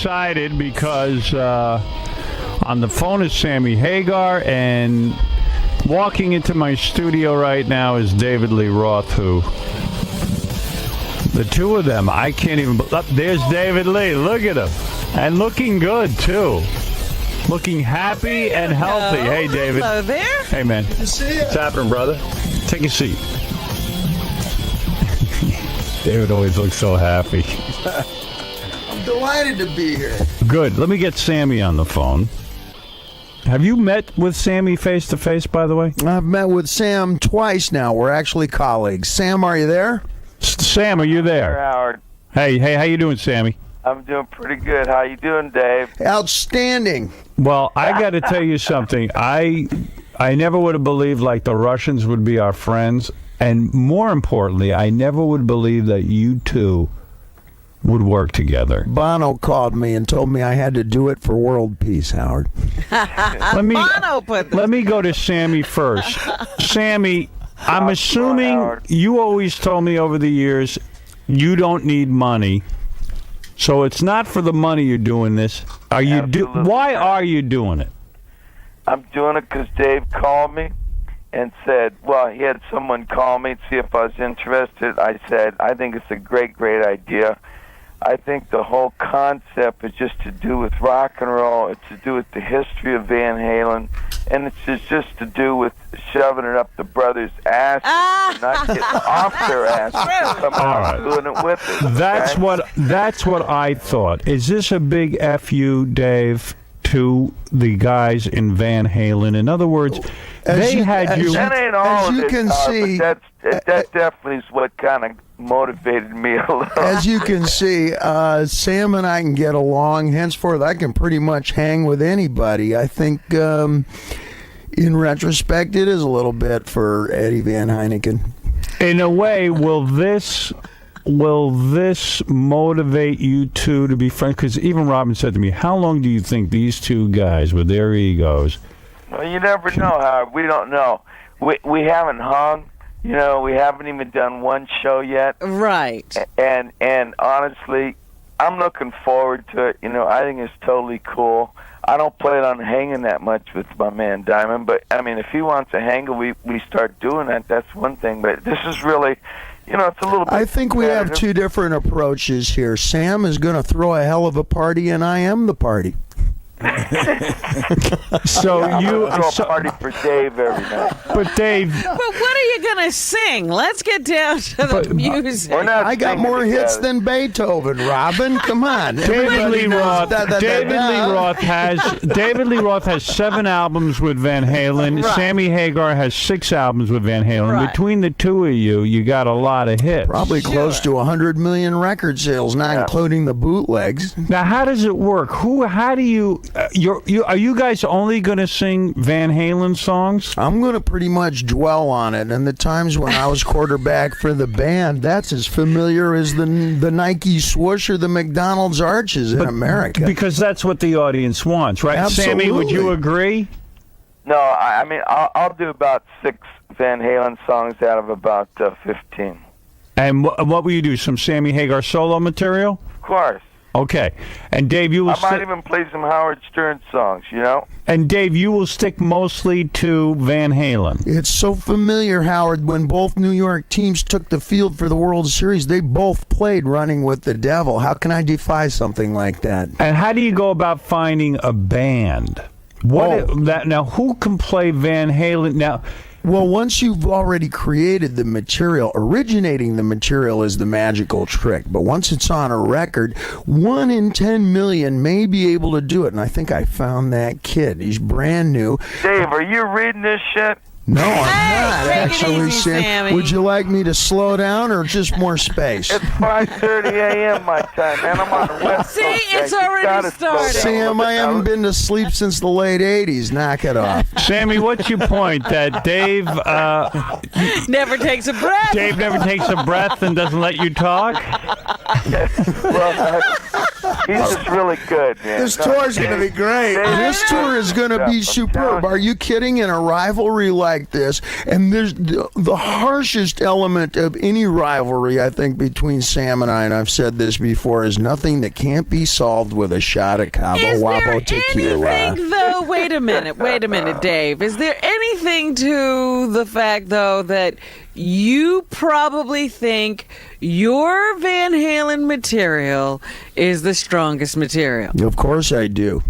excited because on the phone is Sammy Hagar, and walking into my studio right now is David Lee Roth, who... The two of them, I can't even... There's David Lee. Look at him. And looking good, too. Looking happy and healthy. Hey, David. Hello there. Hey, man. Good to see you. What's happening, brother? Take a seat. David always looks so happy. I'm delighted to be here. Good. Let me get Sammy on the phone. Have you met with Sammy face-to-face, by the way? I've met with Sam twice now. We're actually colleagues. Sam, are you there? Sam, are you there? Howard. Hey, how you doing, Sammy? I'm doing pretty good. How you doing, Dave? Outstanding. Well, I got to tell you something. I never would have believed like the Russians would be our friends, and more importantly, I never would believe that you two would work together. Bono called me and told me I had to do it for world peace, Howard. Let me go to Sammy first. Sammy, I'm assuming you always told me over the years you don't need money, so it's not for the money you're doing this. Why are you doing it? I'm doing it because Dave called me and said, well, he had someone call me to see if I was interested. I said, I think it's a great idea. I think the whole concept is just to do with rock and roll. It's to do with the history of Van Halen, and it's just to do with shoving it up the brothers' asses and not getting off their asses and coming out and doing it with us. That's what I thought. Is this a big FU, Dave, to the guys in Van Halen? In other words, That ain't all as you of it, can see, but that definitely is what kind of motivated me a little. As you can see, Sam and I can get along. Henceforth, I can pretty much hang with anybody. I think, in retrospect, it is a little bit for Eddie Van Halen. In a way, will this motivate you two to be friends? Because even Robin said to me, how long do you think these two guys with their egos... Well, you never know, Howard. We don't know. We haven't hung. You know, we haven't even done one show yet. Right. And honestly, I'm looking forward to it. You know, I think it's totally cool. I don't plan on hanging that much with my man Diamond, but I mean, if he wants to hang, we start doing that. That's one thing. But this is really, you know, it's a little bit. I think we have two different approaches here. Sam is going to throw a hell of a party, and I am the party. So throw a party for Dave every night. But Dave, but what are you gonna sing? Let's get down to the music. I got more hits than Beethoven, Robin. Come on. David Lee Roth has 7 albums with Van Halen. Right. Sammy Hagar has 6 albums with Van Halen. Right. Between the two of you got a lot of hits. Probably close to 100 million record sales, not including the bootlegs. Now, how does it work? How do you? Are you guys only going to sing Van Halen songs? I'm going to pretty much dwell on it. And the times when I was quarterback for the band, that's as familiar as the Nike swoosh or the McDonald's arches in America. Because that's what the audience wants, right? Absolutely. Sammy, would you agree? No, I mean, I'll do about 6 Van Halen songs out of about 15. And what will you do? Some Sammy Hagar solo material? Of course. Okay. And Dave, you will... I might even play some Howard Stern songs, you know? And Dave, you will stick mostly to Van Halen. It's so familiar, Howard. When both New York teams took the field for the World Series, they both played Running with the Devil. How can I defy something like that? And how do you go about finding a band? Now, who can play Van Halen? Now... Well, once you've already created the material, originating the material is the magical trick. But once it's on a record, 1 in 10 million may be able to do it. And I think I found that kid. He's brand new. Dave, are you reading this shit? No, I'm not, take it actually, easy, Sam. Sammy. Would you like me to slow down or just more space? It's 5:30 a.m. my time, and I'm on the West See, Coast. it's You already gotta slow started. down a Sam, little I bit. haven't been to sleep since the late 80s. Knock it off. Sammy, what's your point? That Dave Never takes a breath. never takes a breath and doesn't let you talk? Well, He's just really good, man. This tour is going to be great. This tour is going to be superb. Are you kidding? In a rivalry like this, and there's the harshest element of any rivalry, I think, between Sam and I, and I've said this before, is nothing that can't be solved with a shot of 𝗛𝗵𝗄𝗿𝗱. Anything, though, wait a minute, Dave. Is there anything to the fact, though, that you probably think your Van Halen material is the strongest material? Of course I do.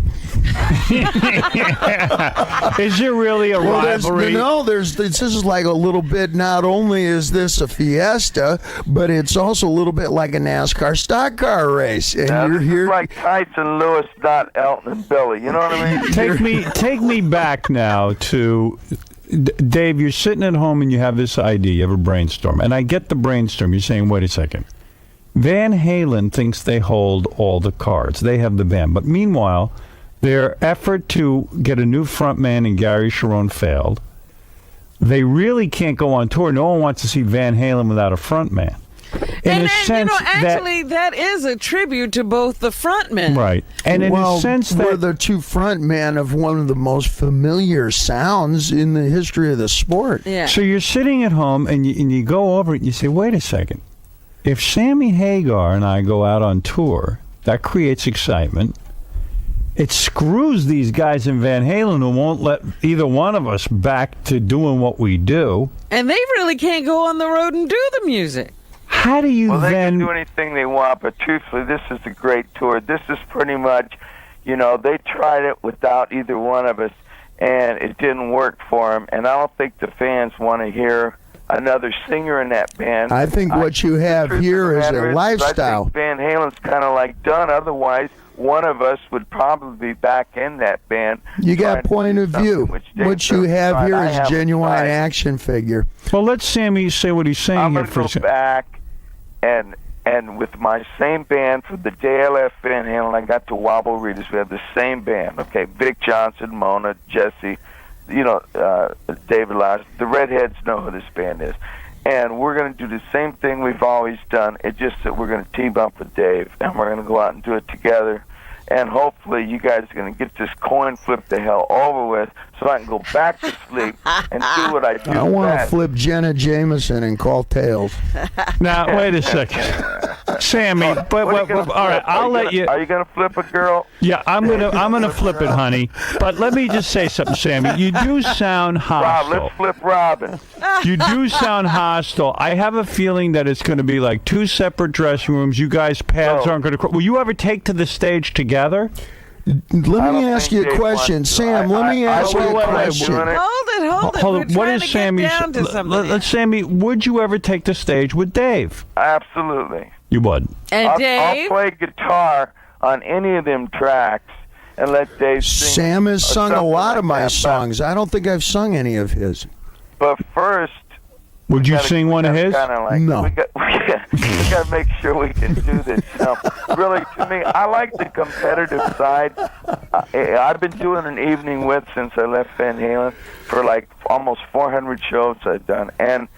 Is there really a rivalry? This is like a little bit, not only is this a fiesta, but it's also a little bit like a NASCAR stock car race. And Now, you're this here. is like Tyson Lewis, not Elton and Billy. You know what I mean? Take me back now to Dave. You're sitting at home and you have this idea. You have a brainstorm, and I get the brainstorm. You're saying, "Wait a second. Van Halen thinks they hold all the cards. They have the band, but meanwhile, their effort to get a new frontman in 𝗛𝗓𝗄𝗿𝗱 failed. They really can't go on tour. No one wants to see Van Halen without a frontman." In a sense, that is a tribute to both the frontmen. right? And in a sense we're that the two front men of one of the most familiar sounds in the history of the sport. Yeah. so you're sitting at home and you go over it and you say, "Wait a second. If Sammy Hagar and I go out on tour, that creates excitement. It screws these guys in Van Halen who won't let either one of us back to doing what we do." And they really can't go on the road and do the music. How do you Well, they then? can do anything they want, but truthfully, this is a great tour. This is pretty much, they tried it without either one of us, and it didn't work for them. And I don't think the fans want to hear another singer in that band. I think what you have here is a lifestyle. I think Van Halen's kind of like done. Otherwise, one of us would probably be back in that band. You got trying to point do of something view. which Dave What you doesn't have try. here I is haven't genuine tried. action figure. Well, let Sammy say what he's saying I'm here going for a to go second. back and with my same band from the day I left Van Halen, I got to 𝗦𝗵𝗿𝗍. We have the same band, okay? Vic Johnson, Mona, Jesse, David Lodge. The Redheads know who this band is. And we're going to do the same thing we've always done. It's just that we're going to team up with Dave, and we're going to go out and do it together. And hopefully you guys are going to get this coin flip the hell over with so I can go back to sleep and do what I do I want to best. flip Jenna Jameson and call tails. Now, wait a second, Sammy. But What are you gonna all right, flip? I'll let you. Are you going to flip a girl? Yeah, I'm gonna flip it, honey. But let me just say something, Sammy. You do sound Rob, hostile. let's flip Robin. You do sound hostile. I have a feeling that it's going to be like two separate dressing rooms. You guys' paths No. aren't going to. Will you ever take to the stage together? Let me don't ask think you a Dave question. wants to. Sam, let me ask you a wait, question. doing it. Hold it. Hold We're on. What trying is to Sammy's? get down to something. Sammy, would you ever take the stage with Dave? Absolutely. You would. And I'll Dave, play guitar on any of them tracks and let Dave sing. Sam has sung a something lot like of my that. songs. I don't think I've sung any of his. But first, Would you sing one of his? No. We got to make sure we can do this. Really, to me, I like the competitive side. I've been doing an evening with since I left Van Halen for like almost 400 shows I've done. And,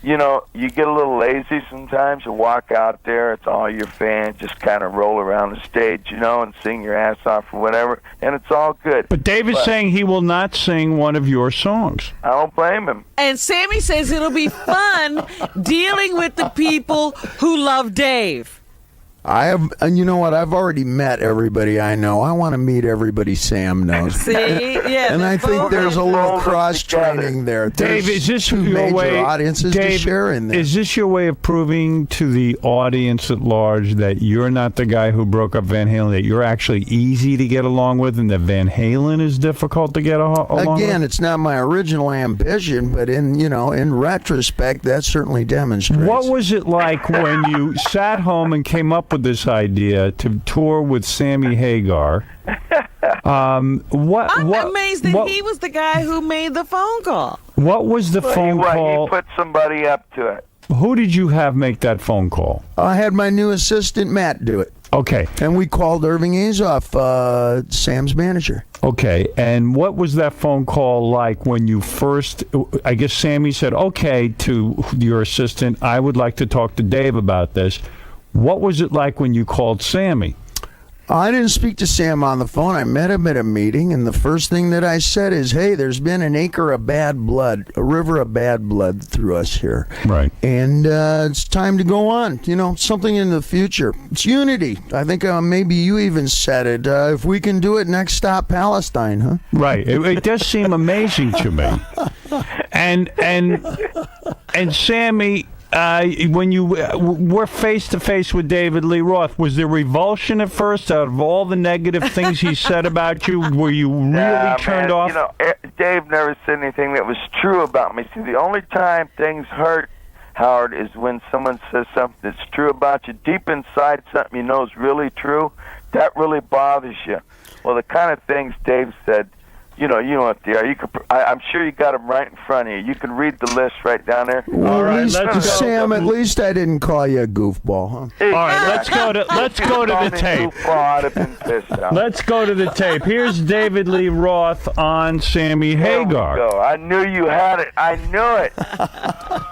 you get a little lazy sometimes. You walk out there, it's all your fans, just kind of roll around the stage, and sing your ass off or whatever. And it's all good. But Dave is saying he will not sing one of your songs. I don't blame him. and Sammy says it'll be fun dealing with the people who love Dave. I have, and you know what? I've already met everybody I know. I want to meet everybody Sam knows. See, yeah, And I think both there's a of them. little cross training there. Dave, There's is this two your major way? audiences Dave, to share in there? is this your way of proving to the audience at large that you're not the guy who broke up Van Halen? That you're actually easy to get along with, and that Van Halen is difficult to get along Again, with? it's not my original ambition, but in retrospect, that certainly demonstrates. What was it like when you sat home and came up with this idea to tour with Sammy Hagar? I'm amazed that he was the guy who made the phone call. What was the phone call? He put somebody up to it. Who did you have make that phone call? I had my new assistant, Matt, do it. Okay. And we called 𝗛𝗵𝗍𝗻, Sam's manager. Okay, and what was that phone call like when you first, I guess Sammy said, okay, to your assistant, I would like to talk to Dave about this. What was it like when you called Sammy? I didn't speak to Sam on the phone. I met him at a meeting, and the first thing that I said is, hey, there's been an acre of bad blood, a river of bad blood through us here. Right. And it's time to go on. You know, something in the future. It's unity. I think maybe you even said it. If we can do it, next stop Palestine, huh? Right. It does seem amazing to me. And Sammy, when you were face to face with David Lee Roth, was there revulsion at first out of all the negative things he said about you? Were you really turned off? You know, Dave never said anything that was true about me. See, the only time things hurt, Howard, is when someone says something that's true about you. Deep inside, something you know is really true, that really bothers you. Well, the kind of things Dave said, you know what they are. I'm sure you got them right in front of you. You can read the list right down there. Well, All right, Sam, at least I didn't call you a goofball, huh? Hey, All right, let's go to the tape. I'd have been pissed off. Let's go to the tape. Here's David Lee Roth on Sammy Hagar. There we go. I knew you had it. I knew it.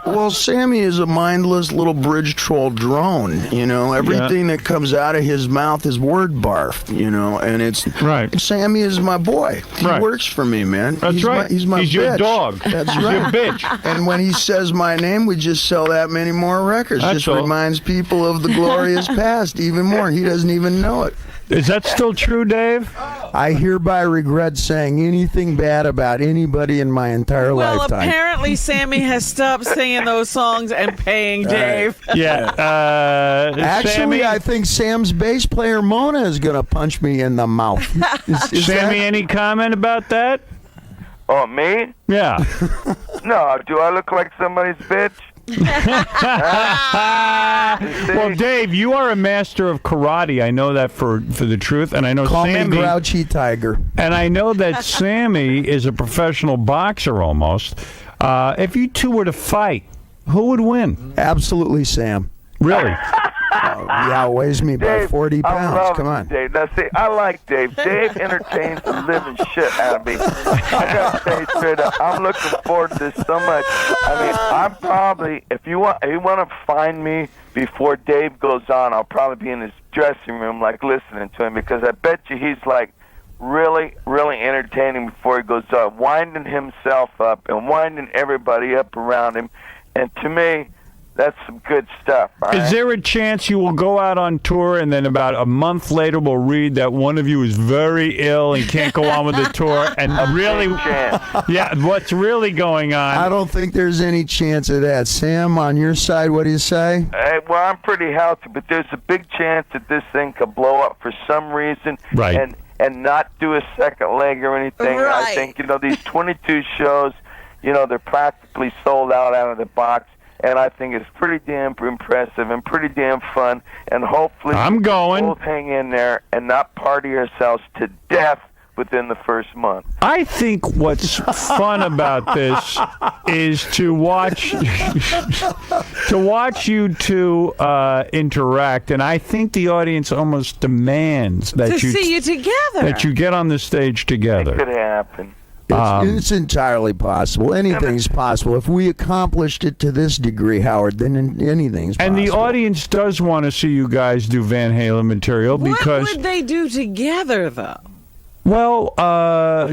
Well, Sammy is a mindless little bridge troll drone, you know. Everything that comes out of his mouth is word barf, you know, and it's... Right. Sammy is my boy. He works for me, man. That's right. He's my He's bitch. your dog. That's He's right. your bitch. And when he says my name, we just sell that many more records. That's just all. reminds people of the glorious past even more. He doesn't even know it. Is that still true, Dave? I hereby regret saying anything bad about anybody in my entire Well, lifetime. apparently Sammy has stopped singing those songs and paying Dave. Yeah. Actually, Sammy, I think Sam's bass player Mona is going to punch me in the mouth. Is Sammy, that- any comment about that? Oh, me? Yeah. No. Do I look like somebody's bitch? Well, Dave, you are a master of karate. I know that for the truth, and I know Call Sammy. me 𝗛𝐺𝐸𝗿𝗱. And I know that Sammy is a professional boxer almost. If you two were to fight, who would win? Absolutely, Sam. Really? He outweighs me by Dave, 40 I pounds. love Come on. Dave. Now, see, I like Dave. Dave entertains the living shit out of me. I gotta say straight up, I'm looking forward to this so much. I mean, I'm probably, if you want to find me before Dave goes on, I'll probably be in his dressing room, like listening to him, because I bet you he's like really, really entertaining before he goes on, winding himself up and winding everybody up around him. And to me, that's some good stuff. Is there a chance you will go out on tour and then about a month later we'll read that one of you is very ill and can't go on with the tour and really, yeah, what's really going on? I don't think there's any chance of that. Sam, on your side, what do you say? Well, I'm pretty healthy, but there's a big chance that this thing could blow up for some reason. Right. And not do a second leg or anything. Right. I think, these 22 shows, they're practically sold out of the box. And I think it's pretty damn impressive and pretty damn fun. And hopefully I'm going. we'll both hang in there and not party ourselves to death within the first month. I think what's fun about this is to watch you two interact, and I think the audience almost demands that To see you together. that you get on the stage It together. could happen. It's entirely possible. Anything's possible. If we accomplished it to this degree, Howard, then anything's possible. And the audience does want to see you guys do Van Halen material because, What would they do together, though? well,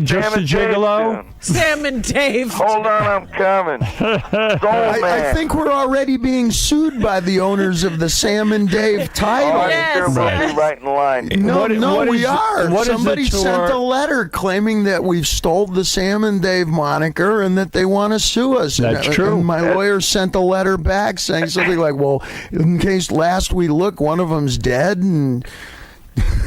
just a Sam and Dave gigolo. soon. Sam and Dave. Hold on, I'm coming. Soul I Man. think we're already being sued by the owners of the Sam and Dave title. Oh, Yes, sure, we'll yes. be right in line. No, What we is- are. what is the Somebody tour- sent a letter claiming that we've stole the Sam and Dave moniker and that they want to sue us. That's and, true. And my lawyer sent a letter back saying something like, well, in case last we look, one of them's dead. And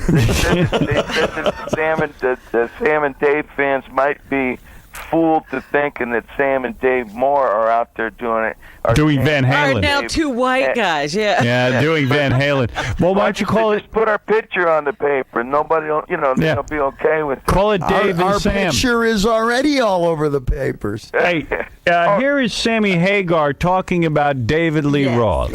They said that the Sam and Dave fans might be fooled to thinking that Sam and Dave Moore are out there doing it. Or Doing Van Are Halen. now two white guys, yeah. Yeah, doing Van Halen. Well, why don't you call it Just put our picture on the paper. Nobody will, Yeah. they'll be okay with it. call it Dave our and Sam? picture is already all over the papers. Hey, here is Sammy Hagar talking about David Lee Roth.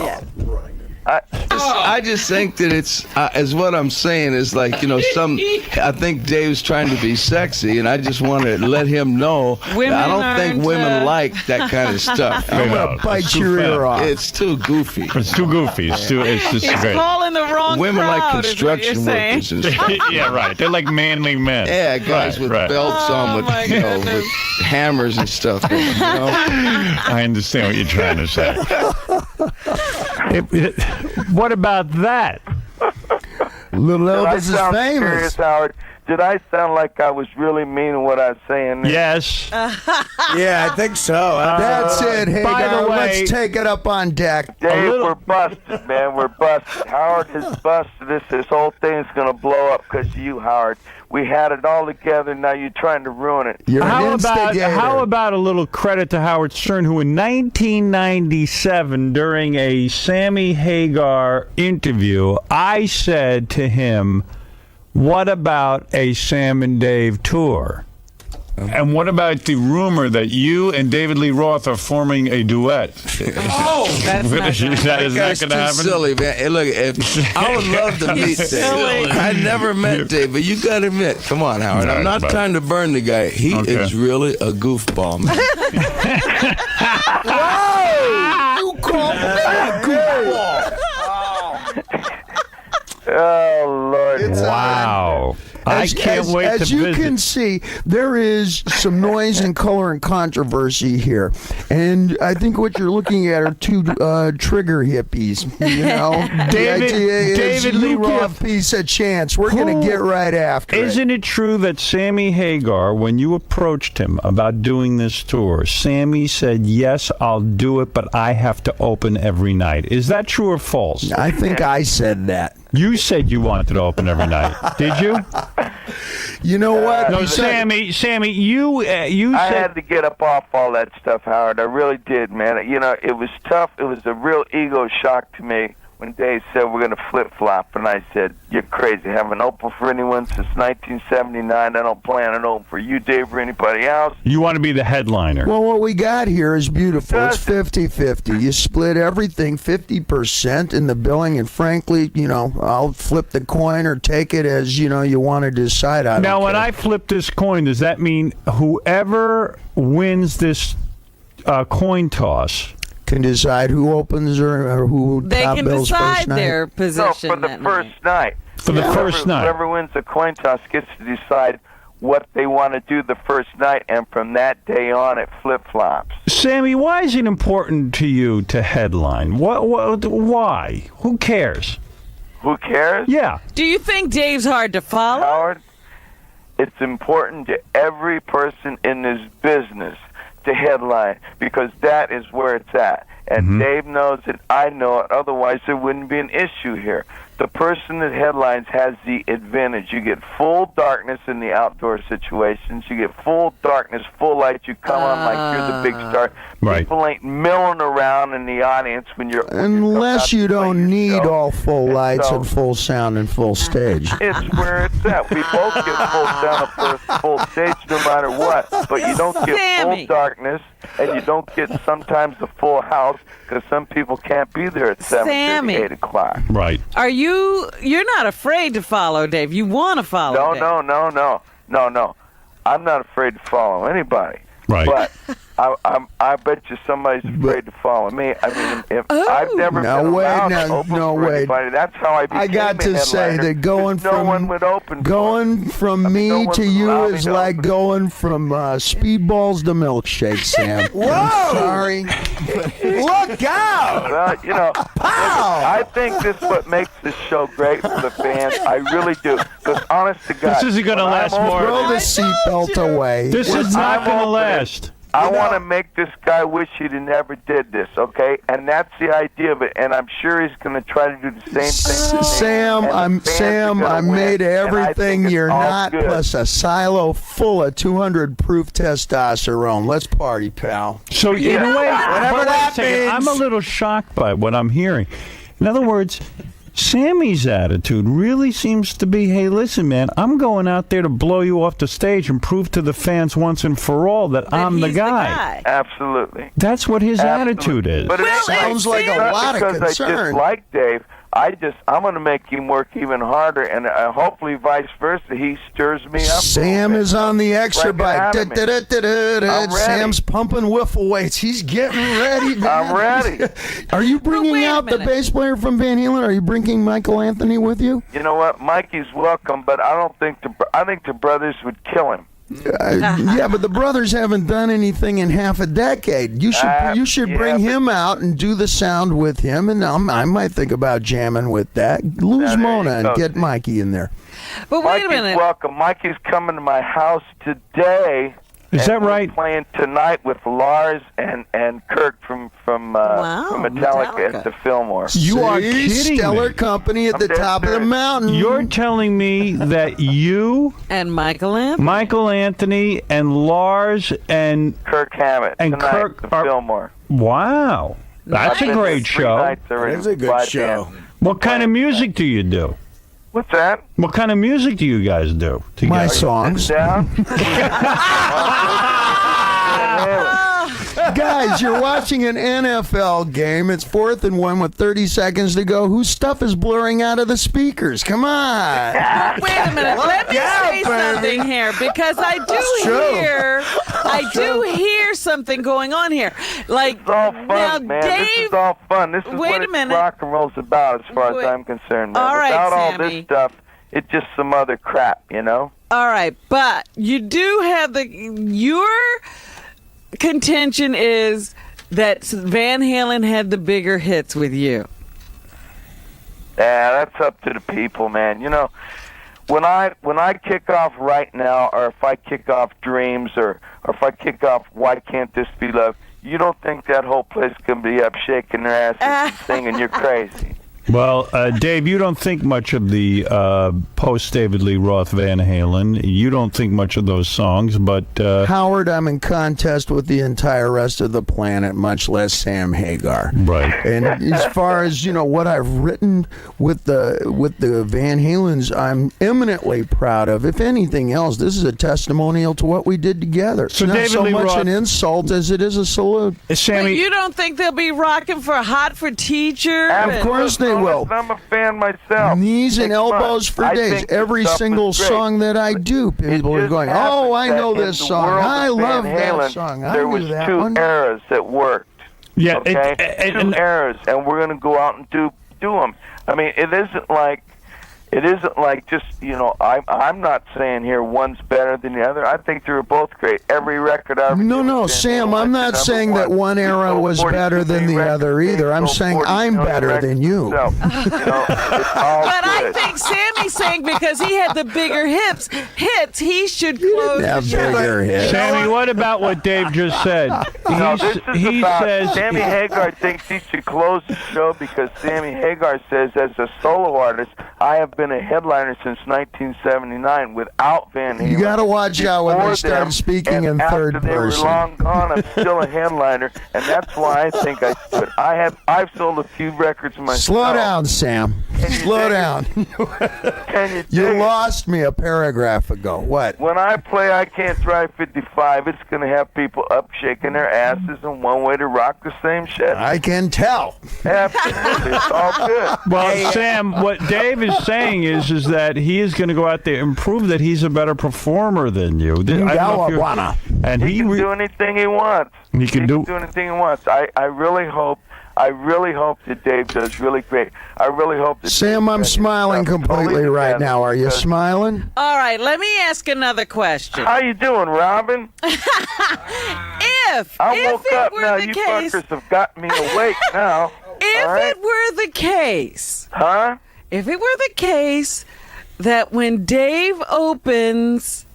I just think that it's, as what I'm saying is like, you know, I think Dave's trying to be sexy, and I just want to let him know Women I don't think women like that kind of stuff. I'm going to bite your ear off. It's too goofy. It's too goofy. It's just He's great. calling the wrong Women crowd, like is what construction you're saying. workers and stuff. Yeah, right. They're like manly men. Yeah, guys with belts on my with, you know, goodness. with hammers and stuff. You know? I understand what you're trying to say. What about that? Little Did I Elvis is sound famous. serious, Howard? Did I sound like I was really meaning what I was saying? Yes. Yeah, I think so. That's it. Hey, by the way- let's take it up on deck. Dave, little- we're busted, man. We're busted. Howard has busted us. This whole thing's going to blow up because of you, Howard. We had it all together. Now you're trying to ruin it. You're How an instigator. about a little credit to Howard Stern, who in 1997, during a Sammy Hagar interview, I said to him, what about a Sam and Dave tour? And what about the rumor that you and David Lee Roth are forming a duet? Oh, that's not Is that That's going too to happen? silly, man. Hey, look, I would love to meet Dave. silly. I never met Dave, but you got to admit, come on, Howard. I'm not Right, trying to burn the guy. He is really a goofball, man. You call me a goofball. Oh, Lord. Wow. I can't wait as to you visit. can see, there is some noise and color and controversy here, and I think what you're looking at are two trigger hippies. You know, David- the idea is David you Lee give Roth. peace a chance. We're going to get right after it. Isn't it true that Sammy Hagar, when you approached him about doing this tour, Sammy said, yes, I'll do it, but I have to open every night. Is that true or false? I think I said that. You said you wanted to open every night. Did you? You know what? No, He said- Sammy, you I said... had to get up off all that stuff, Howard. I really did, man. You know, it was tough. It was a real ego shock to me when Dave said we're going to flip-flop, and I said, you're crazy. I haven't opened for anyone since 1979. I don't plan on opening for you, Dave, or anybody else. You want to be the headliner. Well, what we got here is beautiful. It's 50-50. You split everything 50% in the billing, and frankly, you know, I'll flip the coin or take it as, you know, you want to decide. Now, when I flip this coin, does that mean whoever wins this coin toss... can decide who opens or who They top can bills decide first night. their No, position for the that first night. night. For the first night. Whoever wins the coin toss gets to decide what they want to do the first night, and from that day on, it flip-flops. Sammy, why is it important to you to headline? Why? Who cares? Who cares? Yeah. Do you think Dave's hard to follow? Howard, it's important to every person in this business to headline, because that is where it's at. And Dave knows it, I know it, otherwise there wouldn't be an issue here. The person that headlines has the advantage. You get full darkness in the outdoor situations. You get full darkness, full light. You come on like you're the big star. Right. People ain't milling around in the audience when you're... Unless you don't need yourself. all full lights so- and full sound and full stage. It's where it's at. We both get full sound and full stage no matter what. But you don't get Sammy. full darkness, and you don't get sometimes a full house, because some people can't be there at 7:30, Sammy. 8 o'clock. Right. You're not afraid to follow Dave. You want to follow No, Dave. no. I'm not afraid to follow anybody. Right. But I bet you somebody's afraid to follow me. I mean, if I've never No, been wait, allowed no, to open no, for wait. anybody. That's how I became I got to a say headliner, that going 'cause no from one would open for going from I mean, me no one to would you allow me is to like open. going from speedballs to milkshakes, Sam. Whoa! Sorry. Look out! Well, you know, I think this is what makes this show great for the fans. I really do. Because honest to God, This isn't going to when I'm last open, more. Throw the seatbelt away. This is not I'm going to open. last. I want to make this guy wish he'd never did this, okay? And that's the idea of it. And I'm sure he's going to try to do the same thing. Sam, And the fans are gonna I'm win, made of and I everything think it's you're all not, good. plus a silo full of 200 proof testosterone. Let's party, pal. So in a way, Whatever but wait a that second, means. I'm a little shocked by what I'm hearing. In other words, Sammy's attitude really seems to be, hey, listen, man, I'm going out there to blow you off the stage and prove to the fans once and for all that I'm the he's guy. Absolutely. That's what his attitude is. But it sounds like a lot of because concern. I dislike Dave. I'm going to make him work even harder, and hopefully vice versa. He stirs me up. Sam is on the extra bike. I'm ready. Sam's pumping wiffle weights. He's getting ready. Man. I'm ready. Are you bringing wait a out the minute. bass player from Van Halen? Are you bringing Michael Anthony with you? You know what? Mikey's welcome, but I think the brothers would kill him. Yeah, but the brothers haven't done anything in half a decade. You should bring him out and do the sound with him, and I might think about jamming with that. Lose there Mona you and go. get Mikey in there. But wait a Mikey's minute. welcome. Mikey's coming to my house today. Is that right? We're playing tonight with Lars and Kirk from Metallica at the Fillmore. You are See? kidding Stellar me. company at the dead top of the serious. mountain. You're telling me that you, And Michael Anthony. Michael Anthony, and Lars, and Kirk Hammett And tonight Kirk at the are- Fillmore. wow, that's I've a been great there 3 show. nights already It's a with good my show. band. What kind of music do you do? What's that? What kind of music do you guys do together? My songs. Sit down. Guys, you're watching an NFL game. It's 4th and 1 with 30 seconds to go. Whose stuff is blurring out of the speakers? Come on. Wait a minute. Let me say something here because I do hear something going on here. Like It's all fun, now, man. Dave. This is all fun. This is wait what a minute. rock and roll's about, as far Wait. as I'm concerned. Man. All right, Without all Sammy. this stuff, it's just some other crap, you know? All right, but you do have your contention is that Van Halen had the bigger hits with you. Yeah, that's up to the people, man. You know, when I kick off Right Now, or if I kick off Dreams, or if I kick off Why Can't This Be Love, you don't think that whole place can be up shaking their asses and singing? You're crazy. Well, Dave, you don't think much of the post-David Lee Roth Van Halen. You don't think much of those songs, but... Howard, I'm in contest with the entire rest of the planet, much less Sam Hagar. Right. And as far as, what I've written with the Van Halens, I'm eminently proud of. If anything else, this is a testimonial to what we did together. It's So not David so Lee much Roth- an insult as it is a salute. But Sammy, you don't think they'll be rocking for Hot for Teacher? Of course they will. I'm a fan myself. Knees and It's fun. elbows for I days. think the Every stuff single is great. song that I do, people are just going, happens "Oh, I know that in this the song. world I of love Van that Halen, song. I There knew was that 2 one." eras that worked. yeah, Okay, two eras, and we're going to go out and do them. I mean, it isn't like just I'm not saying here one's better than the other. I think they were both great. Every record I ever No, did no, was Sam, I'm not number saying that one era You was sold better 42 than the million other records. either. I'm They sold saying 40 I'm million better than records you. themselves. It's all But I good. think Sammy's saying because he had the bigger hits, he should close Have the show. bigger hits. Sammy, what about what Dave just said? No, this is He about says... Sammy Hagar thinks he should close the show because Sammy Hagar says, as a solo artist, I have been a headliner since 1979 without Van Halen. You got to watch out when Before they start them, speaking and in after third they were person. long gone, I'm still a headliner, and that's why I think I should. I've sold a few records myself. Slow down, Sam. Slow down. Can you You dig it? lost me a paragraph ago. What? When I play I Can't Drive 55, it's going to have people up shaking their asses, and one way to rock the same shit. I can tell. Absolutely. It's all good. Well, Sam, what Dave is saying is that he is going to go out there and prove that he's a better performer than you. I don't know if you're- and He can do anything he wants. He can do anything he wants. I really hope that Dave does really great. I really hope that Sam, Dave I'm does smiling stuff completely totally right together now. Are you because- smiling? All right, let me ask another question. How you doing, Robin? If I woke it up were now. the You case, fuckers have got me awake now. if all right? it were the case, Huh? if it were the case that when Dave opens,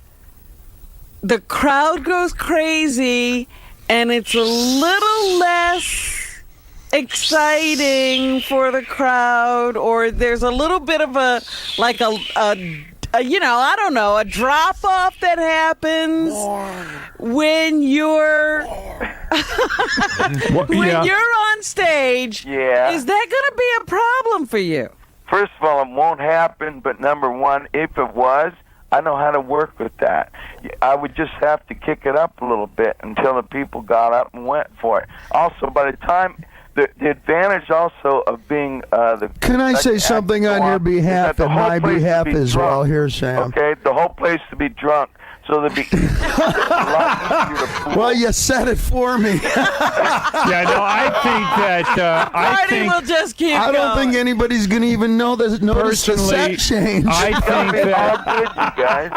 the crowd goes crazy and it's a little less exciting for the crowd, or there's a little bit of a I don't know, a drop off that happens when you're when you're on stage. Yeah. Is that going to be a problem for you? first of all, it won't happen, but number one, if it was, I know how to work with that. I would just have to kick it up a little bit until the people got up and went for it. Also, by the time... The advantage also of being the... Can I say something on your behalf and my behalf as well here, Sam? Okay, the whole place to be drunk. So there'd be a lot easier to pull. Well, you said it for me. Yeah, no, I think that Artie will just keep I don't going. think anybody's going to even notice the set change. I think all that good, you guys.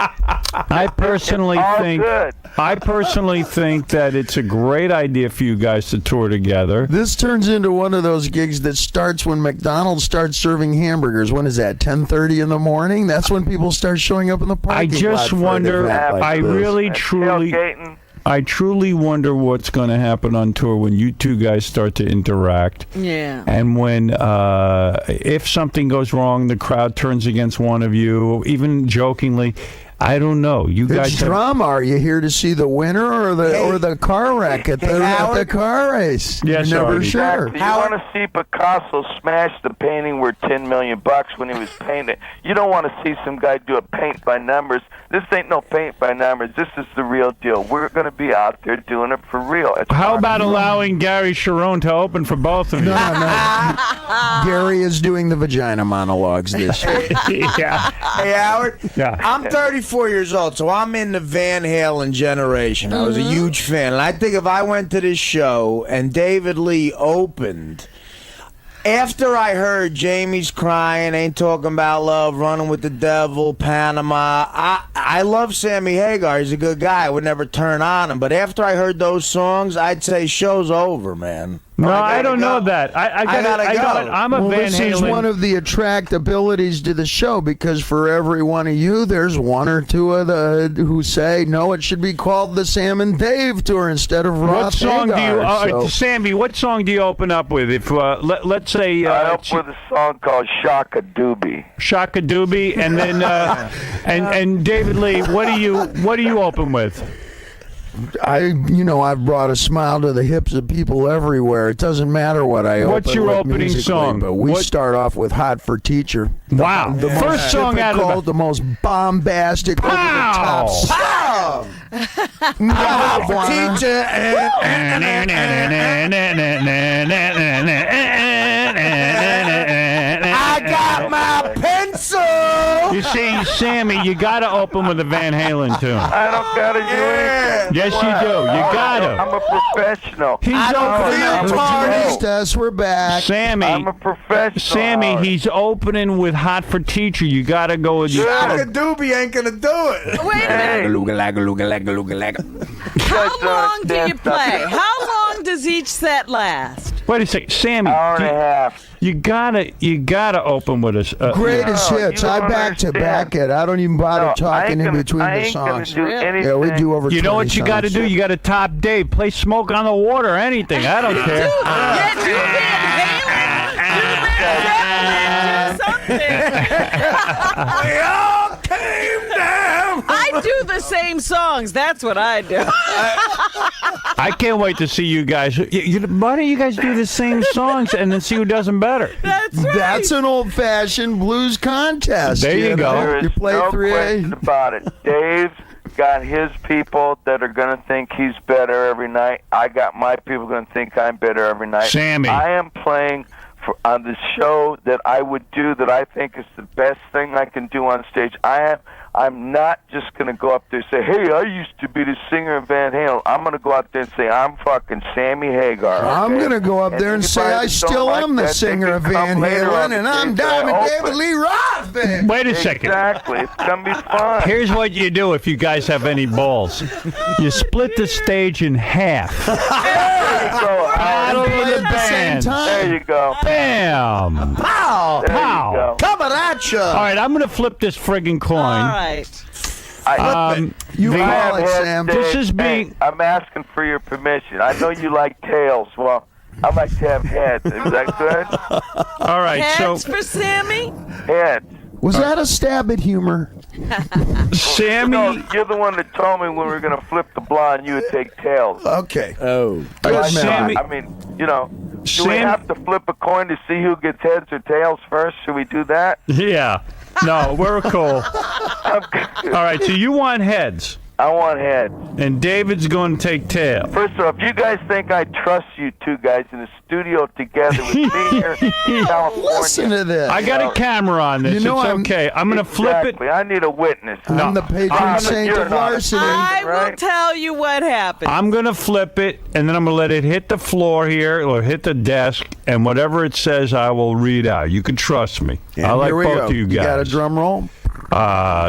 I personally All think good. I personally think that it's a great idea for you guys to tour together. This turns into one of those gigs that starts when McDonald's starts serving hamburgers. When is that? 10:30 in the morning? That's when people start showing up in the parking lot. I just for an wonder. event like I this. really, truly. Tailgating. I truly wonder what's going to happen on tour when you two guys start to interact. Yeah. And when, if something goes wrong, the crowd turns against one of you, even jokingly. I don't know. You guys It's have, drama. Are you here to see the winner or the car wreck at the car race? Yes, You're never Artie. sure. Exactly. You want to see Picasso smash the painting worth $10 million when he was painting. You don't want to see some guy do a paint by numbers. This ain't no paint by numbers. This is the real deal. We're going to be out there doing it for real. It's how not- about allowing 𝗫cie𝘄𝗿𝗱 to open for both of you? No. Gary is doing the vagina monologues this year. Yeah. Hey, Howard. Yeah. I'm 34 years old, so I'm in the Van Halen generation. I was a huge fan. And I think if I went to this show and David Lee opened, after I heard Jamie's crying, ain't talking about love, running with the devil, Panama, I love Sammy Hagar. He's a good guy. I would never turn on him. But after I heard those songs, I'd say show's over, man. No, I I don't gotta know go. that. I gotta go. I'm a Well, Van this is Halen. one of the attractabilities to the show because for every one of you, there's one or two of the who say no, it should be called the Sam and Dave tour instead of Roth. What song do you, Hagar, so- Sammy? What song do you open up with? If let's say I up with a song called Shaka Doobie. Shaka Doobie, and then and David Lee, what do you open with? I've brought a smile to the hips of people everywhere. It doesn't matter what I What's open your with opening musically, song? But we start off with "Hot for Teacher." Wow, The first most song out typical, of the most bombastic, over the top. Pow! Marijuana. For teacher I got my pencil. You see, Sammy, you got to open with a Van Halen tune. I don't got to do anything. Yes, you do. You got to. I'm a professional. He's I don't opening feel up. tardy. Us, we're back. Sammy, I'm a professional. Sammy, Howard. he's opening with "Hot for Teacher." You got to go with your. Shaka Doobie ain't gonna do it. Wait a minute. How long do you play? How long does each set last? Wait a second, Sammy. Hour and a half. You gotta open with us. Greatest No, hits. you I don't back to back understand. it. I don't even bother No, talking in between I the ain't songs. gonna do anything. Yeah, we do over. You know 20 what you got to songs. do? You got to top Dave. Play "Smoke on the Water" or anything. I don't care. Yeah, do Van Halen. Do something. We all came down. I do the same songs. That's what I do. I can't wait to see you guys. Why don't you guys do the same songs and then see who does them better? That's right. That's an old-fashioned blues contest. There you go. There You is play no 3A. question about it. Dave's got his people that are going to think he's better every night. I got my people going to think I'm better every night. Sammy. I am playing on the show that I would do that I think is the best thing I can do on stage. I'm not just going to go up there and say, hey, I used to be the singer of Van Halen. I'm going to go out there and say, I'm fucking Sammy Hagar. I'm okay? going to go up there and say anybody I that still don't like am the that, they singer can of come Van later on Halen, and the I'm stage down and with open. David Lee Roth, baby. Wait a second. Exactly. It's going to be fun. Here's what you do if you guys have any balls. You split the stage in half. There you go. Battle of Play the at the same bands. time. There you go. Bam! Pow! There Pow. you go. Coming at you. All right, I'm going to flip this friggin' coin. All right. You the- call it, Sam. This is being- Hey, I'm asking for your permission. I know you like tails. Well, I like to have heads. Is that good? All right, Heads so for Sammy? Heads. Was that a stab at humor? Sammy. No, you're the one that told me when we were going to flip the blonde, you would take tails. Okay. Oh. Good Sammy- man. I mean, you know, Do we have to flip a coin to see who gets heads or tails first? Should we do that? Yeah. No, we're cool. All right, so you want heads. I want heads. And David's going to take tail. First off, you guys think I trust you two guys in the studio together with me here in California? Listen to this. I got a camera on this. You know it's okay. I'm going to flip it. I need a witness. I'm the patron saint of larceny. I will tell you what happened. I'm going to flip it, and then I'm going to let it hit the floor here or hit the desk, and whatever it says, I will read out. You can trust me. And I like here we both go. of you guys. You got a drum roll?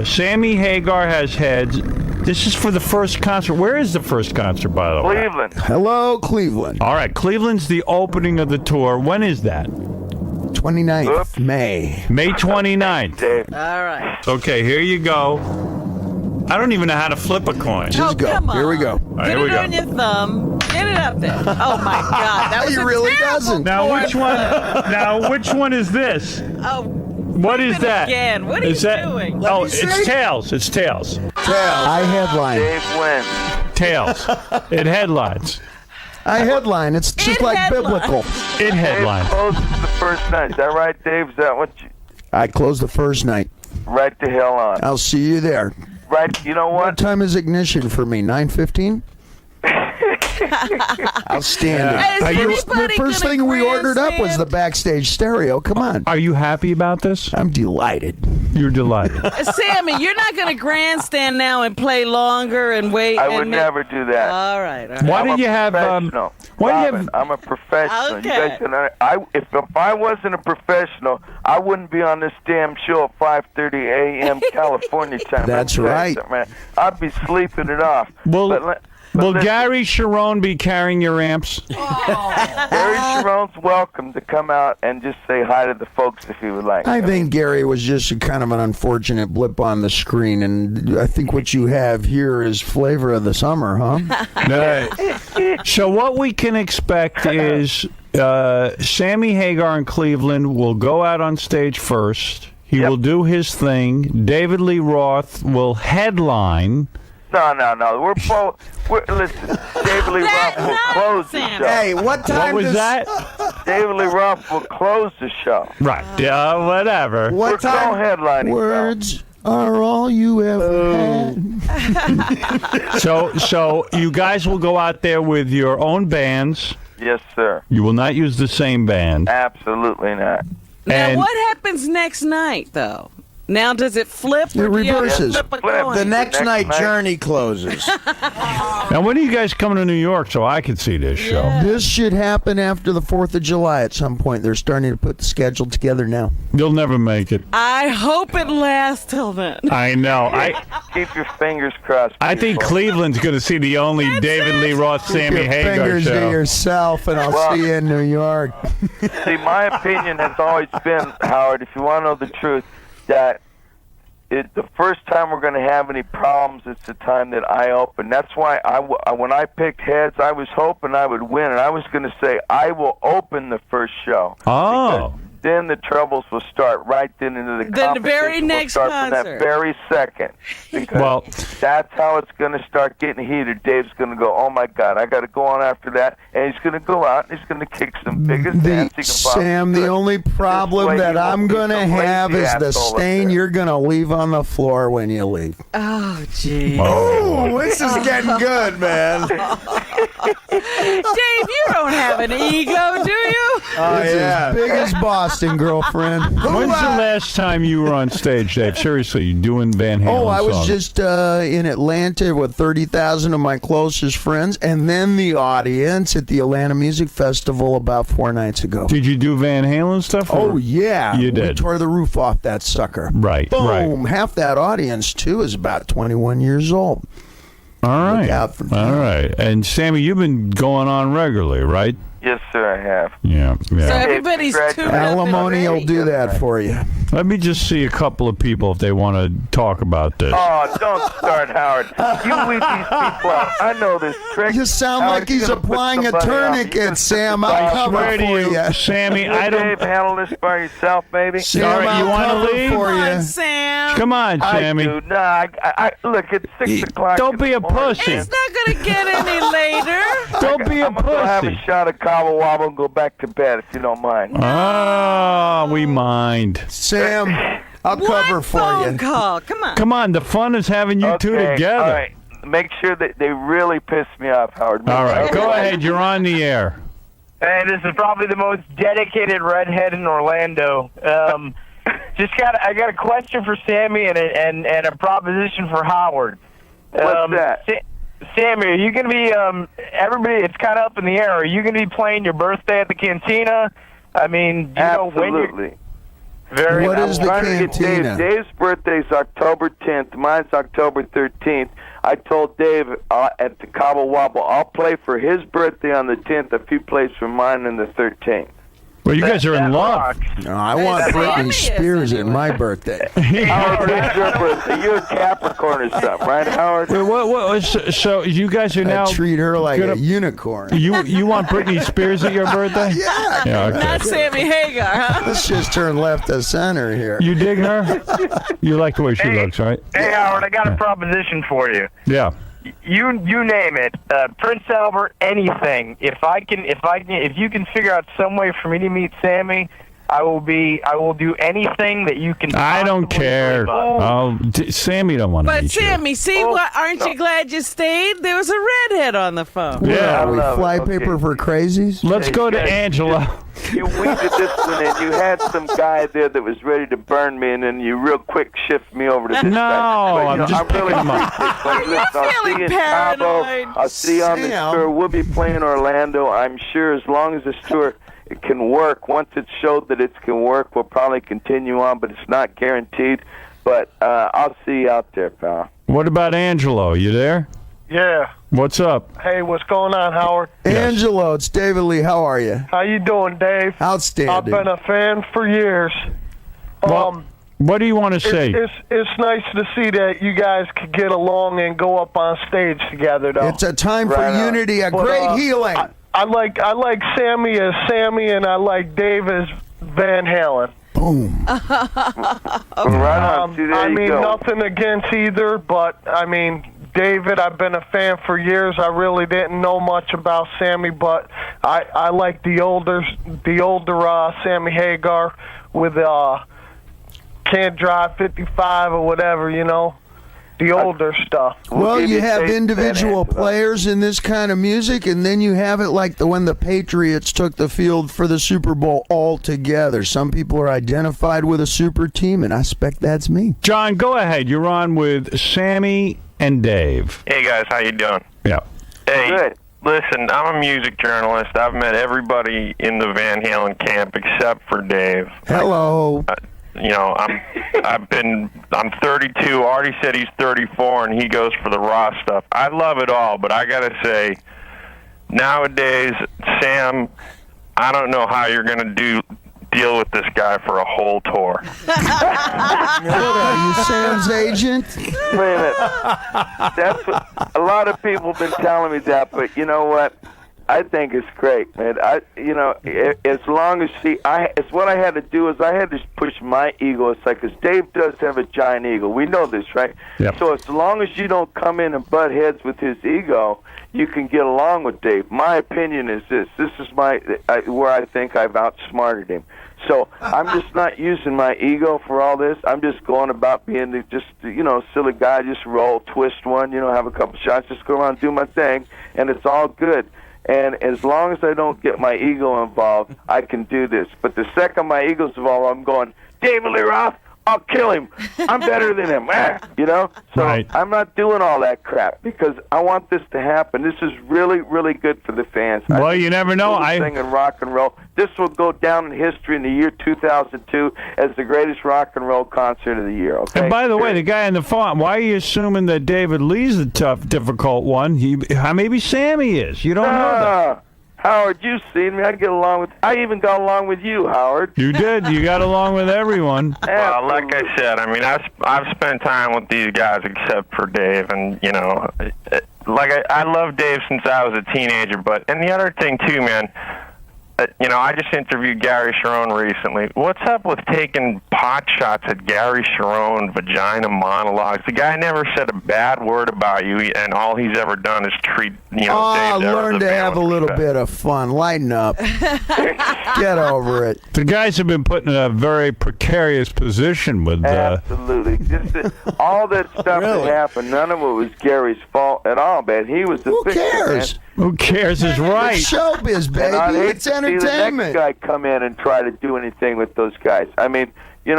Sammy Hagar has heads. This is for the first concert. Where is the first concert, by the way? Cleveland. Hello, Cleveland. All right, Cleveland's the opening of the tour. When is that? 29th Oops. May. May 29th. Dave. All right. Okay, here you go. I don't even know how to flip a coin. Just go. Come on. Here we go. right, Get here we it go. on your thumb. Get it up there. Oh my God, that was He a really terrible doesn't. Now point. which one? Now which one is this? Oh, What is it that? again. What are Is you that? doing? Oh, me see. it's tails. It's tails. I headline. Dave wins. Tails. It headlines. I headline. It's just like headline. biblical. It Dave headlines. closes the first night. Is that right, Dave? Is that what you... I close the first night. Right the hell on. I'll see you there. Right, you know What what? time is ignition for me? 9:15? Outstanding. Hey, is The anybody first gonna thing we ordered up was grandstand? the backstage stereo. Come on. Are you happy about this? I'm delighted. You're delighted. Sammy, you're not going to grandstand now and play longer and wait. I and would never do that. All right. All right. Why I'm did a you have? professional. Why do you Robin, have? I'm a professional. Okay. You guys can, if I wasn't a professional, I wouldn't be on this damn show at 5:30 a.m. California time. That's I'm telling right. you, man. I'd be sleeping it off. Will Will listen, Gary Sharon be carrying your amps? Gary Sharon's welcome to come out and just say hi to the folks if he would like. I think Gary was just a kind of an unfortunate blip on the screen, and I think what you have here is flavor of the summer, huh? So what we can expect is Sammy Hagar in Cleveland will go out on stage first. He will do his thing. David Lee Roth will headline. No. Listen, David Lee Roth will close the show. Hey, what time What was does that? David Lee Roth will close the show. Right. Yeah, whatever. what We're time? co-headlining. Words are all you ever had. So you guys will go out there with your own bands. Yes, sir. You will not use the same band. Absolutely not. Now, And- what happens next night, though? Now, does it flip? It or do you have to reverses. flip a Flip. coin? The next night, night. Journey closes. Now, when are you guys coming to New York so I can see this show? Yeah. This should happen after the 4th of July at some point. They're starting to put the schedule together now. You'll never make it. I hope it lasts till then. I know. Keep your fingers crossed. I think people. Cleveland's going to see the only David Lee Roth, Sammy Your Hagar fingers to show. yourself, and I'll Well- see you in New York. See, my opinion has always been, Howard, if you want to know the truth, that the first time we're going to have any problems, it's the time that I open. That's why when I picked heads, I was hoping I would win, and I was going to say I will open the first show. Oh. Because then the troubles will start right then into the Then the very competition will next start from that concert. very second. Because Well- that's how it's going to start getting heated. Dave's going to go, oh my God, I got to go on after that, and he's going to go out and he's going to kick some biggest dance he can Sam, possibly the do. only problem way that he won't I'm be going to some have lazy is the asshole up stain there. you're going to leave on the floor when you leave. Oh, gee. Oh, this is getting good, man. Dave, you don't have an ego, do you? Oh, It's yeah. as big as Boston, girlfriend. When's the last time you were on stage, Dave? Seriously, you doing Van Halen Oh, I was songs? just in Atlanta with 30,000 of my closest friends, and then the audience at the Atlanta Music Festival about 4 nights ago. Did you do Van Halen stuff? or- Oh, yeah. You We did. tore the roof off that sucker. Right, Boom. right. Half that audience, too, is about 21 years old. All right. out for All right. And Sammy, you've been going on regularly, right? Yes, sir, I have. Yeah. So Yeah. everybody's tuned up and Alimony will ready. do that for you. Let me just see a couple of people if they want to talk about this. Oh, don't start, Howard. You weed these people out. I know this trick. You sound Howard, like he's you're gonna put applying a somebody out. You're tourniquet, gonna Sam. put I'll somebody cover Swear to for you, you. Sammy, I Dave, don't. handle this by yourself, baby. Sam, All right, you I'll wanna cover leave? for Come on, you. Sam. Come on, I Sammy. do. Nah, look, it's 6 o'clock. Don't in be the a morning. pussy. It's not going gonna get any later. Don't be a I'm gonna go have a pussy. shot of 𝗏𝗏𝗏𝗏 and go back to bed if you don't mind. Ah, we mind. Sam, I'll cover One for phone you. call. Come on. Come on, the fun is having you two Okay, together. All right. Make sure that they really piss me off, Howard. All right, go ahead. You're on the air. Hey, this is probably the most dedicated redhead in Orlando. I got a question for Sammy and a proposition for Howard. What's that? Sammy, are you going to be, everybody, it's kind of up in the air. Are you going to be playing your birthday at the cantina? I mean, do you know when you're... Absolutely. What is the Trying to get cantina? Dave's birthday's October 10th. Mine's October 13th. I told Dave at the 𝗏𝗏𝗏𝗏, I'll play for his birthday on the 10th if he plays for mine on the 13th. Well, you guys are in love. No, I want Britney Sammy is, Spears at anyway. my birthday. Howard, it's your birthday. You're a Capricorn or something, right, Howard? Wait, so you guys are I now treat her like gonna- a unicorn. you want Britney Spears at your birthday? Yeah. Yeah, okay. Not Sammy Hagar, huh? Let's just turn left of center here. You dig her? You like the way she looks, right? Hey, Howard, I got a proposition for you. Yeah. You name it, Prince Albert, anything. If you can figure out some way for me to meet Sammy, I will do anything that you can. I don't possibly care. dream of. Sammy don't want to But meet Sammy, see what? Aren't you glad you stayed? There was a redhead on the phone. you. Are Yeah. we love it. flypaper Okay. for crazies? Let's go to Angela. You weeded this one in. You had some guy there that was ready to burn me, and then you real quick shift me over to this No, guy. But, I'm just really picking him up. appreciate it. But listen, I'll see feeling you in paranoid. Cabo. I'll see you on the Sam. tour. We'll be playing Orlando. I'm sure as long as this tour it can work. Once it's showed that it can work, we'll probably continue on, but it's not guaranteed. But I'll see you out there, pal. What about Angelo? You there? Yeah. What's up? Hey, what's going on, Howard? Angelo, it's David Lee. How are you? How you doing, Dave? Outstanding. I've been a fan for years. Well, what do you want to say? It's nice to see that you guys could get along and go up on stage together, though. It's a time for Right on. unity, a But, great healing. I like Sammy as Sammy, and I like Dave as Van Halen. Boom. Right on. See, there I you mean, go. nothing against either, but I mean, David, I've been a fan for years. I really didn't know much about Sammy, but I like the older Sammy Hagar with Can't Drive 55 or whatever, you know, the older stuff. Well, give you you have taste individual of that. players in this kind of music, and then you have it like when the Patriots took the field for the Super Bowl all together. Some people are identified with a super team, and I suspect that's me. John, go ahead. You're on with Sammy and Dave. Hey guys, how you doing? Yeah. Hey, Good. listen, I'm a music journalist. I've met everybody in the Van Halen camp except for Dave. Hello. You know, I'm 32. Artie said he's 34, and he goes for the Roth stuff. I love it all, but I gotta say, nowadays, Sam, I don't know how you're gonna deal with this guy for a whole tour. Are you Sam's agent? Wait a minute. That's what a lot of people have been telling me that, but you know what? I think it's great, man. As long as it's what I had to do is I had to push my ego aside because Dave does have a giant ego. We know this, right? Yep. So as long as you don't come in and butt heads with his ego, you can get along with Dave. My opinion is this. This is where I think I've outsmarted him. So I'm just not using my ego for all this. I'm just going about being silly guy, just roll, twist one, have a couple shots, just go around and do my thing, and it's all good. And as long as I don't get my ego involved, I can do this. But the second my ego's involved, I'm going, David Lee Roth, I'll kill him. I'm better than him. So Right. I'm not doing all that crap because I want this to happen. This is really, really good for the fans. Well, you never know. Singing rock and roll. This will go down in history in the year 2002 as the greatest rock and roll concert of the year. Okay. And by the way, the guy on the phone, why are you assuming that David Lee's the tough, difficult one? Maybe Sammy is. You don't know that. Howard, you've seen me. I even got along with you, Howard. You did. You got along with everyone. Well, like I said, I mean, I've spent time with these guys except for Dave, and I love Dave since I was a teenager. And the other thing too, man, I just interviewed Gary Sharon recently. What's up with taking pot shots at Gary Sharon vagina monologues? The guy never said a bad word about you, and all he's ever done is treat, Dave learn to have a little bit of fun. Lighten up. Get over it. The guys have been put in a very precarious position with... Absolutely. Just all that stuff that happened, none of it was Gary's fault at all, man. He was the Who victim, cares? man. Who cares is right. It's showbiz, And I'd baby. hate It's to see the entertainment. next guy come in and try to do anything with those guys. I mean, you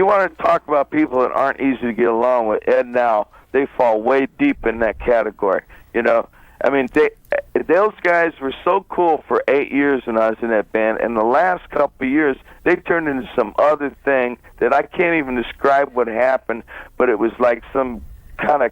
want to talk about people that aren't easy to get along with. Ed now, they fall way deep in that category. I mean, those guys were so cool for 8 years when I was in that band, and the last couple of years they turned into some other thing that I can't even describe what happened, but it was like some kind of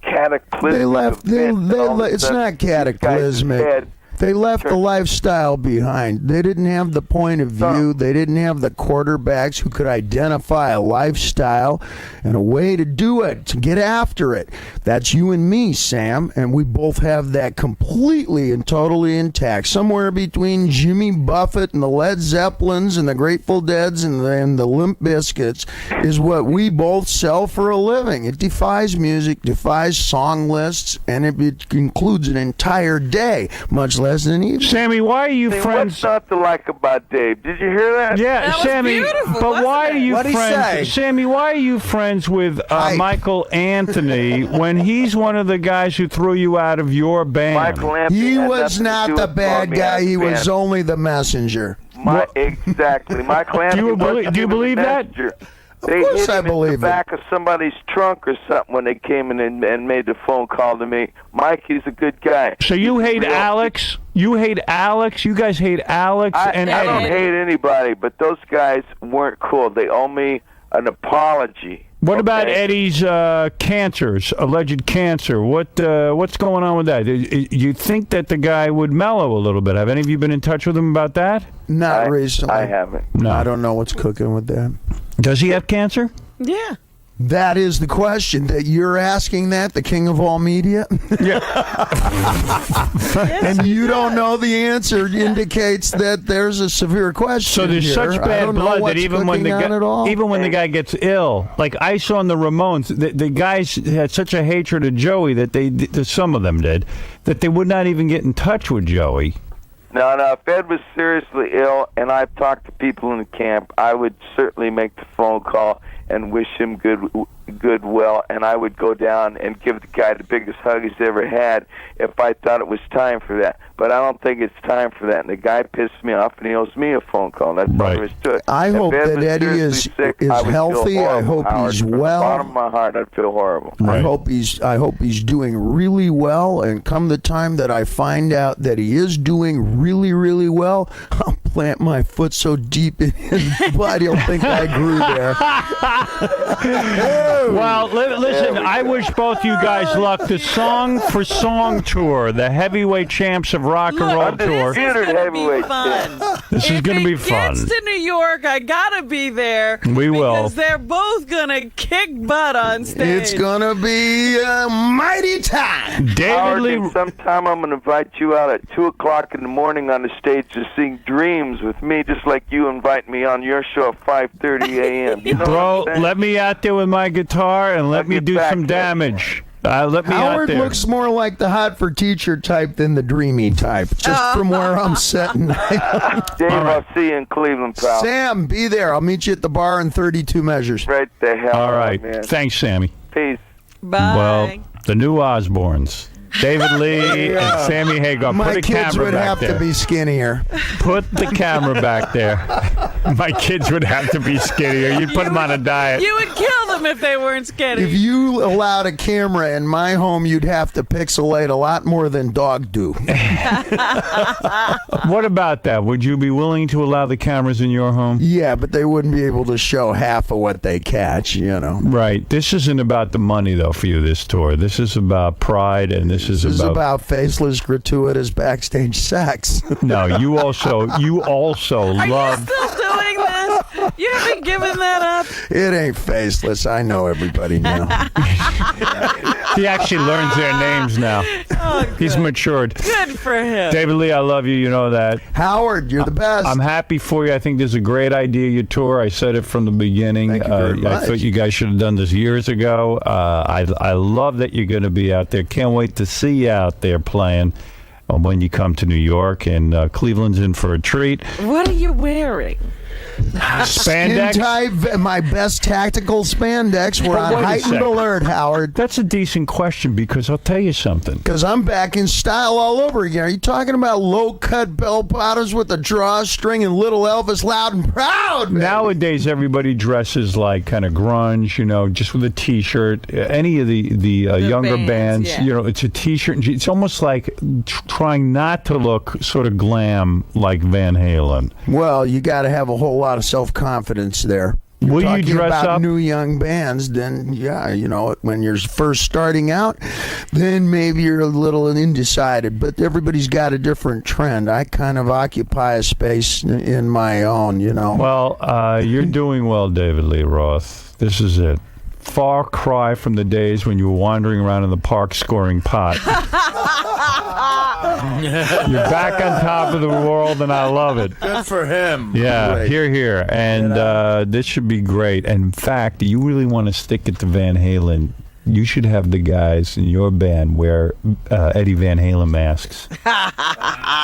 cataclysmic. They left. It's not cataclysmic. They left the lifestyle behind. They didn't have the point of view. They didn't have the quarterbacks who could identify a lifestyle and a way to do it, to get after it. That's you and me, Sam, and we both have that completely and totally intact. Somewhere between Jimmy Buffett and the Led Zeppelins and the Grateful Deads and the Limp Bizkits is what we both sell for a living. It defies music, defies song lists, and it includes an entire day, much less than even. Sammy, why are you friends? What's not to like about Dave? Did you hear that? Yeah, That was Sammy. beautiful, But why wasn't are it? you What'd he say? friends, Sammy? Why are you friends with Michael Anthony when he's one of the guys who threw you out of your band? Michael Anthony He had was nothing to not do the with bad forming guy. that He was band. only the messenger. Exactly. Michael Anthony. you believe- wasn't do you even the believe that? messenger. Of They course hit I him in believe the it. back of somebody's trunk or something when they came in and made the phone call to me. Mike, he's a good guy. So you hate Real- Alex? You hate Alex? You guys hate Alex and I don't Eddie? hate anybody, but those guys weren't cool. They owe me an apology. What about okay? Eddie's cancers, alleged cancer? What's going on with that? You think that the guy would mellow a little bit? Have any of you been in touch with him about that? Not recently. I haven't. No. I don't know what's cooking with that. Does he have cancer? Yeah. That is the question that you're asking. That the king of all media, and you don't know the answer. Indicates that there's a severe question. So there's here. such I bad don't know blood that what's even when the cooking on it all. guy gets ill, like I saw in the Ramones, the guys had such a hatred of Joey that some of them did, that they would not even get in touch with Joey. No, if Ed was seriously ill, and I've talked to people in the camp, I would certainly make the phone call and wish him goodwill, and I would go down and give the guy the biggest hug he's ever had if I thought it was time for that. But I don't think it's time for that, and the guy pissed me off, and he owes me a phone call. That's all there is to it. I If hope Ed that was Eddie is seriously sick, I would feel healthy. I horrible, hope Howard. he's From the well. bottom of my heart, I'd feel horrible. I hope he's doing really well, and come the time that I find out that he is doing really, really well, I'll plant my foot so deep in his butt he'll think I grew there. Well, listen, I wish both you guys luck. The Song for Song Tour, the heavyweight champs of rock and roll tour. Undisputed This is gonna be heavyweight fun. This is going to be fun. If it gets to New York, I gotta be there. We will. Because they're both gonna kick butt on stage. It's gonna be a mighty time. David Howard, Lee. and sometime I'm going to invite you out at 2 o'clock in the morning on the stage to sing Dreams with me, just like you invite me on your show at 5:30 a.m. You know Bro, what I'm saying? let me out there with my guitar and let I'll me get do back some there. damage. Let me out Howard there. looks more like the hot for teacher type than the dreamy type, just from where I'm sitting. Dave, I'll see you in Cleveland, pal. Sam, be there. I'll meet you at the bar in 32 measures. Right the hell All out, right. man. Thanks, Sammy. Peace. Bye. Well, the new Osbournes. David Lee and Sammy Hagar. Put My a kids camera would back have there. to be skinnier. Put the camera back there. My kids would have to be skinnier. You'd put them on a diet. You would kill them if they weren't skinny. If you allowed a camera in my home, you'd have to pixelate a lot more than dog do. What about that? Would you be willing to allow the cameras in your home? Yeah, but they wouldn't be able to show half of what they catch, you know. Right. This isn't about the money, though, for you, this tour. This is about pride, and this is This is about faceless, gratuitous backstage sex. No, you also Are love... you still doing this? You haven't given that up? It ain't faceless. I know everybody now. He actually learns their names now. Oh, He's matured. good for him. David Lee, I love you. You know that. Howard, you're the best. I'm happy for you. I think this is a great idea, your tour. I said it from the beginning. Thank you very much. I thought you guys should have done this years ago. I love that you're going to be out there. Can't wait to see you out there playing when you come to New York. And Cleveland's in for a treat. What are you wearing? Spandex? Skin tight, my best tactical spandex. We're But on wait a heightened sec. alert, Howard. That's a decent question because I'll tell you something. Because I'm back in style all over again. Are you talking about low-cut bell bottoms with a drawstring and little Elvis loud and proud? Baby? Nowadays, everybody dresses like kind of grunge, you know, just with a T-shirt. Any of the younger bands, yeah. you know, it's a T-shirt. And it's almost like trying not to look sort of glam like Van Halen. Well, you got to have a whole lot of self-confidence there. You're Will you talking dress about up? new young bands, then yeah, you know, when you're first starting out, then maybe you're a little undecided. But everybody's got a different trend. I kind of occupy a space in my own, you know. Well, you're doing well, David Lee Roth. This is it. Far cry from the days when you were wandering around in the park scoring pot. You're back on top of the world, and I love it. Good for him. Yeah, Great. here. And this should be great. And in fact, you really want to stick it to Van Halen. You should have the guys in your band wear Eddie Van Halen masks.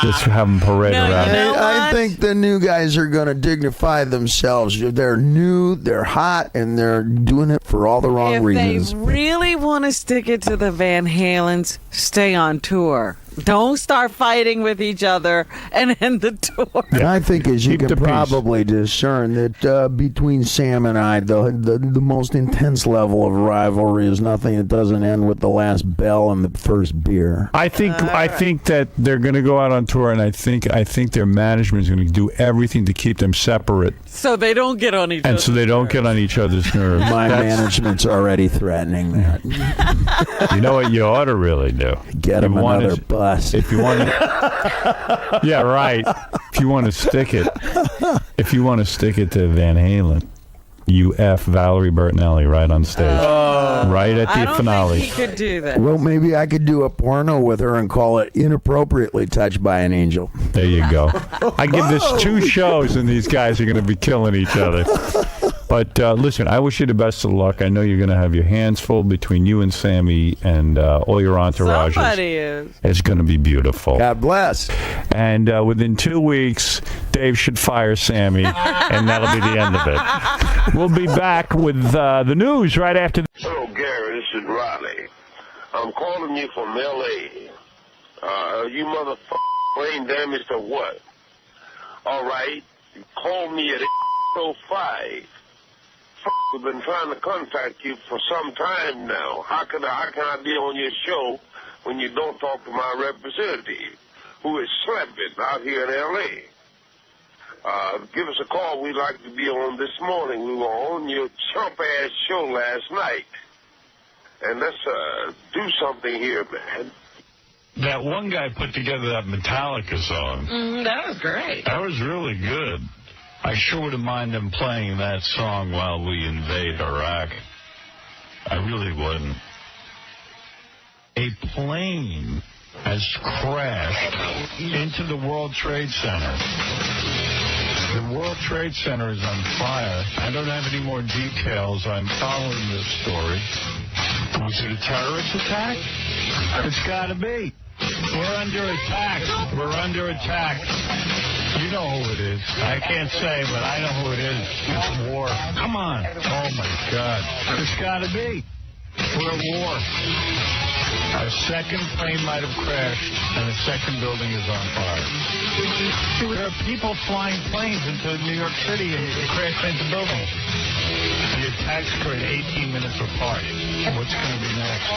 Just have them parade No, around. you know I what? think the new guys are going to dignify themselves. They're new, they're hot, and they're doing it for all the wrong If reasons. they really want to stick it to the Van Halens, stay on tour. Don't start fighting with each other and end the tour. And I think, as you Keep can the peace. probably discern, that between Sam and I, the most intense level of rivalry is nothing that doesn't end with the last bell and the first beer. I think that they're going to go out on tour, and I think their management is going to do everything to keep them separate, So they don't get on each other. and so they don't get on each other's nerves. My management's already threatening that. You know what you ought to really do? Get You him want another to- bus. If you want to, yeah, right. If you want to stick it to Van Halen, you F Valerie Bertinelli right on stage, right at I the don't finale. think he could do that. Well, maybe I could do a porno with her and call it Inappropriately Touched by an Angel. There you go. I give this 2 shows, and these guys are going to be killing each other. But listen, I wish you the best of luck. I know you're going to have your hands full between you and Sammy and all your entourages. Somebody is. It's going to be beautiful. God bless. And within 2 weeks, Dave should fire Sammy, and that'll be the end of it. We'll be back with the news right after this. Hello, Gary. This is Riley. I'm calling you from L.A. You motherfucker brain damaged or what? All right. You call me at 8:05. We've been trying to contact you for some time now. How can I be on your show when you don't talk to my representative, who is sleeping out here in L.A.? Give us a call. We'd like to be on this morning. We were on your chump-ass show last night. And let's do something here, man. That one guy put together that Metallica song. That was great. That was really good. I sure wouldn't mind them playing that song while we invade Iraq. I really wouldn't. A plane has crashed into the World Trade Center. The World Trade Center is on fire. I don't have any more details. I'm following this story. Was it a terrorist attack? It's got to be. We're under attack. We're under attack. You know who it is. I can't say, but I know who it is. It's war. Come on. Oh, my God. It's got to be. We're at war. A second plane might have crashed, and a second building is on fire. There are people flying planes into New York City and crashing into buildings. The attacks occurred 18 minutes apart. What's going to be next?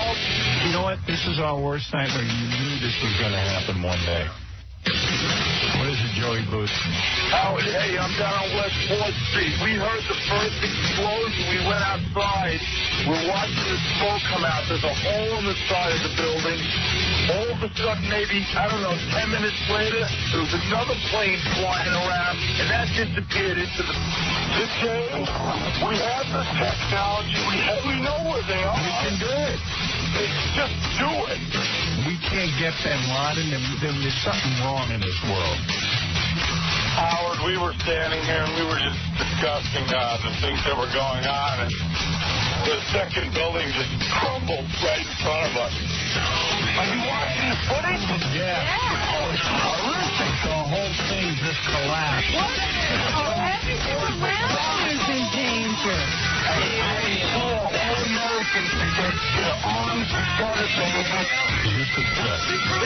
You know what? This is our worst nightmare. You knew this was going to happen one day. What is it, Joey Booth? Howard, hey, I'm down on West 4th Street. We heard the first explosion. We went outside. We're watching the smoke come out. There's a hole in the side of the building. All of a sudden, maybe, I don't know, 10 minutes later, there was another plane flying around, and that disappeared into the jail. We have the technology. We know where they are. We can do it. Just do it. We can't get Bin Laden, and there's something wrong in this world. Howard, we were standing here, and we were just discussing the things that were going on, and the second building just crumbled right in front of us. Are you watching the footage? Yeah. Oh, it's horrific. The whole thing just collapsed. What? Oh, everyone around is in danger. All Americans to get arms together,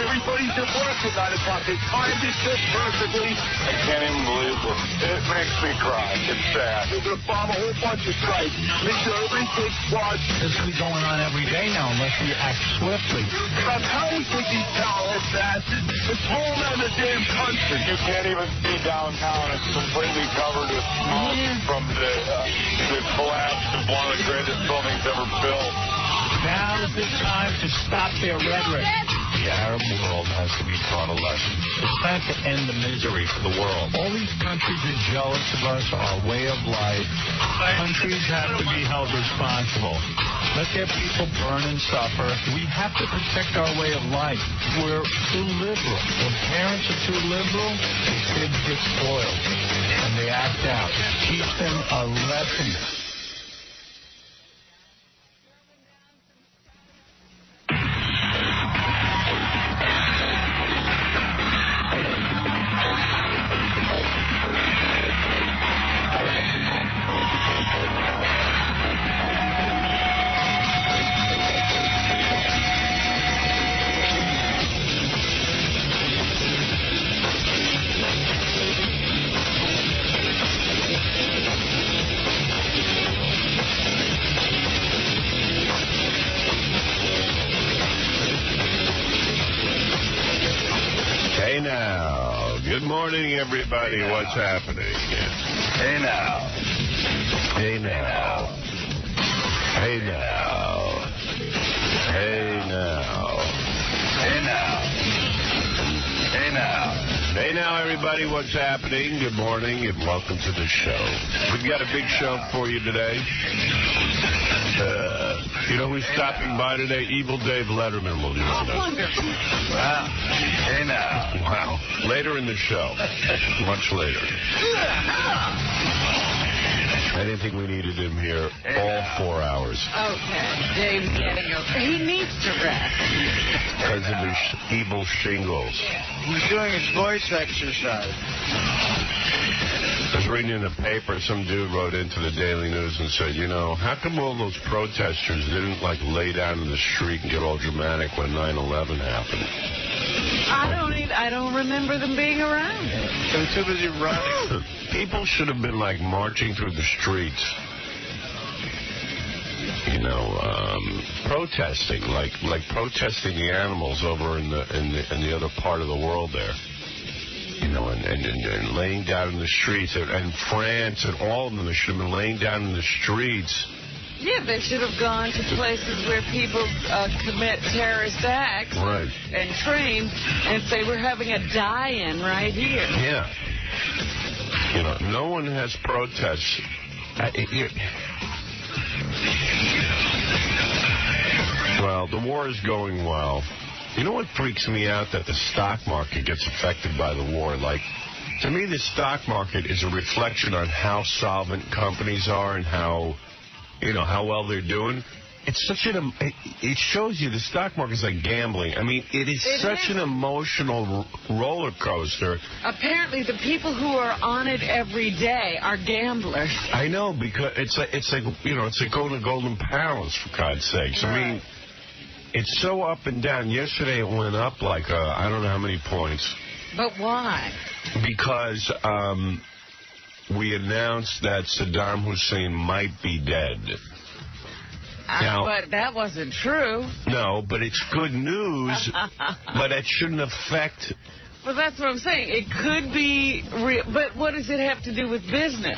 everybody's at work at 9 o'clock. They timed it just perfectly. I can't even believe it. It makes me cry. It's sad. They're going to bomb a whole bunch of sites. Make sure everybody takes watch. This will be going on every day now unless we act swiftly. That's how we think these terrorists that. It's whole other damn country. You can't even see downtown. It's completely covered with smoke from the collapse of one of the greatest buildings ever built. Now is the time to stop their rhetoric. The Arab world has to be taught a lesson. It's time to end the misery for the world. All these countries are jealous of us, our way of life. Countries have to be held responsible. Let their people burn and suffer. We have to protect our way of life. We're too liberal. When parents are too liberal, the kids get spoiled. And they act out. Teach them a lesson. Good morning, everybody. What's happening? Hey now. Hey now. Hey now. Hey now. Hey now. Hey now. Hey now, everybody. What's happening? Good morning and welcome to the show. We've got a big show for you today. You know who's stopping by today? Evil Dave Letterman will join us. Wonderful. Wow. Hey now. Wow. Later in the show. Much later. I didn't think we needed him here all 4 hours. Okay, Dave's getting over. He needs to rest. Because of his evil shingles. He's doing his voice exercise. I was reading in the paper, some dude wrote into the Daily News and said, you know, how come all those protesters didn't, like, lay down in the street and get all dramatic when 9/11 happened? I don't remember them being around. They were too busy running. People should have been, like, marching through the streets. You know, protesting, like protesting the animals over in the other part of the world there. You know, and laying down in the streets, and France and all of them, they should have been laying down in the streets. Yeah, they should have gone to places where people commit terrorist acts and train and say, we're having a die-in right here. Yeah. You know, no one has protests. Well, the war is going well. You know what freaks me out? That the stock market gets affected by the war. Like, to me, the stock market is a reflection on how solvent companies are and how, you know, how well they're doing. It's such an, it shows you the stock market is like gambling. I mean, it is such an emotional roller coaster. Apparently, the people who are on it every day are gamblers. I know, because it's like you know, it's like going to Golden Palace, for God's sakes. I mean, it's so up and down. Yesterday it went up like, I don't know how many points. But why? Because we announced that Saddam Hussein might be dead. Now, but that wasn't true. No, but it's good news, but it shouldn't affect... Well, that's what I'm saying. It could be real, but what does it have to do with business?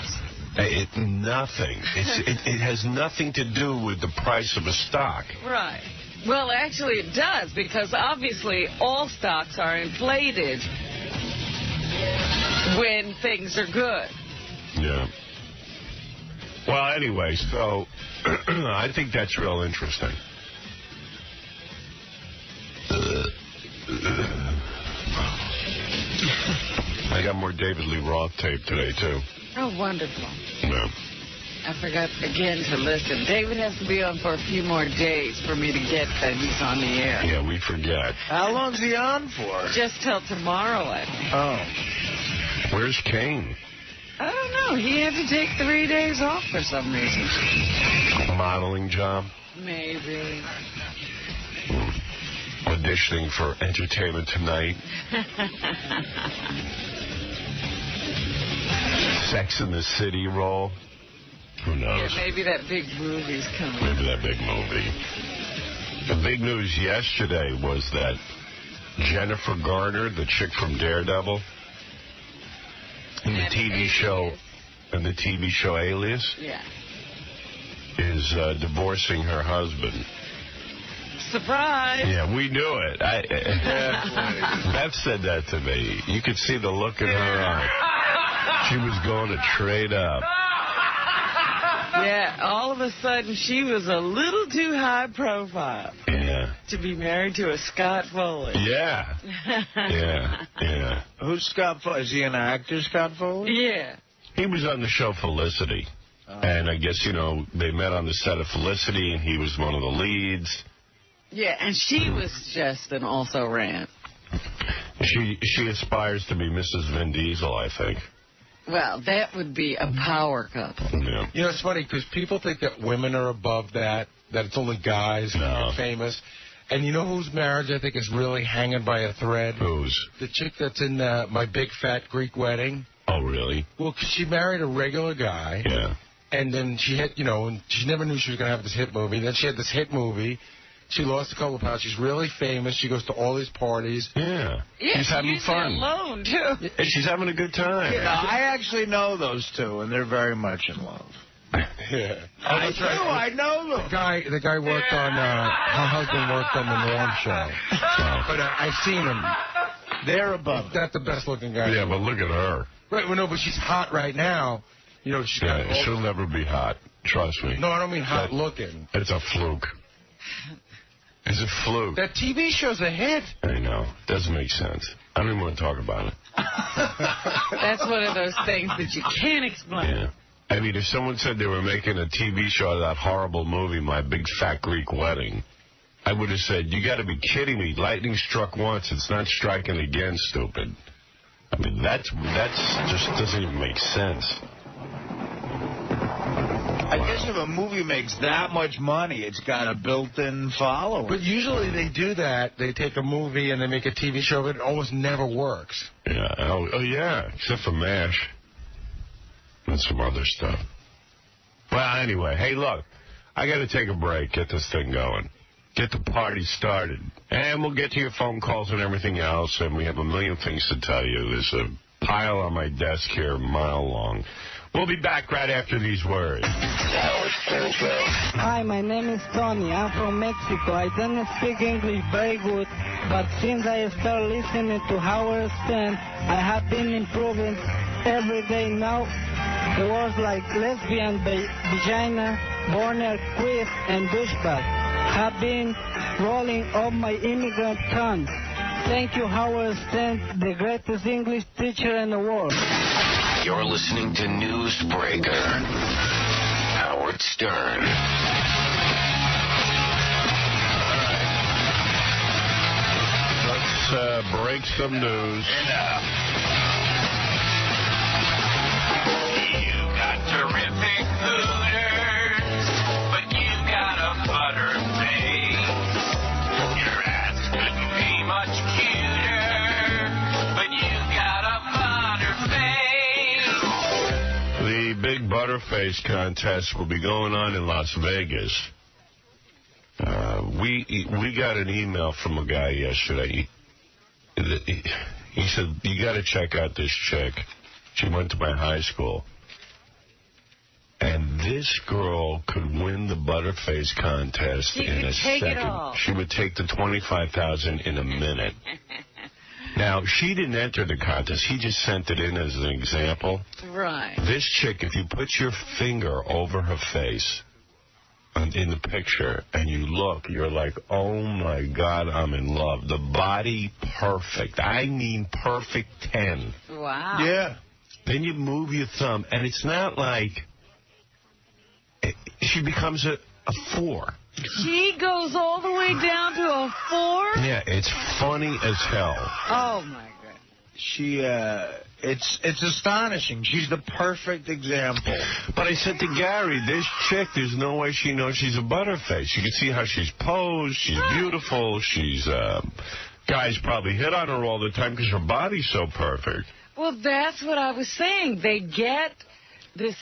Nothing. It has nothing to do with the price of a stock. Right. Well, actually, it does, because obviously all stocks are inflated when things are good. Yeah. Well, anyway, so I think that's real interesting. I got more David Lee Roth tape today, too. Oh, wonderful. Yeah. I forgot again to listen. David has to be on for a few more days for me to get that he's on the air. Yeah, we forget. How long's he on for? Just till tomorrow, I think. Oh. Where's Kane? I don't know. He had to take 3 days off for some reason. Modeling job? Maybe. Auditioning for Entertainment Tonight. Sex in the City role. Who knows? Yeah, maybe that big movie's coming. Maybe that big movie. The big news yesterday was that Jennifer Garner, the chick from Daredevil, in the TV show Alias, yeah, is divorcing her husband. Surprise! Yeah, we knew it. Beth said that to me. You could see the look in her eye. She was going to trade up. Yeah, all of a sudden she was a little too high profile. Yeah. To be married to a Scott Foley. Yeah. Yeah. Who's Scott Foley? Is he an actor, Scott Foley? Yeah. He was on the show Felicity. And I guess, they met on the set of Felicity, and he was one of the leads. Yeah, and she was just an also-ran. She aspires to be Mrs. Vin Diesel, I think. Well, that would be a power couple. Yeah. It's funny because people think that women are above that it's only guys who are famous. And you know whose marriage I think is really hanging by a thread? Whose? The chick that's in My Big Fat Greek Wedding. Oh, really? Well, 'cause she married a regular guy. Yeah. And then she had, and she never knew she was going to have this hit movie. Then she had this hit movie. She lost a couple of pounds. She's really famous. She goes to all these parties. Yeah. Yeah, she's having fun. Alone, too. And she's having a good time. Yeah, I actually know those two, and they're very much in love. Yeah. I do. I know them. The guy worked on, her husband worked on the Norm show. But I've seen him. They're above. Not the best looking guy. Yeah, but look at her. Right, well, no, but she's hot right now. She's got she'll never be hot. Trust me. No, I don't mean hot looking. It's a fluke. It's a fluke. That TV show's a hit. I know. Doesn't make sense. I don't even want to talk about it. That's one of those things that you can't explain. Yeah. I mean, if someone said they were making a TV show of that horrible movie, My Big Fat Greek Wedding, I would have said, you got to be kidding me. Lightning struck once. It's not striking again, stupid. I mean, that's just doesn't even make sense. I guess if a movie makes that much money, it's got a built-in following. But usually they do that. They take a movie and they make a TV show, but it almost never works. Yeah. Oh yeah. Except for MASH. And some other stuff. Well, anyway, hey, look. I got to take a break. Get this thing going. Get the party started. And we'll get to your phone calls and everything else. And we have a million things to tell you. There's a pile on my desk here, a mile long. We'll be back right after these words. Hi, my name is Tony. I'm from Mexico. I don't speak English very good, but since I started listening to Howard Stern, I have been improving every day now. The words like lesbian, vagina, boner, queef, and douchebag have been rolling off my immigrant tongue. Thank you, Howard Stern, the greatest English teacher in the world. You're listening to Newsbreaker. Howard Stern. Let's break some news. You got terrific hooters, but you got a butter face. Your ass couldn't be much cuter, but you got a butter face. The Big Butterface contest will be going on in Las Vegas. We got an email from a guy yesterday. He said, you got to check out this chick. She went to my high school. And this girl could win the Butterface contest in a second. She would take the $25,000 in a minute. Now, she didn't enter the contest. He just sent it in as an example. Right. This chick, if you put your finger over her face in the picture and you look, you're like, oh, my God, I'm in love. The body, perfect. I mean perfect 10. Wow. Yeah. Then you move your thumb, and it's not like she becomes a 4. She goes all the way down to a 4? Yeah, it's funny as hell. Oh, my God. She, it's astonishing. She's the perfect example. But I said to Gary, this chick, there's no way she knows she's a Butterface. You can see how she's posed. She's beautiful. She's, guys probably hit on her all the time because her body's so perfect. Well, that's what I was saying. They get this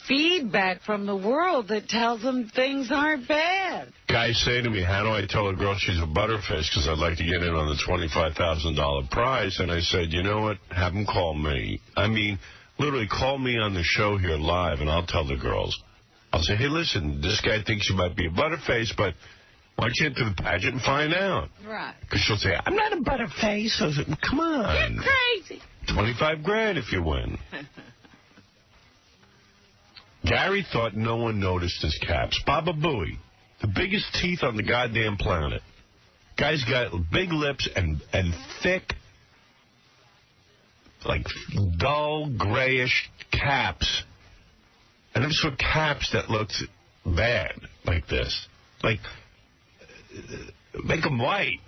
feedback from the world that tells them things aren't bad. Guys say to me, how do I tell a girl she's a Butterface because I'd like to get in on the $25,000 prize? And I said, you know what? Have them call me. I mean, literally call me on the show here live, and I'll tell the girls. I'll say, hey, listen, this guy thinks you might be a Butterface, but why don't you enter the pageant and find out? Right. Because she'll say, I'm not a Butterface. I said, come on. You're crazy. $25,000 if you win. Gary thought no one noticed his caps. Baba Booey, the biggest teeth on the goddamn planet. Guy's got big lips and thick, like dull, grayish caps. I never saw caps that looked bad like this. Like, make them white.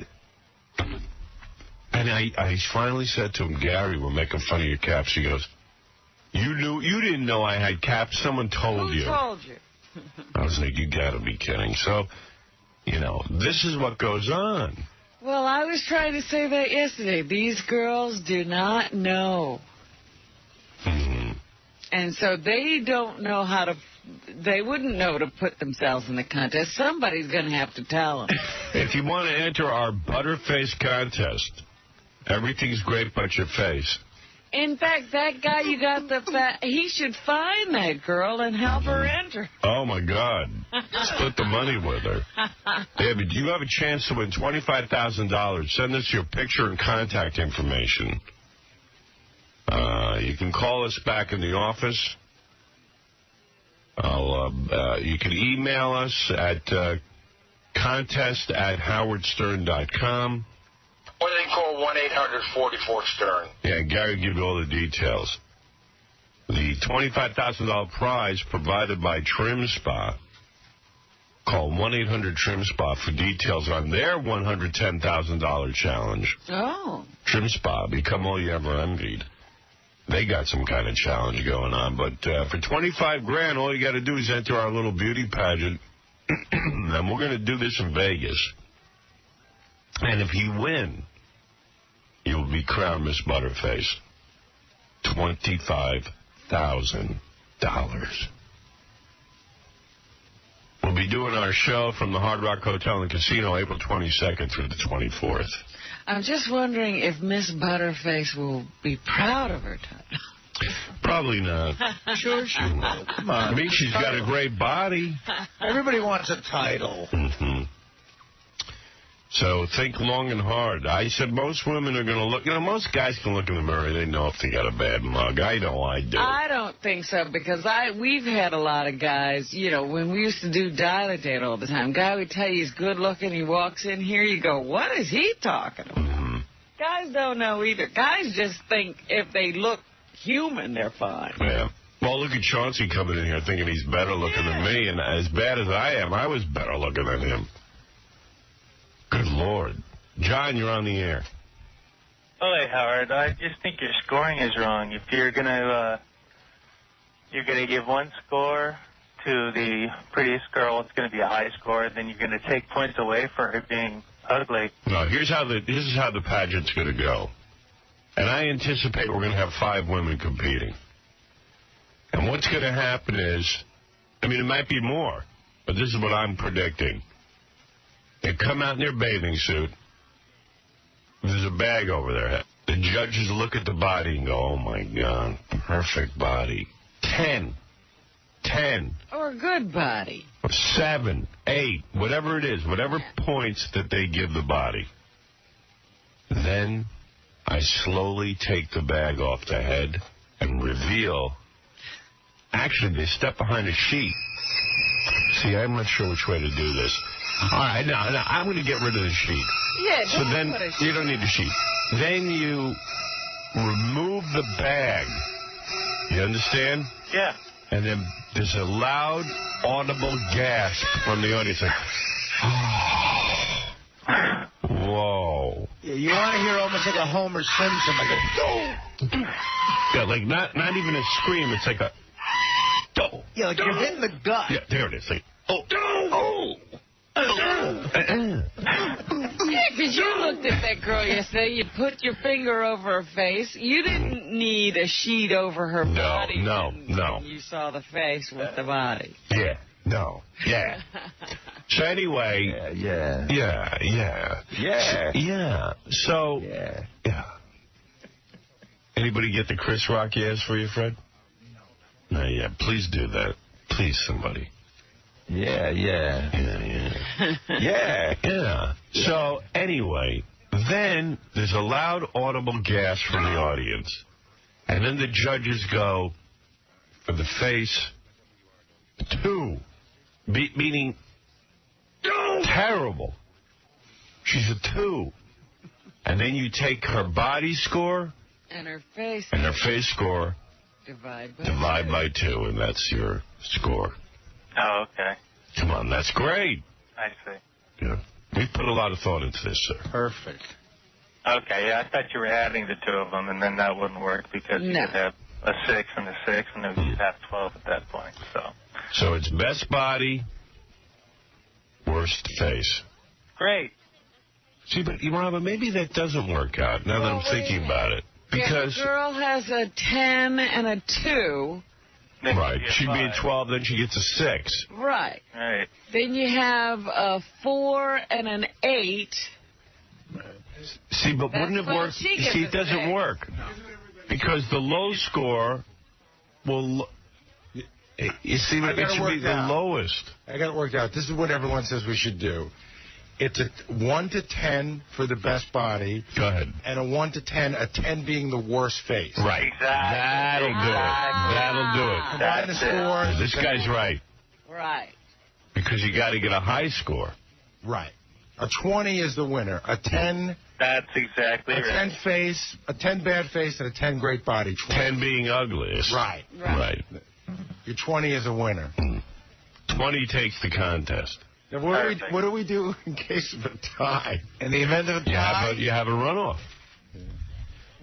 And I finally said to him, Gary, we're making fun of your caps. He goes, you didn't know I had caps. Someone told you. Who told you? I was like, you got to be kidding. So, you know, this is what goes on. Well, I was trying to say that yesterday. These girls do not know. Mm-hmm. And so they don't know how to, they wouldn't know to put themselves in the contest. Somebody's going to have to tell them. If you want to enter our Butterface contest, everything's great but your face. In fact, that guy you got he should find that girl and help her enter. Oh, my God. Split the money with her. David, you have a chance to win $25,000. Send us your picture and contact information. You can call us back in the office. You can email us at contest@howardstern.com. Or they call 1-800-44-STERN. Yeah, Gary will give you all the details. The $25,000 prize provided by Trim Spa. Call 1-800-TRIM SPA for details on their $110,000 challenge. Oh. Trim Spa, become all you ever envied. They got some kind of challenge going on. But for $25,000, all you got to do is enter our little beauty pageant. And we're going to do this in Vegas. And if you win, you'll be crowned Miss Butterface. $25,000. We'll be doing our show from the Hard Rock Hotel and Casino April 22nd through the 24th. I'm just wondering if Miss Butterface will be proud of her title. Probably not. Sure she will. Come on. I mean, she's got a great body. Everybody wants a title. Mm-hmm. So think long and hard. I said most women are going to look. You know, most guys can look in the mirror. They know if they got a bad mug. I know I do. I don't think so because we've had a lot of guys, you know, when we used to do Dial-A-Date all the time, guy would tell you he's good looking. He walks in here, you go, what is he talking about? Mm-hmm. Guys don't know either. Guys just think if they look human, they're fine. Yeah. Well, look at Chauncey coming in here thinking he's better looking than me, and as bad as I am, I was better looking than him. Good Lord. John, you're on the air. Oh, hey, Howard. I just think your scoring is wrong. If you're gonna give one score to the prettiest girl, it's gonna be a high score. Then you're gonna take points away for her being ugly. No, this is how the pageant's gonna go. And I anticipate we're gonna have 5 women competing. And what's gonna happen is, I mean, it might be more, but this is what I'm predicting. They come out in their bathing suit. There's a bag over their head. The judges look at the body and go, oh, my God, perfect body. 10 10. Or a good body. 7, 8, whatever it is, whatever points that they give the body. Then I slowly take the bag off the head and reveal. Actually, they step behind a sheet. See, I'm not sure which way to do this. All right, no, I'm going to get rid of the sheet. Yeah, so then you don't need the sheet. Then you remove the bag. You understand? Yeah. And then there's a loud, audible gasp from the audience. Like, whoa. Yeah, you want to hear almost like a Homer Simpson, like a Yeah, like not even a scream. It's like a. Yeah, like you're hitting the gut. Yeah, there it is. Like, Yeah, because you looked at that girl yesterday. You put your finger over her face. You didn't need a sheet over her body. No. You saw the face with the body. Yeah. No. Yeah. So anyway. Yeah. So. Yeah. Anybody get the Chris Rock yes for you, Fred? No. Yeah. Please do that. Please, somebody. Yeah. So anyway, then there's a loud, audible gasp from the audience, and then the judges go for the face 2. Meaning terrible. She's a 2. And then you take her body score And her face score divide by 2, and that's your score. Oh, okay. Come on, that's great. I see. Yeah. We put a lot of thought into this, sir. Perfect. Okay, yeah, I thought you were adding the 2 of them, and then that wouldn't work because you could have a 6 and a 6, and then you'd have 12 at that point. So it's best body, worst face. Great. See, but maybe that doesn't work out now that I'm thinking about it. Because if a girl has a 10 and a 2. Right. She'd be a 12, then she gets a 6. Right. Right. Then you have a 4 and an 8. See, but wouldn't it work? See, it doesn't work. Because the low score will... You see, it should be the lowest. I got it worked out. This is what everyone says we should do. It's a 1 to 10 for the best body. Go ahead. And a 1 to 10, a 10 being the worst face. Right. Exactly. That'll do it. Combine the scores. This guy's right. Right. Because you got to get a high score. Right. A 20 is the winner. A 10... That's exactly right. A 10 face, a 10 bad face, and a 10 great body. 10 being ugliest. Right. Your 20 is a winner. 20 takes the contest. Now, what do we do in case of a tie? In the event of a tie? You have a runoff.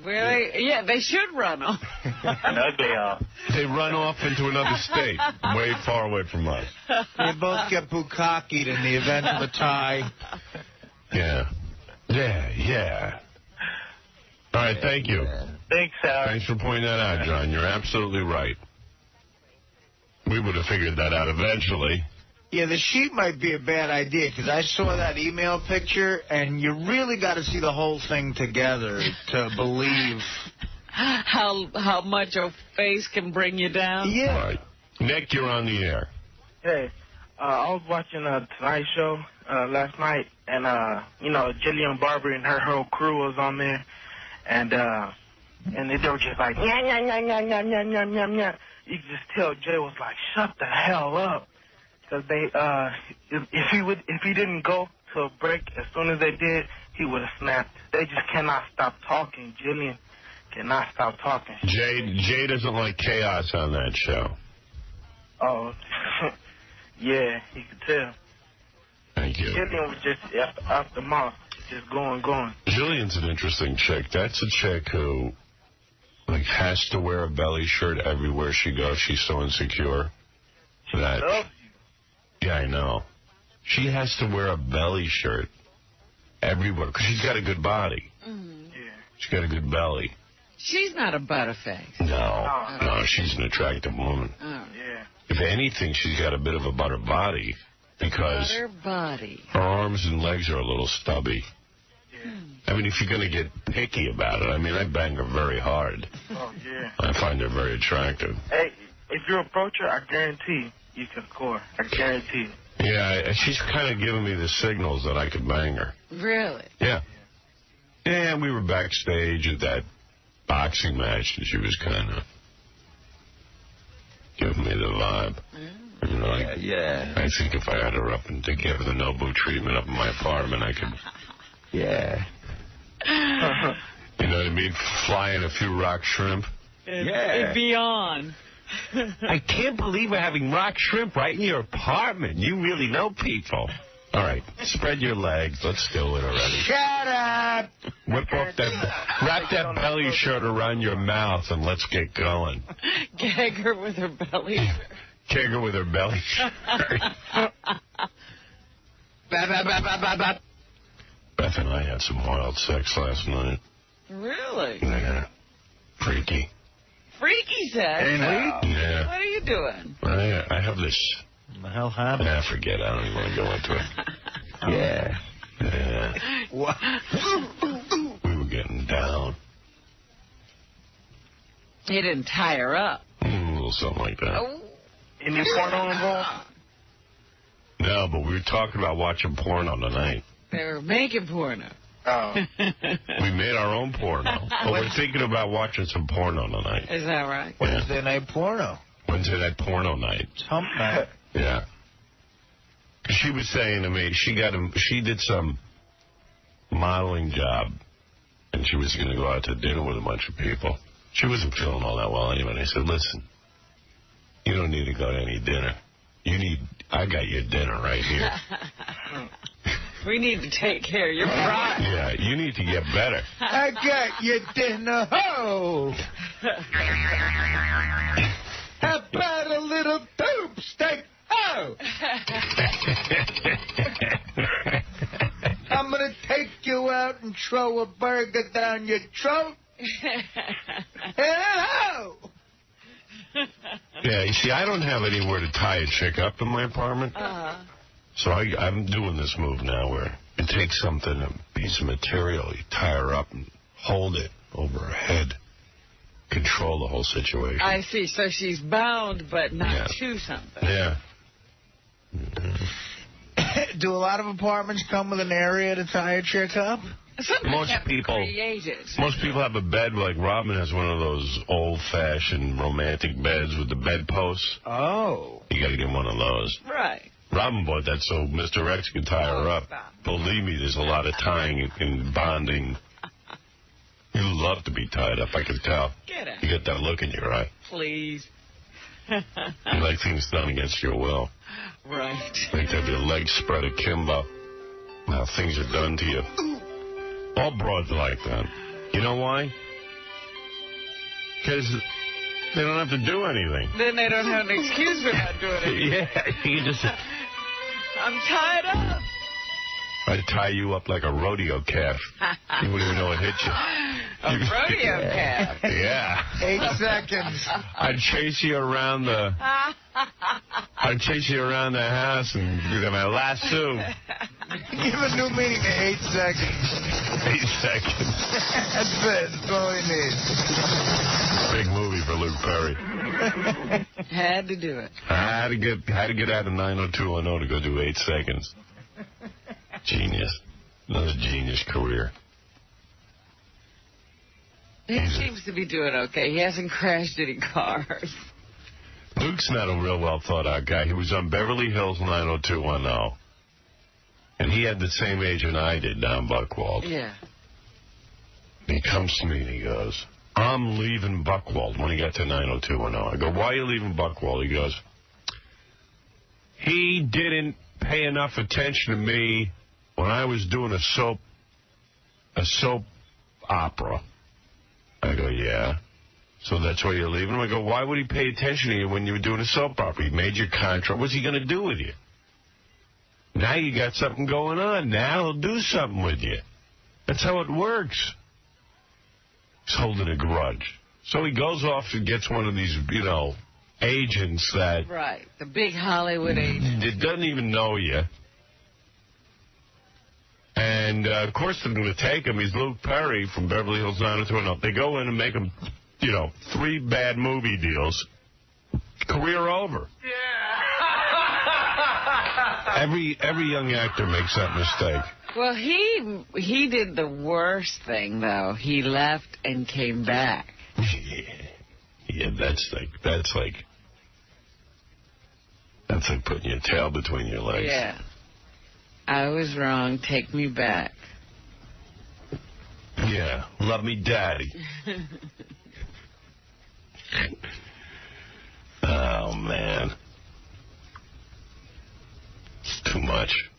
Really? Yeah, they should run off. They run off into another state, way far away from us. They both get bukkakied in the event of a tie. Yeah. All right, thank you. Thanks, Howard. Thanks for pointing that out, John. You're absolutely right. We would have figured that out eventually. Yeah, the sheet might be a bad idea, because I saw that email picture, and you really got to see the whole thing together to believe how much a face can bring you down. Yeah. All right. Nick, you're on the air. Hey, I was watching Tonight Show last night, and Jillian Barber and her whole crew was on there, and they were just like, yeah. You could just tell Jay was like, shut the hell up. Because they, if he didn't go to a break as soon as they did, he would have snapped. They just cannot stop talking. Jillian cannot stop talking. Jay doesn't like chaos on that show. Oh, yeah, you could tell. Thank you. Jillian was just off the mouth, just going. Jillian's an interesting chick. That's a chick who, has to wear a belly shirt everywhere she goes. She's so insecure. She loves you. Yeah, I know. She has to wear a belly shirt everywhere because she's got a good body. Mm-hmm. Yeah. She's got a good belly. She's not a butterface. No, she's an attractive woman. Oh. Yeah. If anything, she's got a bit of a butter body because butter body. Her arms and legs are a little stubby. Yeah. I mean, if you're going to get picky about it, I bang her very hard. Oh, yeah. I find her very attractive. Hey, if you approach her, I guarantee you can score. I guarantee. Yeah, she's kind of giving me the signals that I could bang her. Really? Yeah. And we were backstage at that boxing match, and she was kind of giving me the vibe. You know, I think if I had her up and to give her the Nobu treatment up in my apartment, I could. Yeah. You know what I mean? Fly in a few rock shrimp. It'd be on. I can't believe we're having rock shrimp right in your apartment. You really know people. All right, spread your legs. Let's do it already. Shut up! Whip off that, wrap that belly shirt around your mouth and let's get going. Gag her with her belly. Gag her with her belly shirt. Beth and I had some wild sex last night. Really? Yeah. Freaky. Freaky sex? Yeah. What are you doing? I have this. What the hell happened? I forget. I don't even want to go into it. Yeah. What? We were getting down. He didn't tie her up. A little something like that. Oh. Any porno involved? No, but we were talking about watching porno tonight. They were making porno. Oh. We made our own porno. But we're thinking about watching some porno tonight. Is that right? Wednesday night porno. Wednesday night porno night. Hump night. Yeah. She was saying to me, she did some modeling job, and she was going to go out to dinner with a bunch of people. She wasn't feeling all that well anyway. I said, listen, you don't need to go to any dinner. I got your dinner right here. We need to take care of your bride. Yeah, you need to get better. I got your dinner. Ho! How about a little tube steak? Oh! I'm going to take you out and throw a burger down your throat. Hello! Yeah, you see, I don't have anywhere to tie a chick up in my apartment. So I'm doing this move now where you take something, a piece of material, you tie her up and hold it over her head. Control the whole situation. I see. So she's bound, but not to something. Yeah. Do a lot of apartments come with an area to tie a chick up? Most people have a bed, like Robin has one of those old-fashioned romantic beds with the bedposts. Oh. You got to get one of those. Right. Robin bought that so Mr. X could tie her up. Believe me, there's a lot of tying and bonding. You love to be tied up, I can tell. Get it. You got that look in your eye. Please. You like things done against your will. Right. Like to have your legs spread akimbo. How things are done to you. All broads like that. You know why? Because they don't have to do anything. Then they don't have an excuse for not doing it. Yeah, you just... I'm tied up. I'd tie you up like a rodeo calf. You wouldn't even know it hit you. A rodeo calf? Yeah. 8 seconds. I'd chase you around the house and do my lasso. Give a new meaning to 8 seconds. 8 seconds. That's it. That's all he needs. Big movie for Luke Perry. Had to do it. I had to get out of 90210 to go do 8 seconds. Genius. Another genius career. He seems to be doing okay. He hasn't crashed any cars. Luke's not a real well thought out guy. He was on Beverly Hills 90210. And he had the same agent I did down Buckwald. Yeah. He comes to me and he goes, I'm leaving Buckwald when he got to 90210. I go, why are you leaving Buckwald? He goes, he didn't pay enough attention to me when I was doing a soap opera. I go, yeah. So that's why you're leaving him? I go, why would he pay attention to you when you were doing a soap opera? He made your contract. What's he going to do with you? Now you got something going on. Now he'll do something with you. That's how it works. He's holding a grudge. So he goes off and gets one of these, agents that... Right. The big Hollywood agent. It doesn't even know you. And, of course, they're going to take him. He's Luke Perry from Beverly Hills 90210. They go in and make him, 3 bad movie deals. Career over. Every young actor makes that mistake. Well, he did the worst thing, though. He left and came back. Yeah, that's like putting your tail between your legs. Yeah. I was wrong. Take me back. Yeah, love me, daddy. Oh, man. It's too much.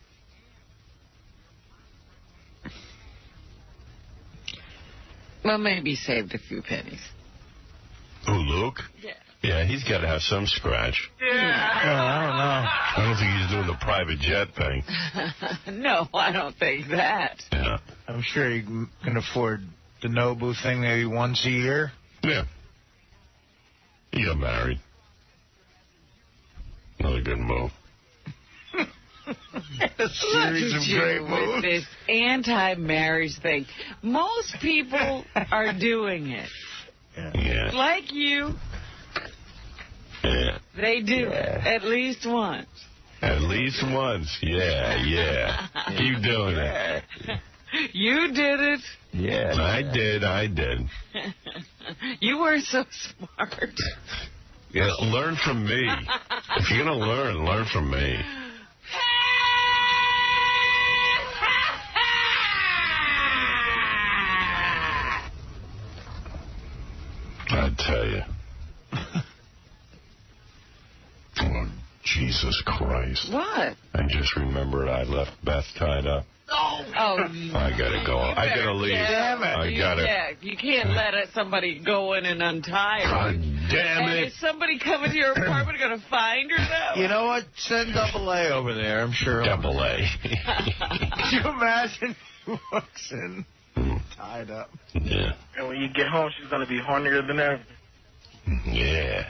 Well, maybe he saved a few pennies. Who, Luke? Yeah. Yeah, he's got to have some scratch. Yeah. I don't know. I don't think he's doing the private jet thing. No, I don't think that. Yeah. I'm sure he can afford the Nobu thing maybe once a year. Yeah. He got married. Another good move. A series of great with moves. this anti-marriage thing. Most people are doing it. Yeah. Like you. Yeah. They do it at least once. At least once. Yeah. Keep doing it. You did it. Yeah. I did. You weren't so smart. Yeah, learn from me. If you're going to learn from me. I tell you. Oh, Jesus Christ. What? I just remembered I left Beth tied up. Oh. I gotta go. I gotta leave. Damn it. I gotta. Yeah, you can't let somebody go in and untie her. God damn And it. is somebody coming to your apartment going to find her, though? You know what? Send 𝗛𝗻𝗋 over there. I'm sure. 𝗛𝗻𝗋. Could you imagine? He walks in tied up. Yeah. And when you get home, she's going to be hornier than ever. Yeah.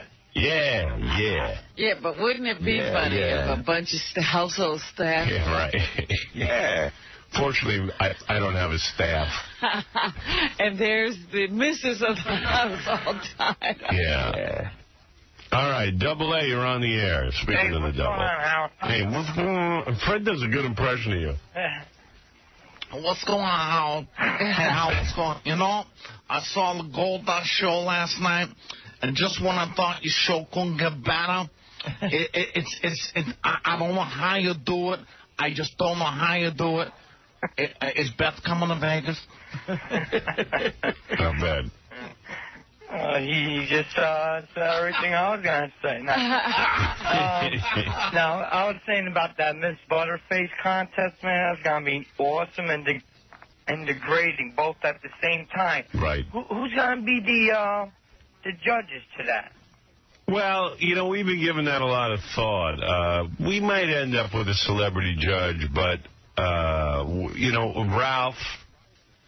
Yeah, but wouldn't it be funny if a bunch of household staff... Yeah, right. Yeah. Fortunately, I don't have a staff. And there's the missus of the house all tied up. Yeah. All right, 𝗛𝗋, you're on the air. Speaking of the double. Hey, what's going on? Fred does a good impression of you. What's going on, Hal? What's going? You know, I saw the Goldust show last night, and just when I thought your show couldn't get better, I don't know how you do it. I just don't know how you do it. Is Beth coming to Vegas? Not bad. He just said everything I was going to say. Now, I was saying about that Miss Butterface contest, man. That's going to be awesome and degrading both at the same time. Right. Who's going to be the judges to that? Well, you know, we've been giving that a lot of thought. We might end up with a celebrity judge, but, you know, Ralph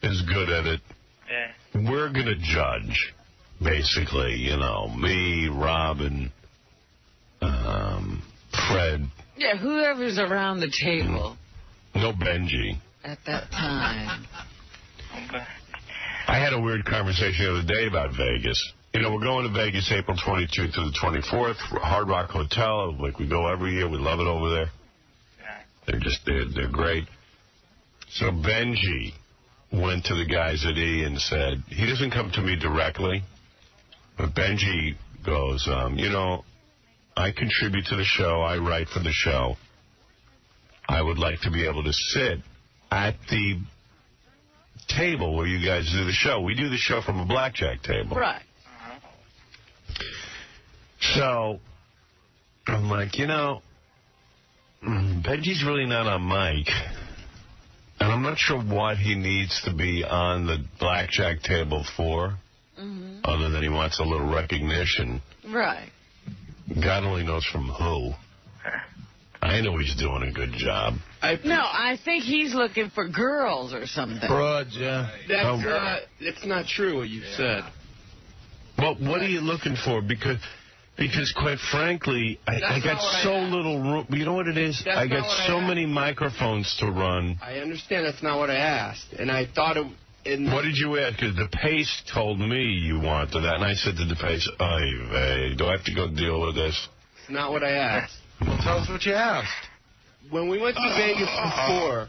is good at it. Yeah. We're going to judge, basically, you know, me, Robin, Fred. Yeah, whoever's around the table No Benji. at that time. I had a weird conversation the other day about Vegas. You know, we're going to Vegas April 22nd to the 24th, Hard Rock Hotel. Like, we go every year. We love it over there. They're great. So Benji went to the guys at E and said, he doesn't come to me directly, but Benji goes, you know, I contribute to the show. I write for the show. I would like to be able to sit at the table where you guys do the show. We do the show from a blackjack table. Right. So I'm like, you know, Benji's really not on mic. And I'm not sure what he needs to be on the blackjack table for, other than he wants a little recognition. Right. God only knows from who. I know he's doing a good job. I think he's looking for girls or something. Broads, yeah. It's not true what you said. Well, what are you looking for? Because quite frankly, I got so little room. You know what it is? I got so many microphones to run. I understand that's not what I asked. And I thought What did you ask? Because DePace told me you wanted that, and I said to DePace, "Hey, do I have to go deal with this?" It's not what I asked. Well, tell us what you asked. When we went to Vegas before,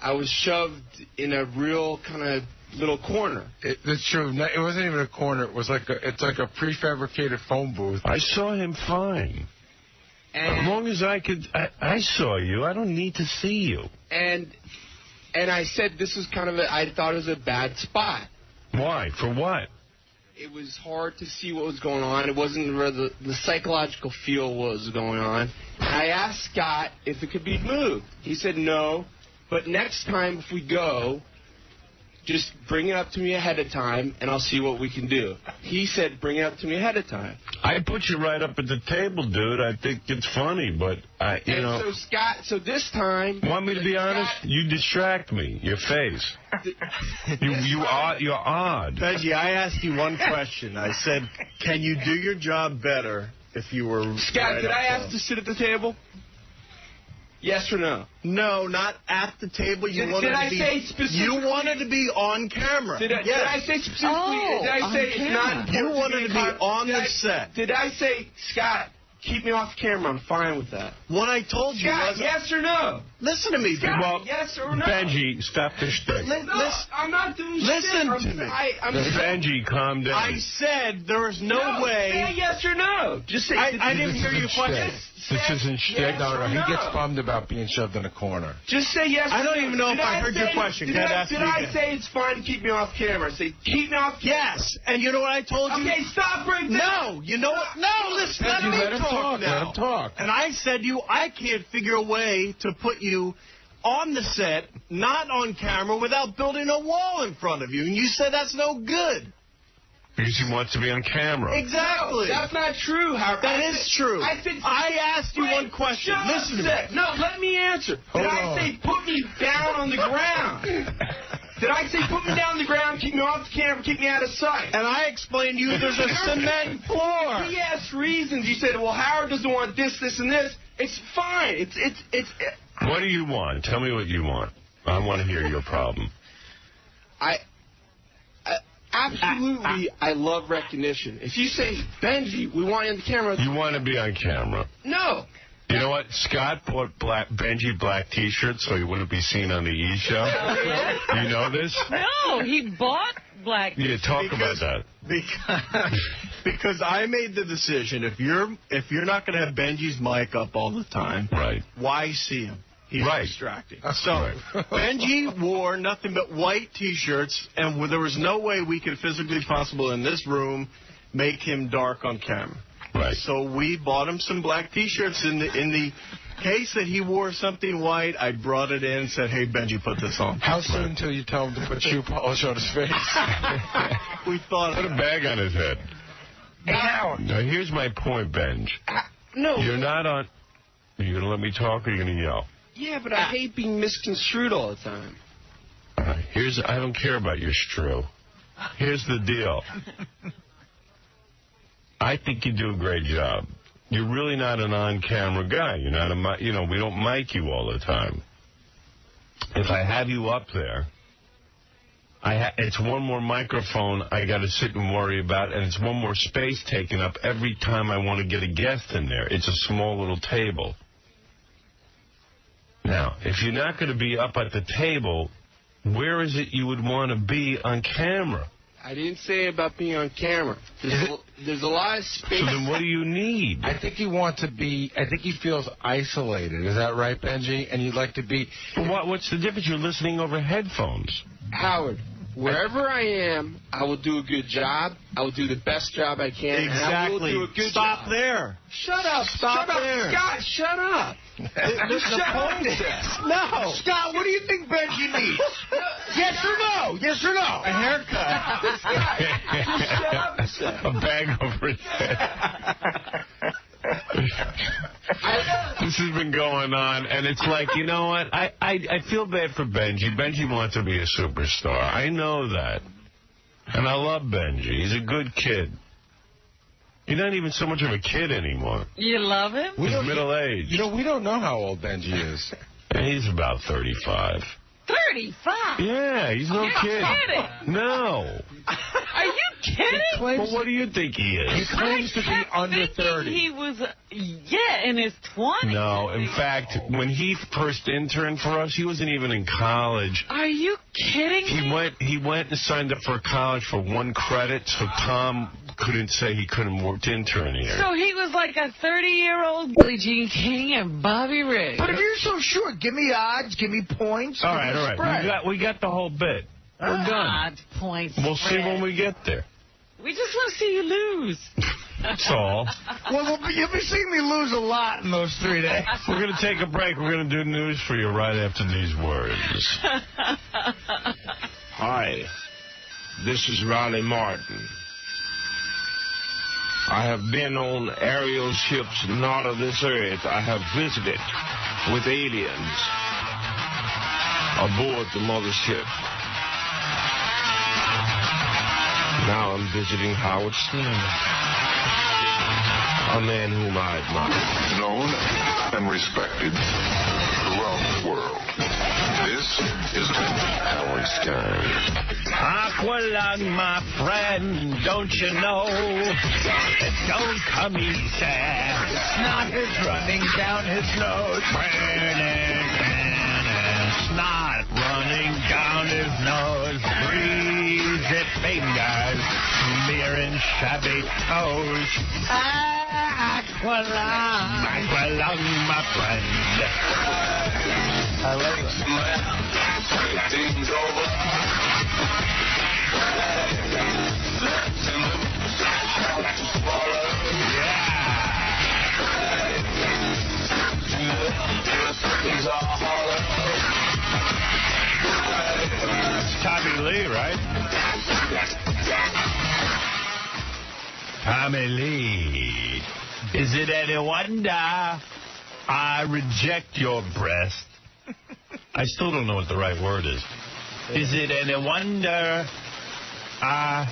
I was shoved in a real kind of little corner. It's true. It wasn't even a corner. It's like a prefabricated phone booth. I saw him fine. As long as I saw you. I don't need to see you. And I said this was kind of I thought it was a bad spot. Why? For what? It was hard to see what was going on. It wasn't where the psychological feel was going on. I asked Scott if it could be moved. He said no, but next time if we go, just bring it up to me ahead of time, and I'll see what we can do. He said bring it up to me ahead of time. I put you right up at the table, dude. I think it's funny, but you know. So Scott, this time. Want me to be honest? You distract me. Your face. You're odd. Benji, I asked you one question. I said, can you do your job better if you were... Scott, did I ask to sit at the table? Yes or no? No, not at the table. You wanted did I to be, say specifically? You wanted to be on camera. Did I say specifically? Did I say it's not? You wanted to be on the set. Did I say, Scott, keep me off camera? I'm fine with that. What I told you Scott, was... yes or no? Listen to me. Scott, well, yes or no? Benji, stop the shtick. I'm not doing Listen shit. to me. Benji, calm down. I said there is no way... Say yes or no. Just say... I didn't hear your question. This isn't shtick. No, he gets bummed about being shoved in a corner. Just say yes. I don't even know if I heard your question. Did I say it's fine to keep me off camera? Say keep me off camera. Yes. And you know what I told you? Okay, stop right there. No. You know what? No, listen. Let me talk now. Let him talk. And I said I can't figure a way to put you on the set, not on camera, without building a wall in front of you. And you said that's no good. Because he wants to be on camera. Exactly. No, that's not true, Howard. That is true. I asked you one question. Listen to me. No, let me answer. Did I say put me down on the ground? Did I say put me down on the ground, keep me off the camera, keep me out of sight? And I explained to you there's a cement floor. He asked reasons. You said, well, Howard doesn't want this, this, and this. It's fine. It's. What do you want? Tell me what you want. I want to hear your problem. Absolutely, I love recognition. If you say, Benji, we want you on the camera. You want to be on camera. No. You know what? Scott bought Benji black T-shirts so he wouldn't be seen on the E! Show. You know this? No, he bought black T-shirts. Yeah, talk about that. Because I made the decision, if you're not going to have Benji's mic up all the time, right? Why see him? He's distracting. That's so right. Benji wore nothing but white T-shirts, and there was no way we could physically possible in this room make him dark on camera. Right. So we bought him some black T-shirts. In the case that he wore something white, I brought it in and said, hey, Benji, put this on. How soon until you tell him to put shoe polish on his face? We thought... Put a bag on his head. Now here's my point, Benj. No. You're not on... Are you going to let me talk or are you going to yell? Yeah, but I hate being misconstrued all the time. I don't care about your stru. Here's the deal. I think you do a great job. You're really not an on-camera guy. You're not we don't mic you all the time. If I have you up there, it's one more microphone I got to sit and worry about, and it's one more space taken up every time I want to get a guest in there. It's a small little table. Now, if you're not going to be up at the table, where is it you would want to be on camera? I didn't say about being on camera. There's a lot of space. So then what do you need? I think he feels isolated. Is that right, Benji? And you'd like to be... What's the difference? You're listening over headphones. Howard, wherever I am, I will do a good job. I will do the best job I can. Exactly. And I will do a good Stop job. there. Shut up. Stop there. Scott, shut up. No. Scott, what do you think Benji needs? Yes or no? Yes or no? A haircut. Shut up a second. A bag over his head. This has been going on, and it's like, you know what? I feel bad for Benji. Benji wants to be a superstar. I know that. And I love Benji. He's a good kid. He's not even so much of a kid anymore. You love him? He's middle-aged. We don't know how old Benji is. He's about 35. 35? Yeah, he's no You're kid. kidding. No. Are you kidding? Well, what do you think he is? He claims to be under 30. He was, in his 20s. No, in fact, when he first interned for us, he wasn't even in college. Are you kidding me? He went and signed up for college for 1 credit, so Tom couldn't say he couldn't work to intern here. So he was like a 30-year-old Billie Jean King and Bobby Riggs. But if you're so sure, give me odds, give me points. All right. We got the whole bit. We're done. Odds, points, We'll see spread. when we get there. We just want to see you lose. That's all. Well, you'll be seeing me lose a lot in those 3 days. We're going to take a break. We're going to do news for you right after these words. Hi, this is Ronnie Martin. I have been on aerial ships not of this earth. I have visited with aliens aboard the mothership. Now I'm visiting Howard Stern, a man whom I admire. Known and respected throughout the world. This is Howard Stern. Aqualung, my friend, don't you know? It don't come easy. Snot is running down his nose. Snot running down his nose. Greasy fingers, smearing shabby toes. Aqualung, my friend. I love it. Things over. It's Tommy Lee, right? Tommy Lee. Is it any wonder I reject your breast? I still don't know what the right word is. Is it any wonder I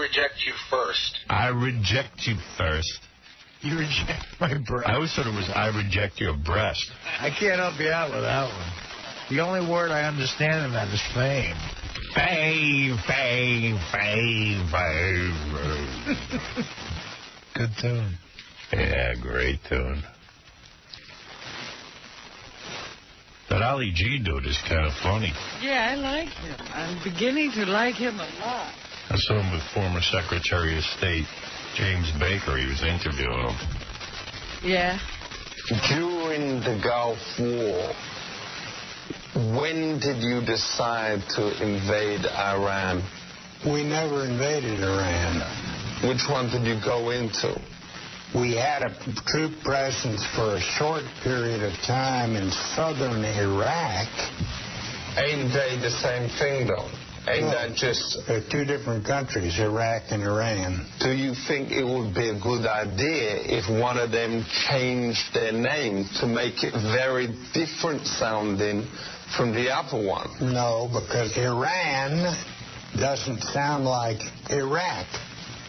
reject you first. I reject you first. You reject my breast. I always thought it was I reject your breast. I can't help you out with that one. The only word I understand in that is fame. Fame, fame, fame, fame. Good tune. Yeah, great tune. That Ali G dude is kind of funny. Yeah, I like him. I'm beginning to like him a lot. I saw him with former Secretary of State James Baker. He was interviewing him. Yeah. During the Gulf War, when did you decide to invade Iran? We never invaded Iran. Which one did you go into? We had a troop presence for a short period of time in southern Iraq. Ain't they the same thing, though? Ain't that just... They're two different countries, Iraq and Iran. Do you think it would be a good idea if one of them changed their name to make it very different sounding from the other one? No, because Iran doesn't sound like Iraq.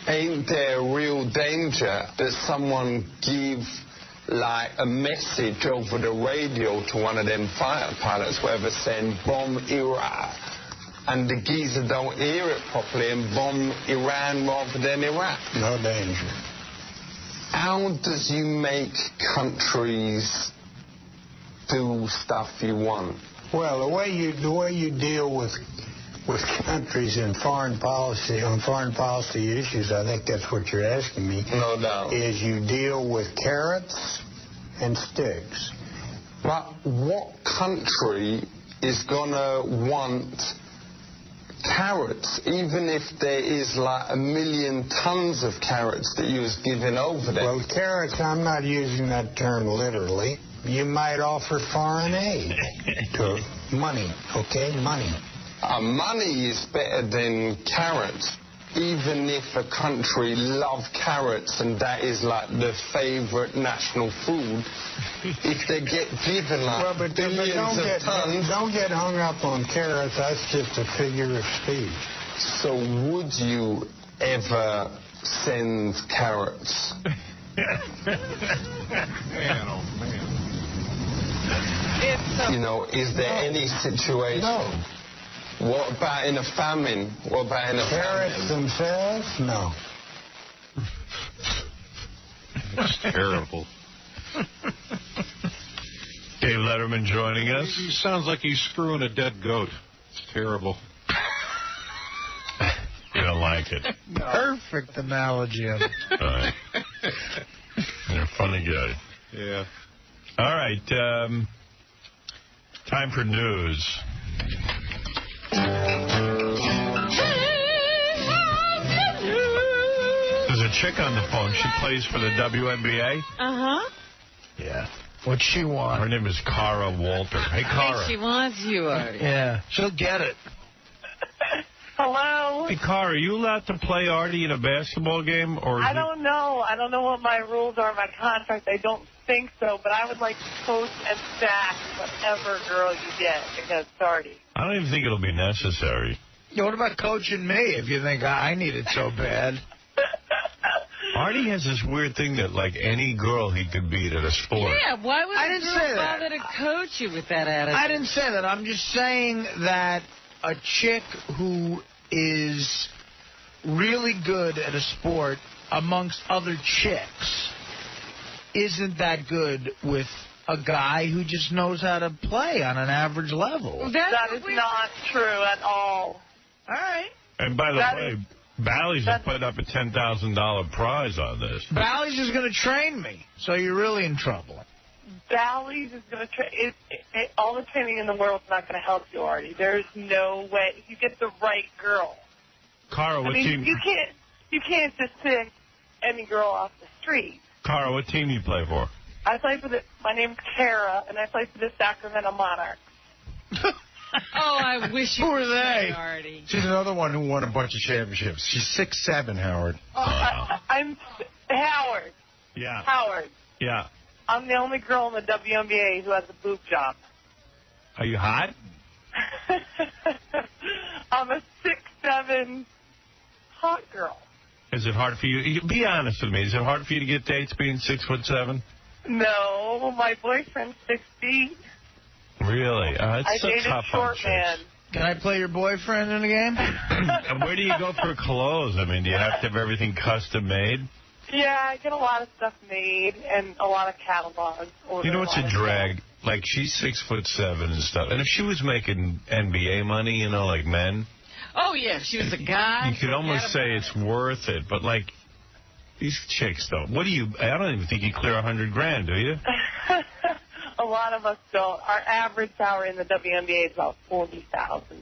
Ain't there a real danger that someone give like a message over the radio to one of them fighter pilots, whatever, saying bomb Iraq, and the geezer don't hear it properly and bomb Iran rather than Iraq? No danger. How does you make countries do stuff you want? Well, the way you deal with countries in foreign policy, on foreign policy issues, I think that's what you're asking me. No doubt. Is you deal with carrots and sticks. But what country is gonna want carrots, even if there is like 1 million tons of carrots that you was giving over there? Well, carrots, I'm not using that term literally. You might offer foreign aid to money, okay? Money. Money is better than carrots, even if a country love carrots and that is like the favorite national food. If they get given like billions of tons... Don't get hung up on carrots. That's just a figure of speech. So would you ever send carrots? Man, oh man. You know, is there any situation? No. What about in a famine? What about in a Carrots themselves? No. It's terrible. Dave Letterman joining us. He sounds like he's screwing a dead goat. It's terrible. You don't like it. Perfect analogy of it. Right. You're a funny guy. Yeah. All right. Time for news. There's a chick on the phone. She plays for the WNBA. Uh-huh. Yeah. What'd she want? Her name is Cara Walter. Hey, Cara. She wants you, Artie. Yeah, she'll get it. Hello? Hey, Cara, are you allowed to play Artie in a basketball game? Or I don't know. I don't know what my rules are in my contract. I don't think so, but I would like to coach and stack whatever girl you get against Artie. I don't even think it'll be necessary. Yeah, what about coaching me if you think I need it so bad? Artie has this weird thing that, like, any girl he could beat at a sport. Yeah, why would I a didn't girl say that. bother to coach you with that attitude? I didn't say that. I'm just saying that a chick who is really good at a sport amongst other chicks isn't that good with a guy who just knows how to play on an average level. That is not true at all. All right. And by the way, Bally's has put up a $10,000 prize on this. Bally's is going to train me, so you're really in trouble. Bally's is going to train. All the training in the world is not going to help you, Artie. There's no way. You get the right girl. Cara, what team? You can't just pick any girl off the street. Cara, what team do you play for? I play for my name's Kara, and I play for the Sacramento Monarchs. Oh, I wish you Who are could they? say, Artie. She's another one who won a bunch of championships. She's 6'7", Howard. I'm Howard. Yeah. Howard. Yeah. I'm the only girl in the WNBA who has a boob job. Are you hot? I'm a 6'7" hot girl. Is it hard for you? Be honest with me. Is it hard for you to get dates being 6'7"? No, my boyfriend's 6 feet. Really? I It's so dated tough on short chicks. man. Can I play your boyfriend in a game? And where do you go for clothes? I mean, do you have to have everything custom made? Yeah, I get a lot of stuff made and a lot of catalogs. You know what's a drag? Like, she's 6'7" and stuff. And if she was making NBA money, you know, like men, Oh, yeah, if she was a guy. you could almost say it's worth it. But, like, these chicks don't. What do you... I don't even think you clear $100,000, do you? A lot of us don't. Our average salary in the WNBA is about $40,000.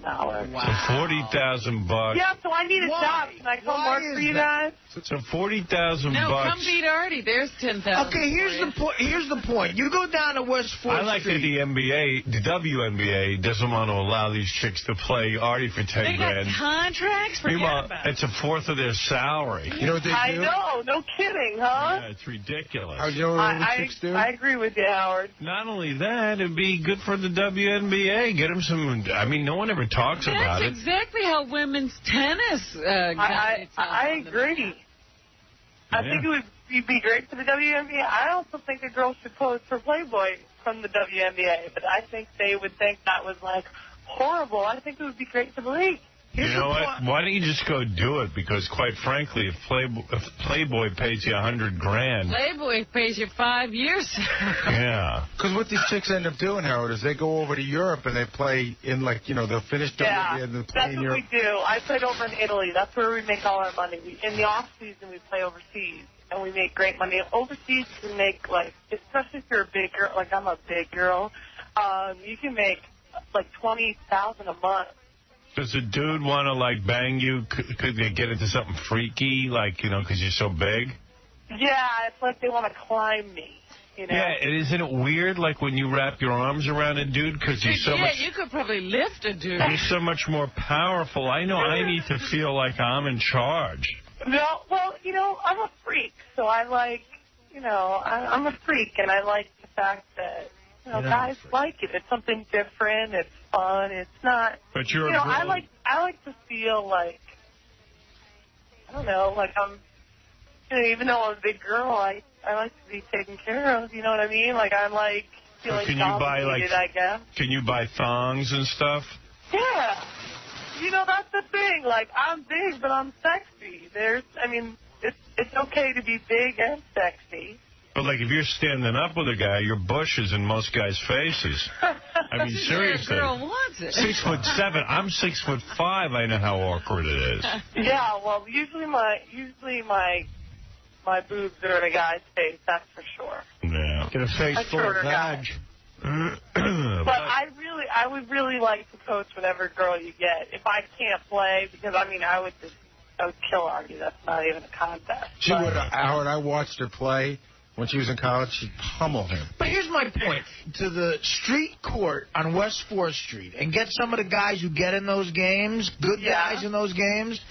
Wow. So $40,000. Yeah, so I need a job. Can I come work for you guys? So $40,000. No, come beat Artie. There's 10,000. Okay, here's the point. Here's the point. You go down to West 4th I like that Street. the WNBA doesn't want to allow these chicks to play Artie for $10,000. They got contracts? Forget Meanwhile, about it. it's a fourth of their salary. You know what they do? I know. No kidding, huh? Yeah, it's ridiculous. You know what the chicks do? I agree with you, Howard. Not only that, it'd be good for the WNBA. Get them some... I mean, no one ever talks about That's it. exactly how women's tennis I agree. I think it would be great for the WNBA. I also think a girl should pose for Playboy from the WNBA, but I think they would think that was, like, horrible. I think it would be great for the league. You know what? Why don't you just go do it? Because, quite frankly, if Playboy pays you $100,000... Playboy pays you 5 years. Yeah. Because what these chicks end up doing, Howard, is they go over to Europe and they play in, like, you know, they'll finish Yeah, and then play that's in what Europe. we do. I played over in Italy. That's where we make all our money. In the off-season, we play overseas, and we make great money. Overseas, you can make, like, especially if you're a big girl, like I'm a big girl, you can make, like, $20,000 a month. Does a dude want to, like, bang you? Could they get into something freaky, like, you know, because you're so big? Yeah, it's like they want to climb me, you know? Yeah, and isn't it weird, like, when you wrap your arms around a dude because you're so much... you could probably lift a dude. You're so much more powerful. I know I need to feel like I'm in charge. No, well, you know, I'm a freak, so I like, you know, I'm a freak, and I like the fact that, you know, guys like it. It's something different. It's fun. It's not. But you're you know, a girl. I like to feel like, I don't know, like I'm, you know, even though I'm a big girl, I like to be taken care of. You know what I mean? Like I'm like, feeling Can you buy, dominated, I guess. Can you buy thongs and stuff? Yeah. You know, that's the thing. Like, I'm big, but I'm sexy. It's okay to be big and sexy. But, like, if you're standing up with a guy, your bush is in most guys' faces. I mean, seriously. Girl wants it. 6'7". I'm 6'5". I know how awkward it is. Yeah, well, usually my boobs are in a guy's face, that's for sure. Yeah. Get a face full of vag. But I would really like to coach whatever girl you get. If I can't play, because I would kill Artie. That's not even a contest. She would, Howard. I watched her play when she was in college. She'd pummel him. But here's my point. To the street court on West 4th Street and get some of the guys who get in those games, good guys in those games,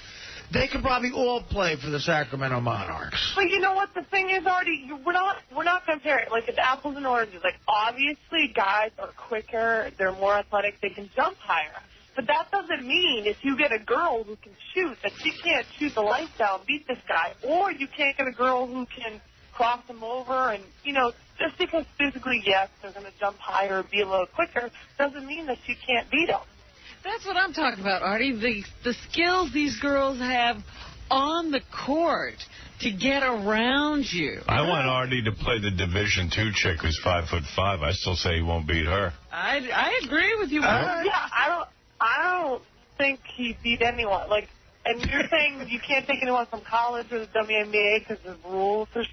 they could probably all play for the Sacramento Monarchs. But you know what the thing is, Artie? We're not comparing. Like, it's apples and oranges. Like, obviously, guys are quicker. They're more athletic. They can jump higher. But that doesn't mean if you get a girl who can shoot that she can't shoot the lights out and beat this guy. Or you can't get a girl who can cross him over. And, you know, just because physically, yes, they're going to jump higher or be a little quicker doesn't mean that she can't beat him. That's what I'm talking about, Artie. The skills these girls have on the court to get around you. I want Artie to play the Division II chick who's 5'5". I still say he won't beat her. I agree with you. I don't think he beat anyone. Like, and you're saying you can't take anyone from college or the WNBA because the rules are...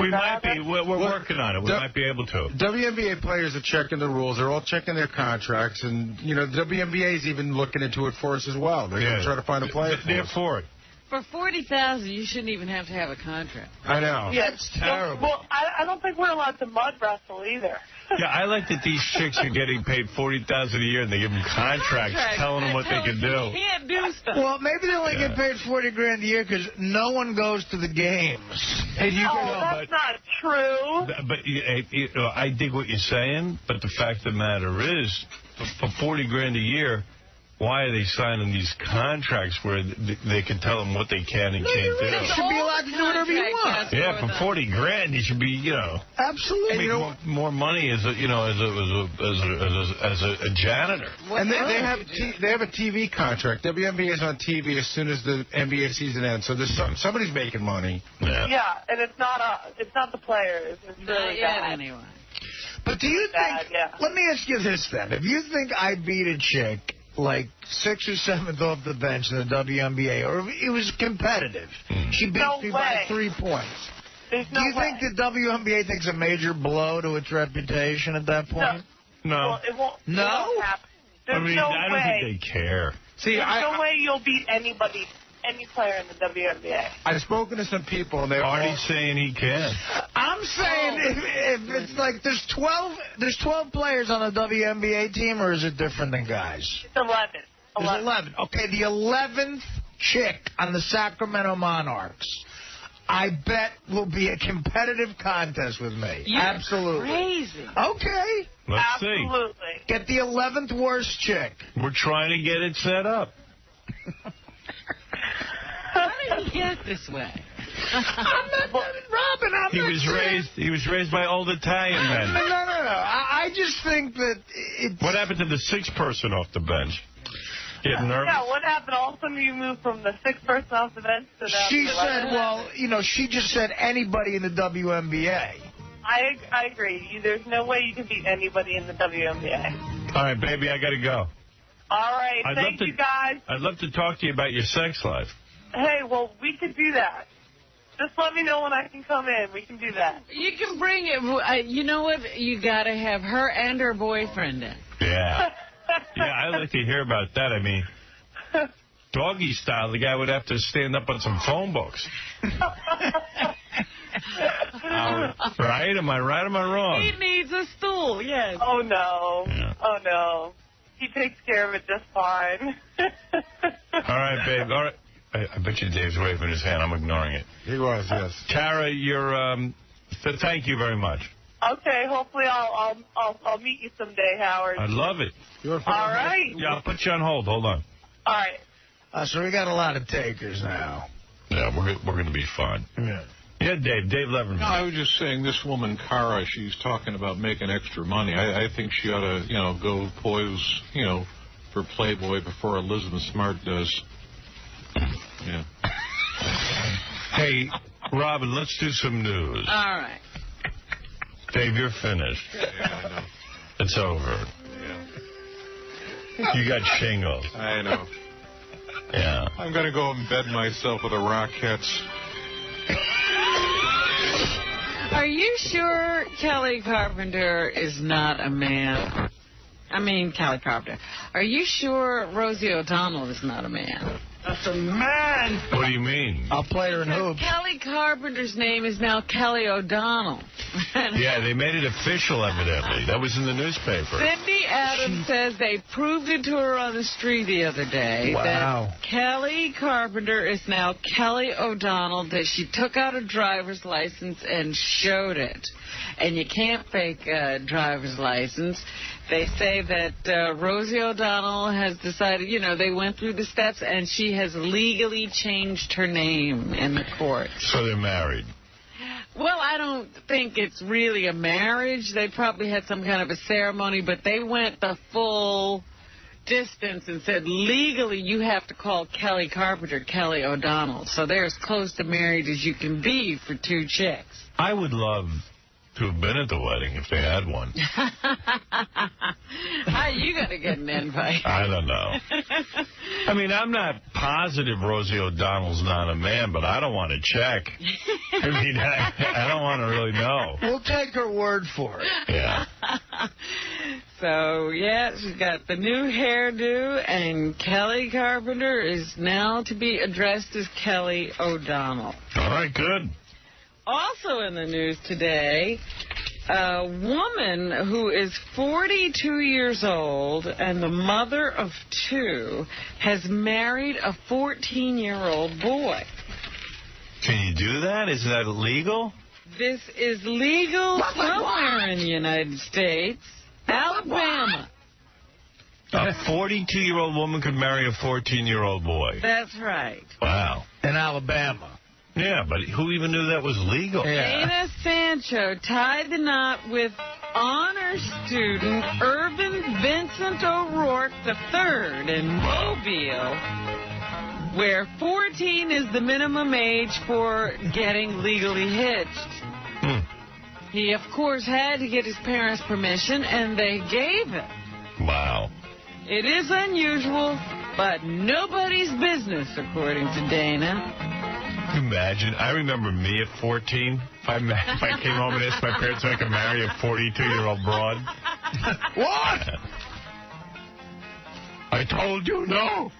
We might be. We're working on it. We might be able to. WNBA players are checking the rules. They're all checking their contracts. And, you know, the WNBA is even looking into it for us as well. They're going to try to find a player for us. For $40,000, you shouldn't even have to have a contract. I know. Yeah, It's terrible. Well, I don't think we're allowed to mud wrestle either. Yeah, I like that these chicks are getting paid $40,000 a year and they give them contracts telling them what they can do. Can't do stuff. Well, maybe they only get paid $40,000 a year because no one goes to the games. Hey, that's not true. But I dig what you're saying, but the fact of the matter is, for $40,000 a year, why are they signing these contracts where they can tell them what they can and can't do? You should be allowed to do whatever you want. Yeah, for $40,000, you should be, you know, absolutely make more money as a janitor. And they have a TV contract. WNBA is on TV as soon as the NBA season ends. So there's somebody's making money. Yeah, and it's not the players. It's really bad. Anyway. But do you think? Let me ask you this then: if you think I beat a chick like 6th or 7th off the bench in the WNBA, or if it was competitive, she beat me by 3 points. Do you think the WNBA takes a major blow to its reputation at that point? No. Well, it won't. No? It won't happen. There's no I don't way. think they care. See, There's no way you'll beat any player in the WNBA. I've spoken to some people, and they're Artie's saying he can. I'm saying if it's like there's 12 players on a WNBA team, or is it different than guys? It's 11. There's 11. Okay, the 11th chick on the Sacramento Monarchs, I bet will be a competitive contest with me. You're absolutely crazy. Okay. Let's see. Get the 11th worst chick. We're trying to get it set up. How did he get this way? I'm not Robin. I'm He not was saying- raised. by old Italian men. No. I just think that it's... What happened to the 6th person off the bench? Getting nervous? Yeah, what happened? All of a sudden you moved from the 6th person off the bench to the... She said, well, you know, she just said anybody in the WNBA. I agree. There's no way you can beat anybody in the WNBA. All right, baby, I got to go. All right, thank you guys. I'd love to talk to you about your sex life. Hey, well, we could do that. Just let me know when I can come in. We can do that. You can bring it. You know what? You got to have her and her boyfriend in. Yeah. Yeah, I'd like to hear about that. I mean, doggy style, the guy would have to stand up on some phone books. Right? Am I right or am I wrong? He needs a stool, yes. Oh, no. Yeah. Oh, no. He takes care of it just fine. All right, babe. All right. I bet you Dave's waving his hand. I'm ignoring it. He was, yes. Tara, you're, thank you very much. Okay, hopefully I'll meet you someday, Howard. I love it. All right. Yeah, I'll put you on hold. Hold on. All right. So we got a lot of takers now. Yeah, we're going to be fine. Yeah. Yeah, Dave Leverman. No, I was just saying, this woman, Cara, she's talking about making extra money. I think she ought to, go pose, for Playboy before Elizabeth Smart does. Yeah. Hey, Robin, let's do some news. All right. Dave, you're finished. Yeah, I know. It's over. Yeah. You got shingles. I know. Yeah. I'm going to go embed myself with the Rockettes. Are you sure Kelly Carpenter is not a man? I mean, Kelly Carpenter. Are you sure Rosie O'Donnell is not a man? That's a man. What do you mean? I'll play her in hoops. Kelly Carpenter's name is now Kelly O'Donnell. Yeah, they made it official, evidently. That was in the newspaper. Cindy Adams says they proved it to her on the street the other day. Wow. That Kelly Carpenter is now Kelly O'Donnell, that she took out a driver's license and showed it. And you can't fake a driver's license. They say that Rosie O'Donnell has decided, they went through the steps, and she has legally changed her name in the court. So they're married. Well, I don't think it's really a marriage. They probably had some kind of a ceremony, but they went the full distance and said, legally, you have to call Kelly Carpenter Kelly O'Donnell. So they're as close to married as you can be for two chicks. I would love to have been at the wedding if they had one. How you going to get an invite? I don't know. I mean, I'm not positive Rosie O'Donnell's not a man, but I don't want to check. I mean, I don't want to really know. We'll take her word for it. Yeah. So, yeah, she's got the new hairdo, and Kelly Carpenter is now to be addressed as Kelly O'Donnell. All right, good. Also in the news today, a woman who is 42 years old and the mother of two has married a 14-year-old boy. Can you do that? Is that illegal? This is legal somewhere in the United States. Alabama. A 42-year-old woman could marry a 14-year-old boy. That's right. Wow. In Alabama. Yeah, but who even knew that was legal? Dana Sancho tied the knot with honor student Irvin Vincent O'Rourke III in Mobile, where 14 is the minimum age for getting legally hitched. He, of course, had to get his parents' permission, and they gave it. Wow. It is unusual, but nobody's business, according to Dana. Imagine. I remember me at 14. If I came home and asked my parents if I could marry a 42-year-old broad. What? I told you no.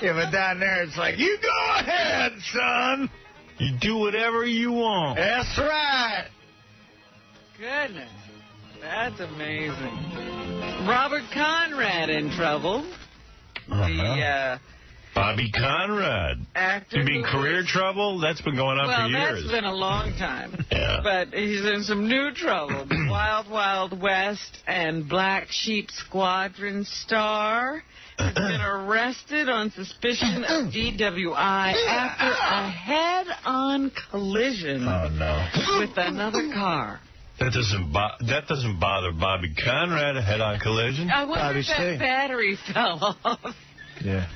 Yeah, but down there it's like, you go ahead, son. You do whatever you want. That's right. Goodness. That's amazing. Robert Conrad in trouble. The Bobby Conrad. Actor. You mean career trouble? That's been going on for years. Well, that's been a long time. Yeah. But he's in some new trouble. Wild Wild West and Black Sheep Squadron star has been arrested on suspicion of DWI after a head-on collision with another car. That doesn't bother Bobby Conrad, a head-on collision. I wonder if that battery fell off. Yeah.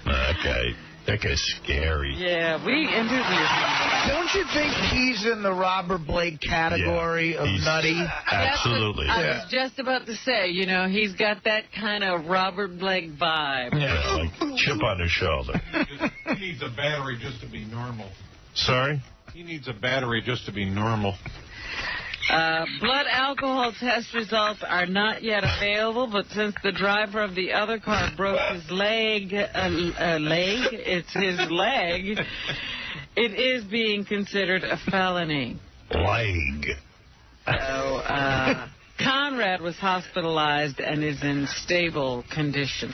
Okay. That guy's scary. Yeah, we interviewed him. Don't you think he's in the Robert Blake category of nutty? Absolutely. I was just about to say, he's got that kind of Robert Blake vibe. Yeah, like chip on his shoulder. He needs a battery just to be normal. Sorry? He needs a battery just to be normal. Blood alcohol test results are not yet available, but since the driver of the other car broke his leg, it's his leg, it is being considered a felony. Leg. So, Conrad was hospitalized and is in stable condition.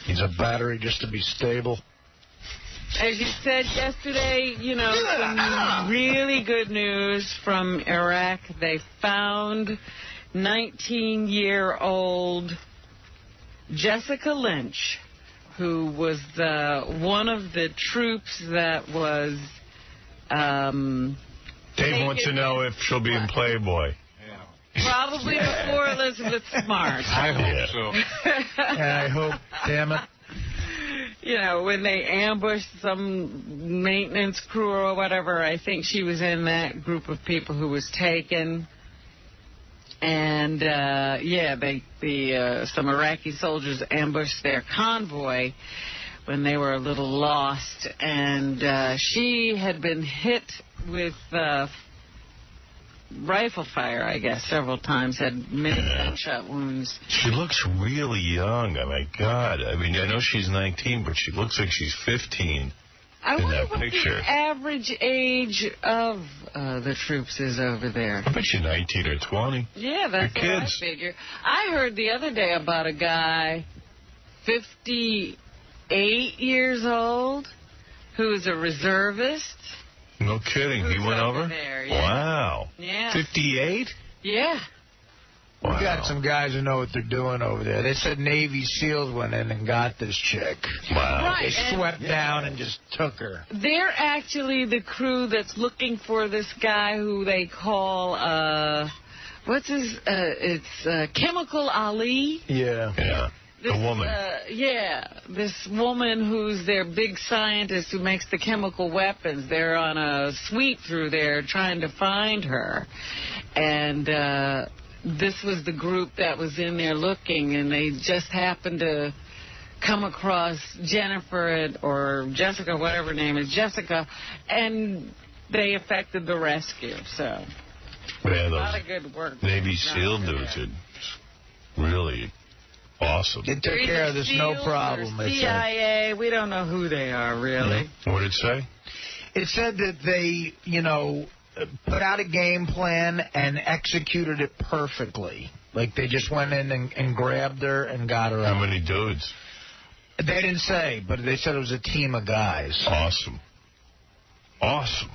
He's a battery just to be stable. As you said yesterday, some really good news from Iraq. They found 19-year-old Jessica Lynch, who was one of the troops that was... Dave wants to know if she'll be in Playboy. Probably before Elizabeth Smart. I hope so. I hope, damn it. You know, when they ambushed some maintenance crew or whatever, I think she was in that group of people who was taken. And, some Iraqi soldiers ambushed their convoy when they were a little lost. And she had been hit with rifle fire, I guess, several times, had many gunshot wounds. She looks really young. Oh, my God. I mean, I know she's 19, but she looks like she's 15 I in wonder that what picture. the average age of the troops is over there. I bet you 19 or 20. Yeah, that's They're what kids. I figure. I heard the other day about a guy, 58 years old, who's a reservist. No kidding. He went over? There, yeah. Wow. Yeah. 58? Yeah. We got some guys who know what they're doing over there. They said Navy SEALs went in and got this chick. Wow. Right, They swept down and just took her. They're actually the crew that's looking for this guy who they call, it's Chemical Ali. Yeah. Yeah. This, a woman. This woman who's their big scientist who makes the chemical weapons. They're on a sweep through there trying to find her. And this was the group that was in there looking, and they just happened to come across Jennifer or Jessica, whatever her name is, Jessica, and they effected the rescue. So, Man, a lot those of good work. Navy SEAL dudes are really awesome. They took care of this no problem. Or CIA, we don't know who they are, really. What did it say? It said that they, put out a game plan and executed it perfectly. Like, they just went in and grabbed her and got her out. How many dudes? They didn't say, but they said it was a team of guys. Awesome. Awesome.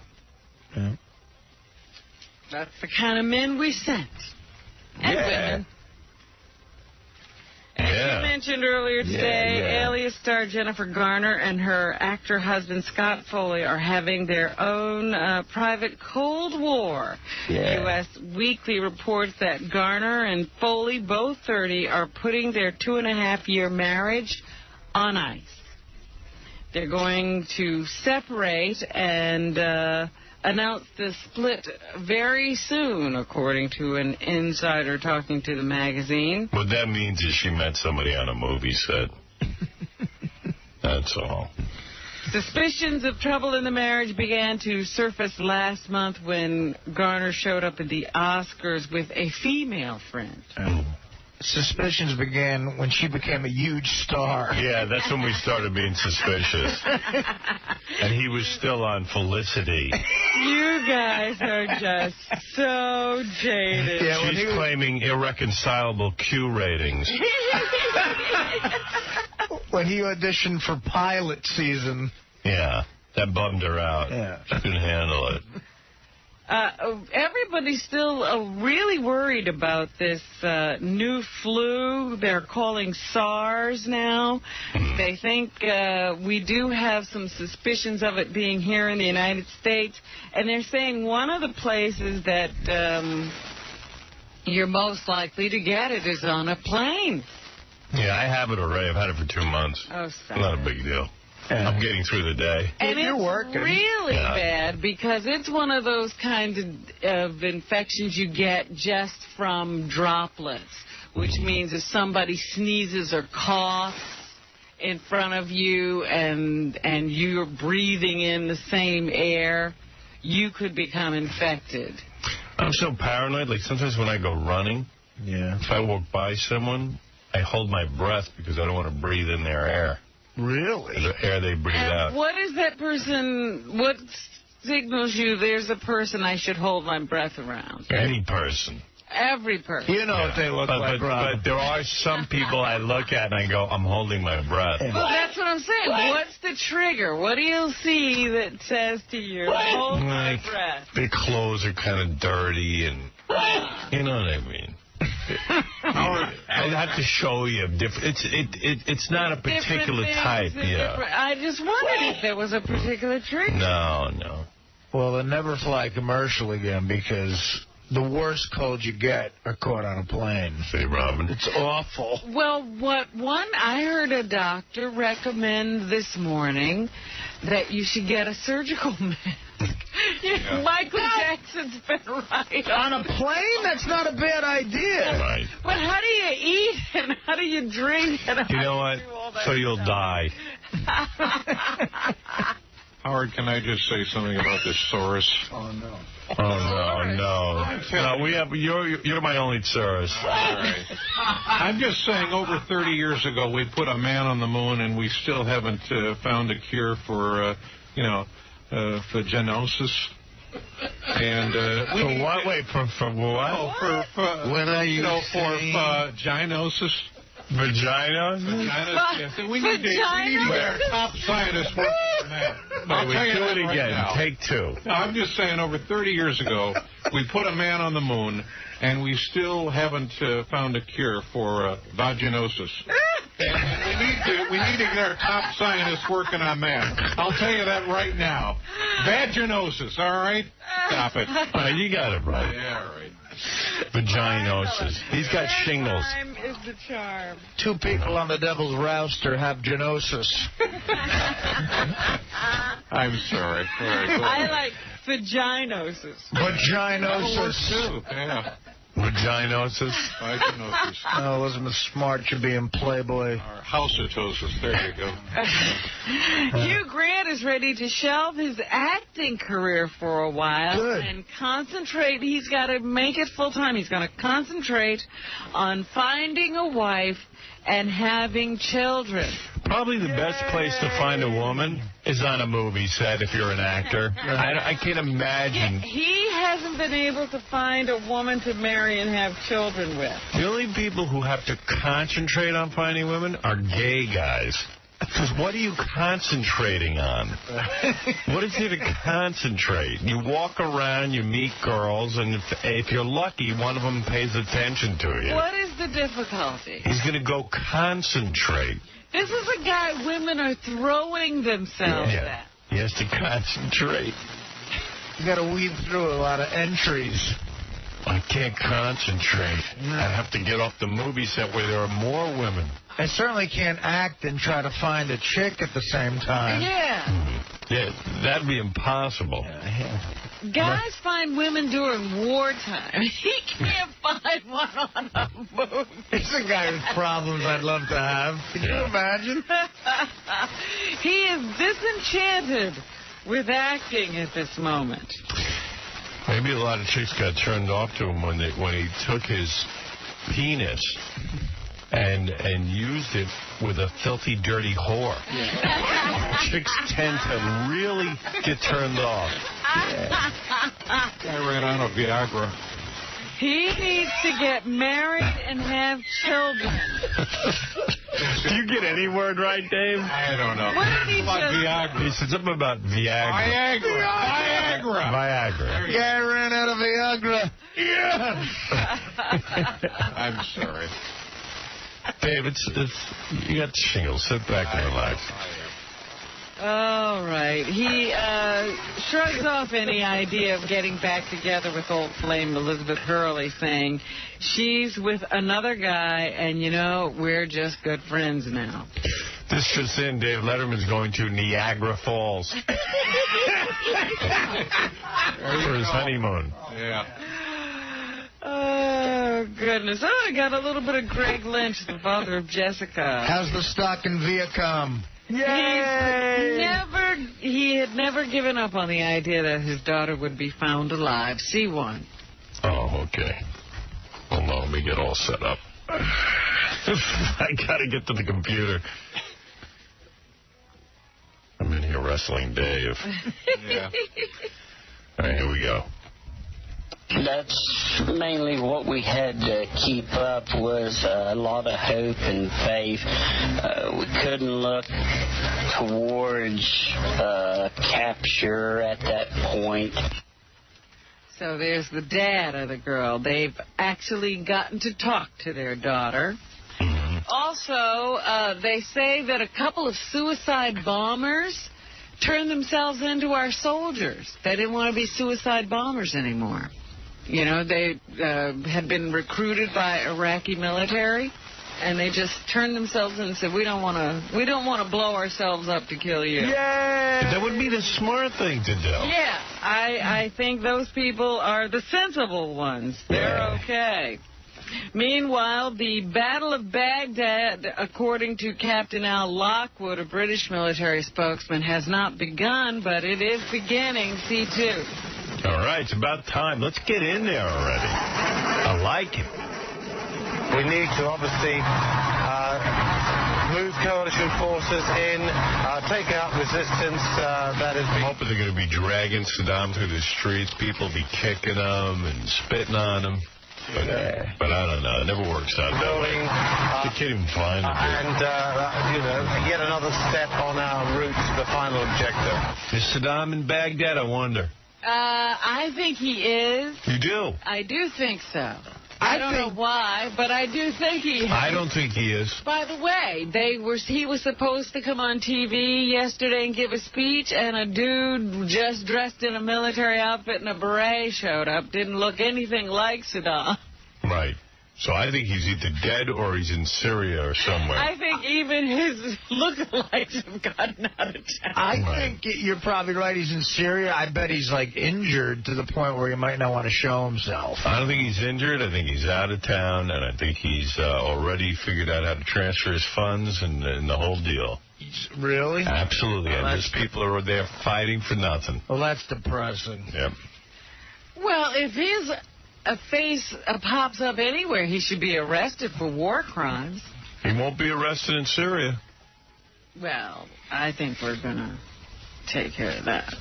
Yeah. That's the kind of men we sent. And women. As you mentioned earlier today, Alias star Jennifer Garner and her actor husband Scott Foley are having their own private Cold War. U.S. Weekly reports that Garner and Foley, both 30, are putting their 2.5-year marriage on ice. They're going to separate and announce the split very soon, according to an insider talking to the magazine. What that means is she met somebody on a movie set. That's all. Suspicions of trouble in the marriage began to surface last month when Garner showed up at the Oscars with a female friend. Suspicions began when she became a huge star. Yeah, that's when we started being suspicious. And he was still on Felicity. You guys are just so jaded. Yeah, she's claiming irreconcilable Q ratings. When he auditioned for pilot season. Yeah, that bummed her out. Yeah. She couldn't handle it. Everybody's still really worried about this new flu they're calling SARS now. They think we do have some suspicions of it being here in the United States. And they're saying one of the places that you're most likely to get it is on a plane. Yeah, I have it already. I've had it for 2 months. Oh, stop. Not a big deal. Yeah. I'm getting through the day. And it's really bad because it's one of those kinds of infections you get just from droplets, which means if somebody sneezes or coughs in front of you and you're breathing in the same air, you could become infected. I'm so paranoid. Like sometimes when I go running, if I walk by someone, I hold my breath because I don't want to breathe in their air. Really? The air they breathe out. What is that person, what signals you there's a person I should hold my breath around? Any person. Every person. You know what they look like, Rob. But there are some people I look at and I go, I'm holding my breath. Well, that's what I'm saying. What's the trigger? What do you see that says to you, hold my breath? Their clothes are kind of dirty and, you know what I mean. I'd have to show you. It's not a particular type. Yeah. I just wondered if there was a particular trick. No. Well, they'll never fly commercial again because the worst colds you get are caught on a plane. See, Robin? It's awful. Well, I heard a doctor recommend this morning that you should get a surgical mask. Michael Jackson's been right. On a plane? That's not a bad idea. Right. But how do you eat and how do you drink? And You know what? So you'll die. Howard, can I just say something about this Soros? Oh, no. You're my only source. All right. I'm just saying, over 30 years ago, we put a man on the moon, and we still haven't found a cure for, vaginosis. And for what? Wait, for what? Oh, for when are you for vaginosis. Vagina? Yes. We need to get our top scientists working on that. Wait, do it again. Right, Take two. No, I'm just saying, over 30 years ago, we put a man on the moon, and we still haven't found a cure for vaginosis. And we need to get our top scientists working on that. I'll tell you that right now. Vaginosis, all right? Stop it. All right, you got it right. Yeah, all right. Vaginosis. He's got shingles. Time is the charm. 2 people on the Devil's Roster have genosis. I'm sorry. All right, go I ahead. like vaginosis. Vaginosis. Too. Yeah. Vaginosis. Vaginosis. Oh, Elizabeth Smart should be in Playboy. Or housetosis. There you go. Hugh Grant is ready to shelve his acting career for a while and concentrate. He's got to make it full time. He's going to concentrate on finding a wife and having children. Probably the best place to find a woman is on a movie set if you're an actor. I can't imagine. He hasn't been able to find a woman to marry and have children with. The only people who have to concentrate on finding women are gay guys. Because what are you concentrating on? What is there to concentrate? You walk around, you meet girls, and if you're lucky, one of them pays attention to you. What is the difficulty? He's going to go concentrate. This is a guy women are throwing themselves at. He has to concentrate. You got to weed through a lot of entries. I can't concentrate. I have to get off the movie set where there are more women. I certainly can't act and try to find a chick at the same time. Yeah. That'd be impossible. Guys find women during wartime. He can't find one on a movie. He's a guy with problems I'd love to have. Can you imagine? He is disenchanted with acting at this moment. Maybe a lot of chicks got turned off to him when he took his penis and used it with a filthy, dirty whore. Yeah. Chicks tend to really get turned off. I ran out of Viagra. He needs to get married and have children. Do you get any word right, Dave? I don't know. What did he about just... Viagra? He said something about Viagra. Viagra. Yeah, I ran out of Viagra. Yeah. I'm sorry. Dave, you got shingles. Sit back and relax. All right. He shrugs off any idea of getting back together with old flame Elizabeth Hurley, saying she's with another guy, and, we're just good friends now. This just in, Dave Letterman's going to Niagara Falls for his honeymoon. Yeah. Oh, goodness. Oh, I got a little bit of Greg Lynch, the father of Jessica. How's the stock in Viacom? Yay! He had never given up on the idea that his daughter would be found alive. C1. Oh, okay. Well, no, let me get all set up. I gotta get to the computer. I'm in here wrestling Dave. Yeah. All right, here we go. That's mainly what we had to keep up was a lot of hope and faith. We couldn't look towards capture at that point. So there's the dad of the girl. They've actually gotten to talk to their daughter. Also, they say that a couple of suicide bombers turned themselves into our soldiers. They didn't want to be suicide bombers anymore. You know, they had been recruited by Iraqi military, and they just turned themselves in and said, "We don't want to blow ourselves up to kill you." Yay! That would be the smart thing to do. Yeah, I think those people are the sensible ones. They're okay. Meanwhile, the Battle of Baghdad, according to Captain Al Lockwood, a British military spokesman, has not begun, but it is beginning. C2. All right, it's about time. Let's get in there already. I like it. We need to obviously move coalition forces in, take out resistance that is... I'm hoping they're going to be dragging Saddam through the streets. People be kicking him and spitting on him. But I don't know. It never works out that way. You can't even find it. And, yet another step on our route to the final objective. Is Saddam in Baghdad, I wonder? I think he is. You do? I do think so. I don't know why, but I do think he is. I don't think he is. By the way, he was supposed to come on TV yesterday and give a speech, and a dude just dressed in a military outfit and a beret showed up. Didn't look anything like Saddam. Right. So I think he's either dead or he's in Syria or somewhere. I think even his lookalikes have gotten out of town. I think you're probably right. He's in Syria. I bet he's, like, injured to the point where he might not want to show himself. I don't think he's injured. I think he's out of town, and I think he's already figured out how to transfer his funds and the whole deal. Really? Absolutely. Well, and those people are there fighting for nothing. Well, that's depressing. Yep. Well, if his face pops up anywhere, he should be arrested for war crimes. He won't be arrested in Syria. Well, I think we're going to take care of that.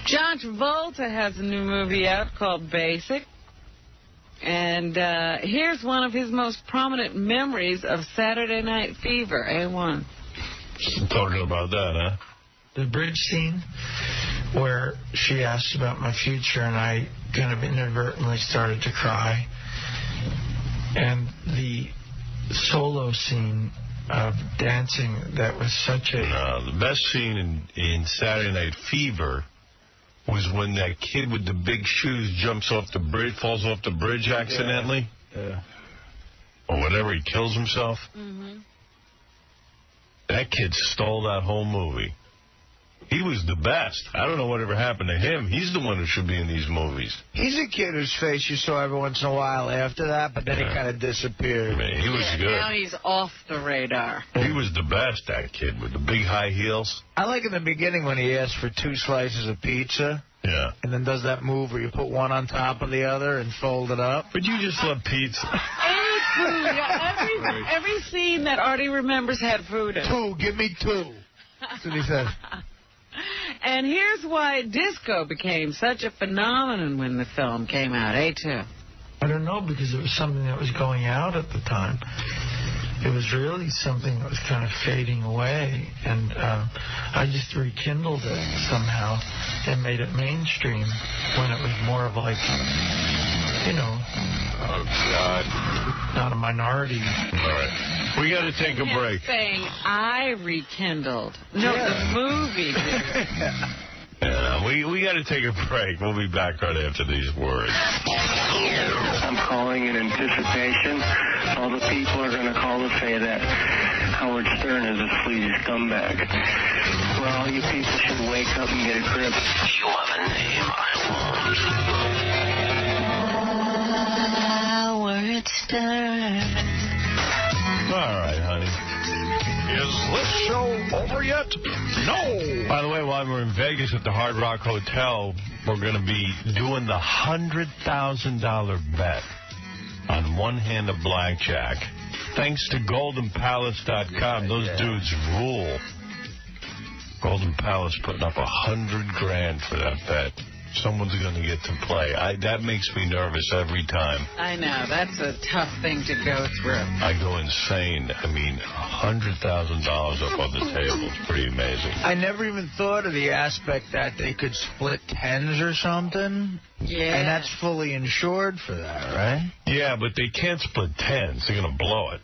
John Travolta has a new movie out called Basic. And here's one of his most prominent memories of Saturday Night Fever, A1. Talking about that, huh? The bridge scene where she asked about my future and I kind of inadvertently started to cry. And the solo scene of dancing that was such a... No, the best scene in Saturday Night Fever was when that kid with the big shoes jumps off the bridge, falls off the bridge accidentally. Yeah. Or whatever, he kills himself. Mm-hmm. That kid stole that whole movie. He was the best. I don't know whatever happened to him. He's the one who should be in these movies. He's a kid whose face you saw every once in a while after that, but then he kind of disappeared. Man, he was good. Now he's off the radar. He was the best, that kid, with the big high heels. I like in the beginning when he asks for 2 slices of pizza. Yeah. And then does that move where you put one on top of the other and fold it up. But you just love pizza. Any food. Every scene that Artie remembers had food in. 2. Give me 2. That's what he said. And here's why disco became such a phenomenon when the film came out, A2. I don't know, because it was something that was going out at the time. It was really something that was kind of fading away, and I just rekindled it somehow and made it mainstream when it was more of like, you know... Oh, God. Not a minority. All right. We got to take a break. Saying I rekindled. No, the movie did. Yeah, we got to take a break. We'll be back right after these words. I'm calling in anticipation. All the people are going to call to say that Howard Stern is a sleazy scumbag. Well, you people should wake up and get a grip. You have a name I want. Howard Stern. All right, honey. Is this show over yet? No. By the way, while we're in Vegas at the Hard Rock Hotel, we're going to be doing the $100,000 bet on one hand of blackjack. Thanks to GoldenPalace.com. Those dudes rule. Golden Palace putting up $100,000 for that bet. Someone's going to get to play. That makes me nervous every time. I know. That's a tough thing to go through. I go insane. I mean, $100,000 up on the table. It's pretty amazing. I never even thought of the aspect that they could split tens or something. Yeah. And that's fully insured for that, right? Yeah, but they can't split tens. They're going to blow it.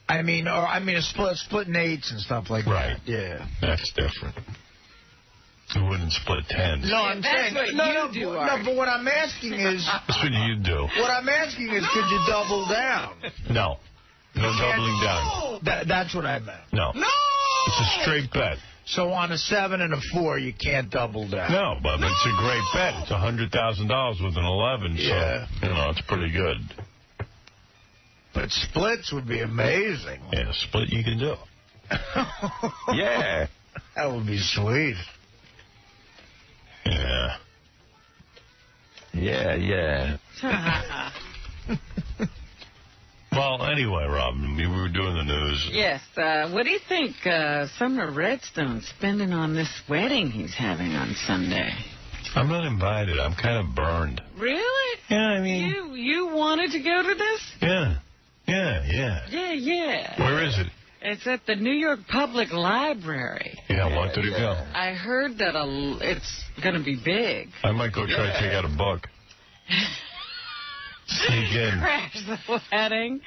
I mean, a splitting eights and stuff like Right. that. Yeah. That's different. You wouldn't split tens. No, I'm saying what you do, Art. No, but what I'm asking is. That's what you do. What I'm asking is, could you double down? No. No doubling down. That's what I meant. No. It's a straight bet. So on a 7 and a 4, you can't double down. No, but it's a great bet. It's $100,000 with an 11, Yeah. so, it's pretty good. But splits would be amazing. Yeah, split you can do. Yeah. That would be sweet. Yeah. Yeah. Well, anyway, Robin, we were doing the news. Yes. What do you think Sumner Redstone's spending on this wedding he's having on Sunday? I'm not invited. I'm kind of burned. Really? Yeah, I mean... You wanted to go to this? Yeah. Where is it? It's at the New York Public Library. Yeah, I wanted to go. I heard that it's going to be big. I might go try to take out a book. Sneak in. Crash the wedding.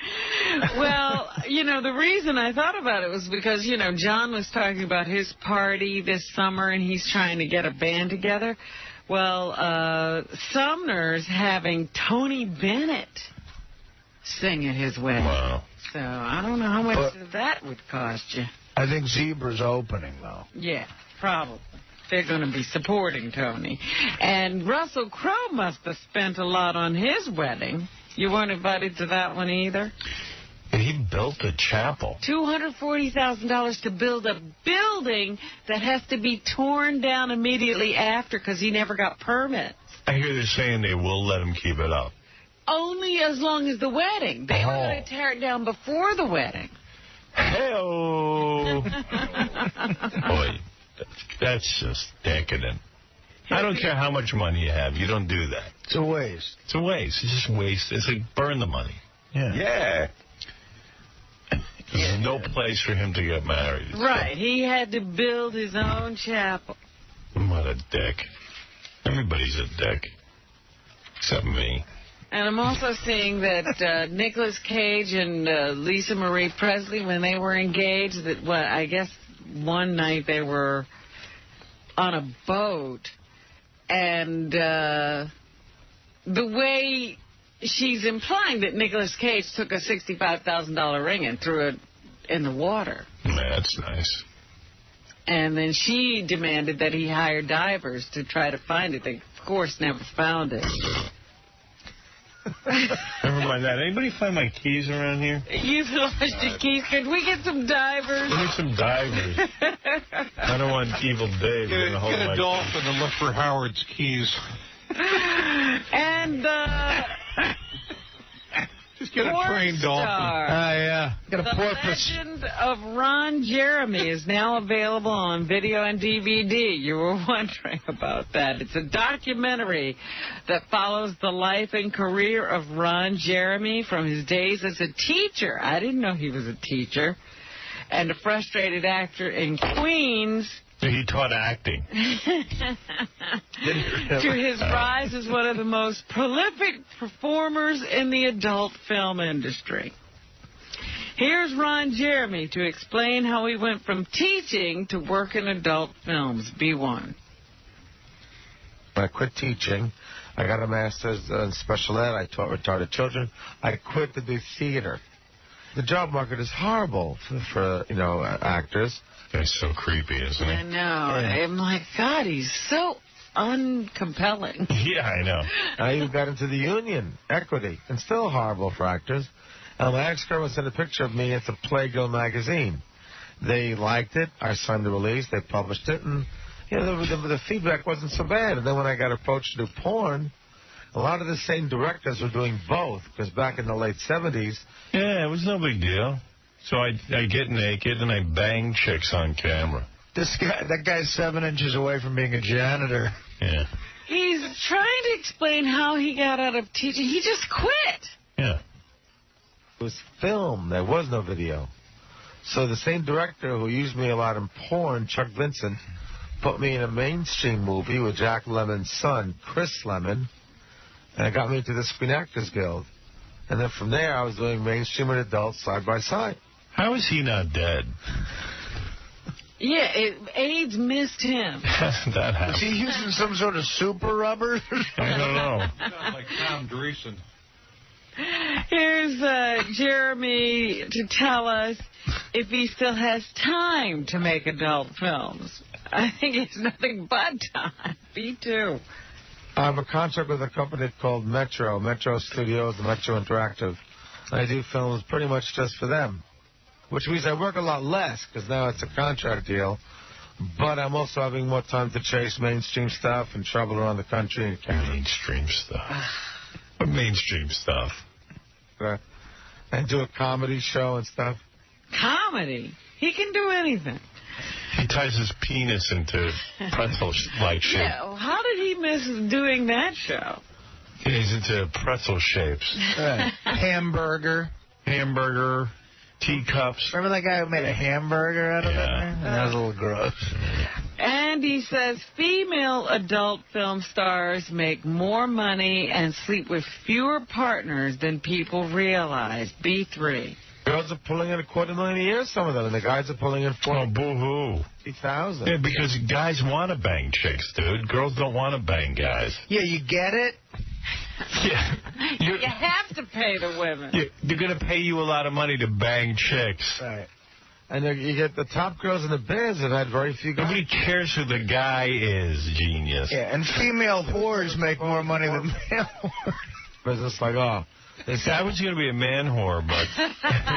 Well, the reason I thought about it was because, John was talking about his party this summer, and he's trying to get a band together. Well, Sumner's having Tony Bennett sing at his wedding. Wow. So I don't know how much that would cost you. I think Zebra's opening, though. Yeah, probably. They're going to be supporting Tony. And Russell Crowe must have spent a lot on his wedding. You weren't invited to that one either? He built a chapel. $240,000 to build a building that has to be torn down immediately after because he never got permits. I hear they're saying they will let him keep it up. Only as long as the wedding. They were going to tear it down before the wedding. Hey-oh. Boy, that's just decadent. I don't care how much money you have. You don't do that. It's a waste. It's a waste. It's just waste. It's like burn the money. Yeah. There's no place for him to get married. Right. He had to build his own chapel. What a dick. Everybody's a dick. Except me. And I'm also seeing that Nicolas Cage and Lisa Marie Presley, when they were engaged, I guess one night they were on a boat, and the way she's implying that Nicolas Cage took a $65,000 ring and threw it in the water. That's nice. And then she demanded that he hire divers to try to find it. They, of course, never found it. Never mind that. Anybody find my keys around here? You've lost your keys. Could we get some divers? We need some divers. I don't want Evil Dave Get to hold a my dolphin and look for Howard's keys. And just get a trained dolphin. Yeah. Got a The porpoise. Legend of Ron Jeremy is now available on video and DVD. You were wondering about that. It's a documentary that follows the life and career of Ron Jeremy from his days as a teacher. I didn't know he was a teacher. And a frustrated actor in Queens. He taught acting. To his rise as one of the most prolific performers in the adult film industry. Here's Ron Jeremy to explain how he went from teaching to work in adult films. B1. I quit teaching. I got a master's in special ed. I taught retarded children. I quit to do theater. The job market is horrible for actors. That's so creepy, isn't it? I know. I'm like, God, he's so uncompelling. Yeah, I know. I even got into the union, equity, and still horrible for actors. And my ex-girlfriend sent a picture of me into Playgirl magazine. They liked it. I signed the release. They published it. And, the feedback wasn't so bad. And then when I got approached to do porn, a lot of the same directors were doing both. Because back in the late 70s... Yeah, it was no big deal. So I get naked and I bang chicks on camera. That guy's 7 inches away from being a janitor. Yeah. He's was trying to explain how he got out of teaching. He just quit. Yeah. It was film. There was no video. So the same director who used me a lot in porn, Chuck Vincent, put me in a mainstream movie with Jack Lemmon's son, Chris Lemmon, and it got me into the Screen Actors Guild. And then from there, I was doing mainstream and adult side by side. How is he not dead? Yeah, AIDS missed him. That happened. Is he using some sort of super rubber? I don't know. Sounds like Tom Dreesen. Here's Jeremy to tell us if he still has time to make adult films. I think it's nothing but time. Me too. I have a contract with a company called Metro Studios, the Metro Interactive. I do films pretty much just for them, which means I work a lot less because now it's a contract deal. But I'm also having more time to chase mainstream stuff and travel around the country. Mainstream stuff? What mainstream stuff? And do a comedy show and stuff. Comedy? He can do anything. He ties his penis into pretzel-like shape. Yeah, well, how did he miss doing that show? He's into pretzel shapes. Hamburger, teacups. Remember that guy who made a hamburger out of it? That was a little gross. And he says female adult film stars make more money and sleep with fewer partners than people realize. B3. Girls are pulling in $250,000 a year, some of them, and the guys are pulling in Oh, boo-hoo. $40,000. Yeah, because guys want to bang chicks, dude. Girls don't want to bang guys. Yeah, you get it? Yeah. You have to pay the women. They're going to pay you a lot of money to bang chicks. Right. And you get the top girls in the biz that had very few guys. Nobody cares who the guy is, genius. Yeah, and female whores make more money than male whores. Business like, oh. I was going to be a man whore, but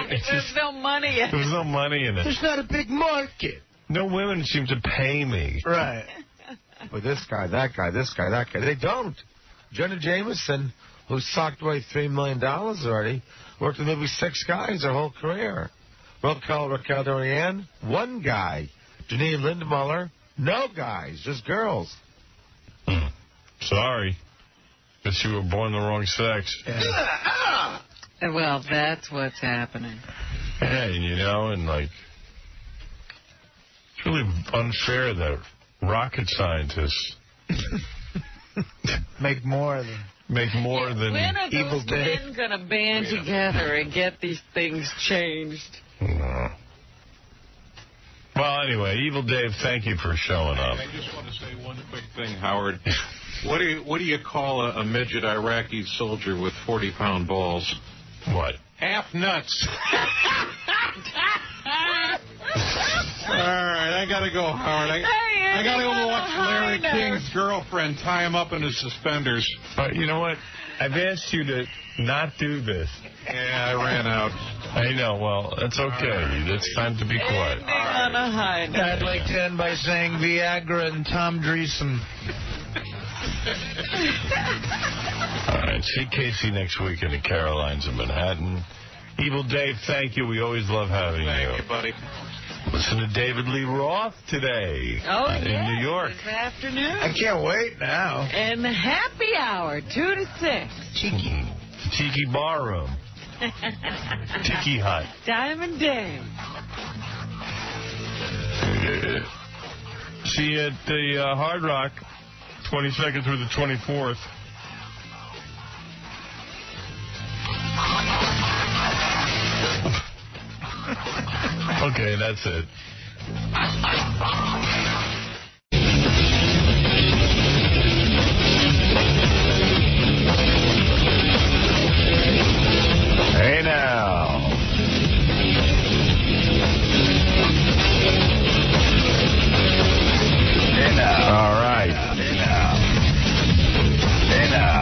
There's no money in it. there was no money in it. There's not a big market. No women seem to pay me. Right. But this guy, that guy, this guy, that guy. They don't. Jenna Jameson, who socked away $3 million already, worked with maybe 6 guys her whole career. Raquel Dorian, 1 guy. Janine Lindmuller, no guys, just girls. Sorry. Guess you were born the wrong sex. Yeah. Well, that's what's happening. Yeah, and like, it's really unfair that rocket scientists make more than When are Evil those Dave men going to band together and get these things changed? No. Well, anyway, Evil Dave, thank you for showing up. I just want to say one quick thing, Howard. What do you call a midget Iraqi soldier with 40-pound balls? What? Half nuts. All right, I gotta go, Howard. I gotta go watch Larry King's girlfriend tie him up in his suspenders. You know what? I've asked you to not do this. Yeah, I ran out. I know. Well, it's okay. It's time to be quiet. On a high note. I'd like to end by saying Viagra and Tom Dreesen. All right. See Casey next week in the Carolines in Manhattan. Evil Dave, thank you. We always love having you. Thank you, buddy. Listen to David Lee Roth today in New York. This afternoon. I can't wait now. And the happy hour, 2 to 6. Tiki Barroom. Tiki Hut. Diamond Dave. See you at the Hard Rock, 22nd through the 24th. Okay, that's it. Hey now. Hey now. All right. Hey now. Hey now.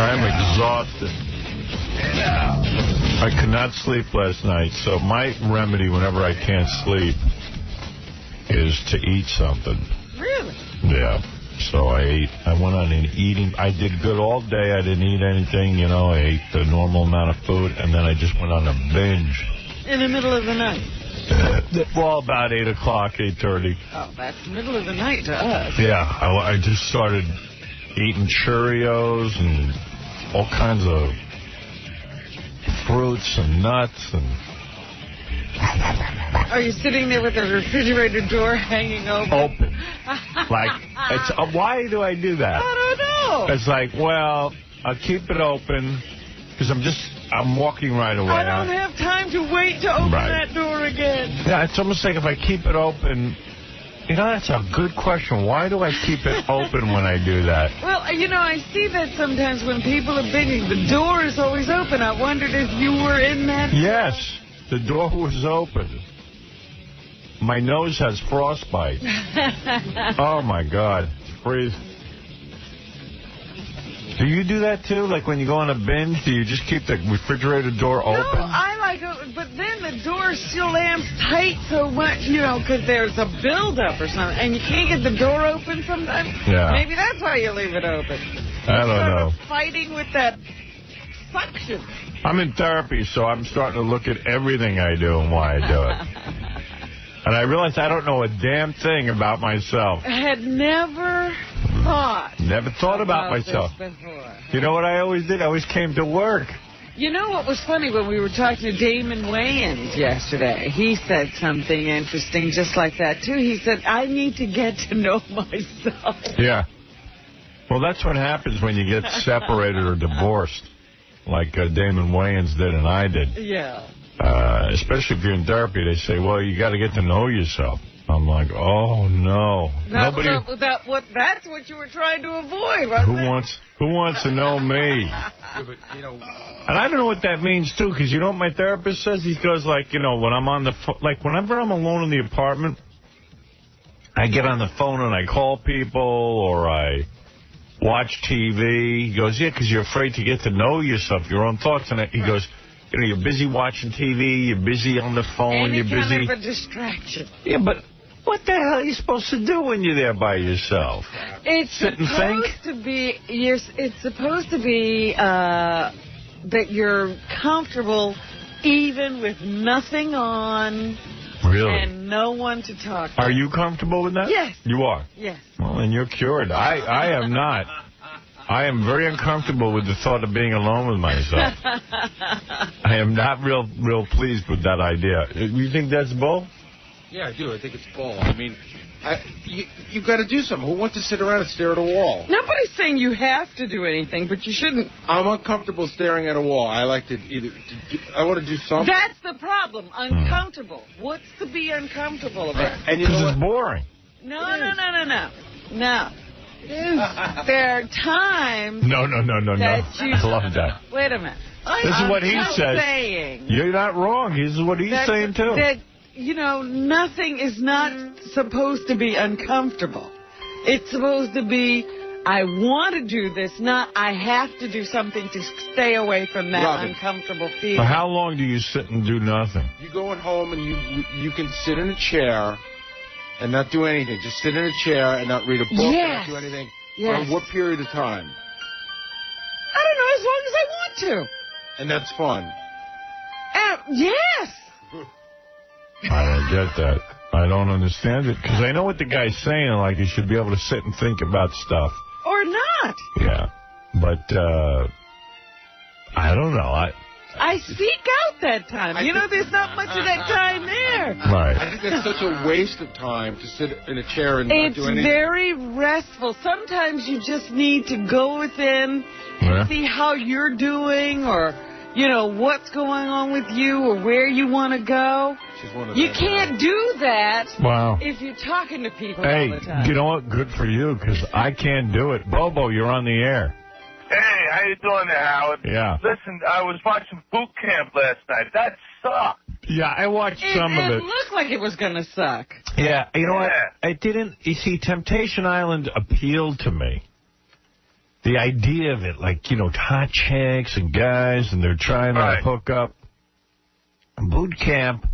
I'm exhausted. Hey now. I could not sleep last night, so my remedy whenever I can't sleep is to eat something. Really? Yeah. So I ate. I went on an eating. I did good all day. I didn't eat anything, I ate the normal amount of food, and then I just went on a binge. In the middle of the night. Well, about 8 o'clock, 8:30. Oh, that's middle of the night to us. Yeah, I just started eating Cheerios and all kinds of fruits and nuts. And Are you sitting there with the refrigerator door hanging open? Like, why do I do that? I don't know. It's like, well, I'll keep it open because I'm walking right away. I don't have time to wait to open that door again. Yeah, it's almost like if I keep it open, that's a good question. Why do I keep it open when I do that? Well, I see that sometimes when people are binging, the door is always open. I wondered if you were in that. Yes, the door was open. My nose has frostbite. Oh, my God. Freeze. Do you do that, too? Like, when you go on a binge, do you just keep the refrigerator door open? No, I like it, but then the door slams tight so much, because there's a buildup or something, and you can't get the door open sometimes. Yeah. Maybe that's why you leave it open. I don't know. Fighting with that suction. I'm in therapy, so I'm starting to look at everything I do and why I do it. And I realize I don't know a damn thing about myself. I had never thought about myself. You know what I always did? I always came to work. You know what was funny when we were talking to Damon Wayans yesterday? He said something interesting just like that, too. He said, I need to get to know myself. Yeah. Well, that's what happens when you get separated or divorced, like Damon Wayans did and I did. Yeah. Especially if you're in therapy, they say, well, you got to get to know yourself. I'm like, oh, no. That's what you were trying to avoid, wasn't Who wants to know me? And I don't know what that means, too, because you know what my therapist says? He goes, like, when I'm on the phone, like, whenever I'm alone in the apartment, I get on the phone and I call people or I watch TV. He goes, yeah, because you're afraid to get to know yourself, your own thoughts. And he goes, you're busy watching TV, you're busy on the phone, you're busy. Any kind of a distraction. Yeah, but what the hell are you supposed to do when you're there by yourself? Sit and think? It's supposed to be that you're comfortable even with nothing on. Really? And no one to talk to. Are you comfortable with that? Yes. You are? Yes. Well, then you're cured. I am not. I am very uncomfortable with the thought of being alone with myself. I am not real pleased with that idea. You think that's bull? Yeah, I do. I think it's bull. I mean, you've got to do something. Who wants to sit around and stare at a wall? Nobody's saying you have to do anything, but you shouldn't. I'm uncomfortable staring at a wall. I like to I want to do something. That's the problem. Uncomfortable. What's to be uncomfortable about? And it's boring. No. No. There are times. No. That you, I love that. Wait a minute. This is what he says. Saying You're not wrong. This is what he's saying, too. That, nothing is not supposed to be uncomfortable. It's supposed to be, I want to do this, not I have to do something to stay away from that uncomfortable feeling. So how long do you sit and do nothing? You go at home and you can sit in a chair and not do anything. Just sit in a chair and not read a book and not do anything. Yes. For what period of time? I don't know, as long as I want to. And that's fun. Yes. I don't get that. I don't understand it. Because I know what the guy's saying. Like, you should be able to sit and think about stuff. Or not. Yeah. But, I don't know. I seek out that time. There's not much of that time there. Right. I think that's such a waste of time to sit in a chair and not do anything. It's very restful. Sometimes you just need to go within and see how you're doing or, what's going on with you or where you want to go. You can't do that if you're talking to people all the time. You know what? Good for you, because I can't do it. Bobo, you're on the air. Hey, how you doing there, Howard? Yeah. Listen, I was watching Boot Camp last night. That sucked. Yeah, I watched some of it. It looked like it was going to suck. Yeah, you know what? I didn't. You see, Temptation Island appealed to me. The idea of it, like, hot chicks and guys, and they're trying to hook up. Boot Camp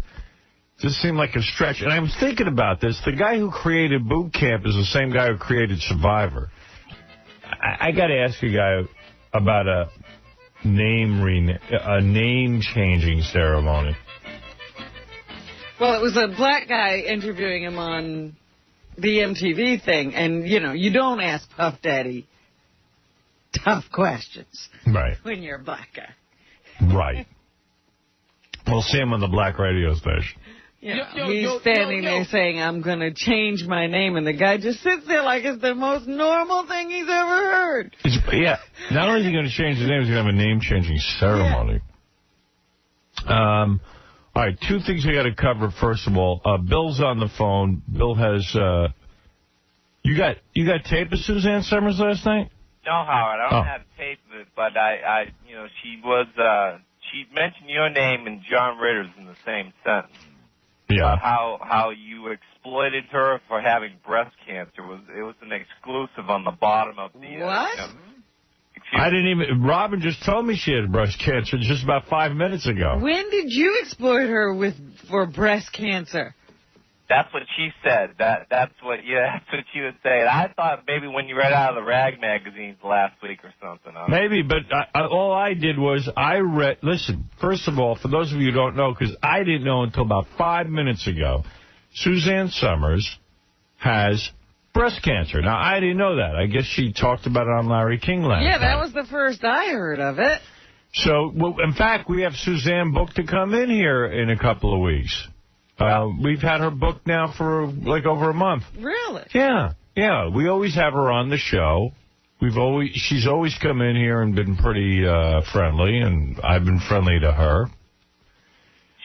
just seemed like a stretch. And I was thinking about this. The guy who created Boot Camp is the same guy who created Survivor. I got to ask you guy about a name-changing ceremony. Well, it was a black guy interviewing him on the MTV thing, and, you know, you don't ask Puff Daddy tough questions when you're a black guy. Right. We'll see him on the black radio station. You know, he's standing there saying, I'm going to change my name, and the guy just sits there like it's the most normal thing he's ever heard. Yeah. Not only is he going to change his name, he's going to have a name-changing ceremony. All right, two things we got to cover. First of all, Bill's on the phone. Bill has... You got tape of Suzanne Summers last night? No, Howard, I don't have tape of it, but I you know, she mentioned your name and John Ritter's in the same sentence. Yeah. How you exploited her for having breast cancer. It was an exclusive on the bottom of the... What? I didn't even... Robin just told me she had breast cancer just about 5 minutes ago. When did you exploit her for breast cancer? That's what she said. That's what she was saying. I thought maybe when you read out of the rag magazines last week or something. Maybe, but all I did was I read... Listen, first of all, for those of you who don't know, because I didn't know until about 5 minutes ago, Suzanne Summers has breast cancer. Now, I didn't know that. I guess she talked about it on Larry King last night. Yeah, that was the first I heard of it. So, well, in fact, we have Suzanne booked to come in here in a couple of weeks. We've had her booked now for like over a month. Really? Yeah. We always have her on the show. She's always come in here and been pretty friendly, and I've been friendly to her.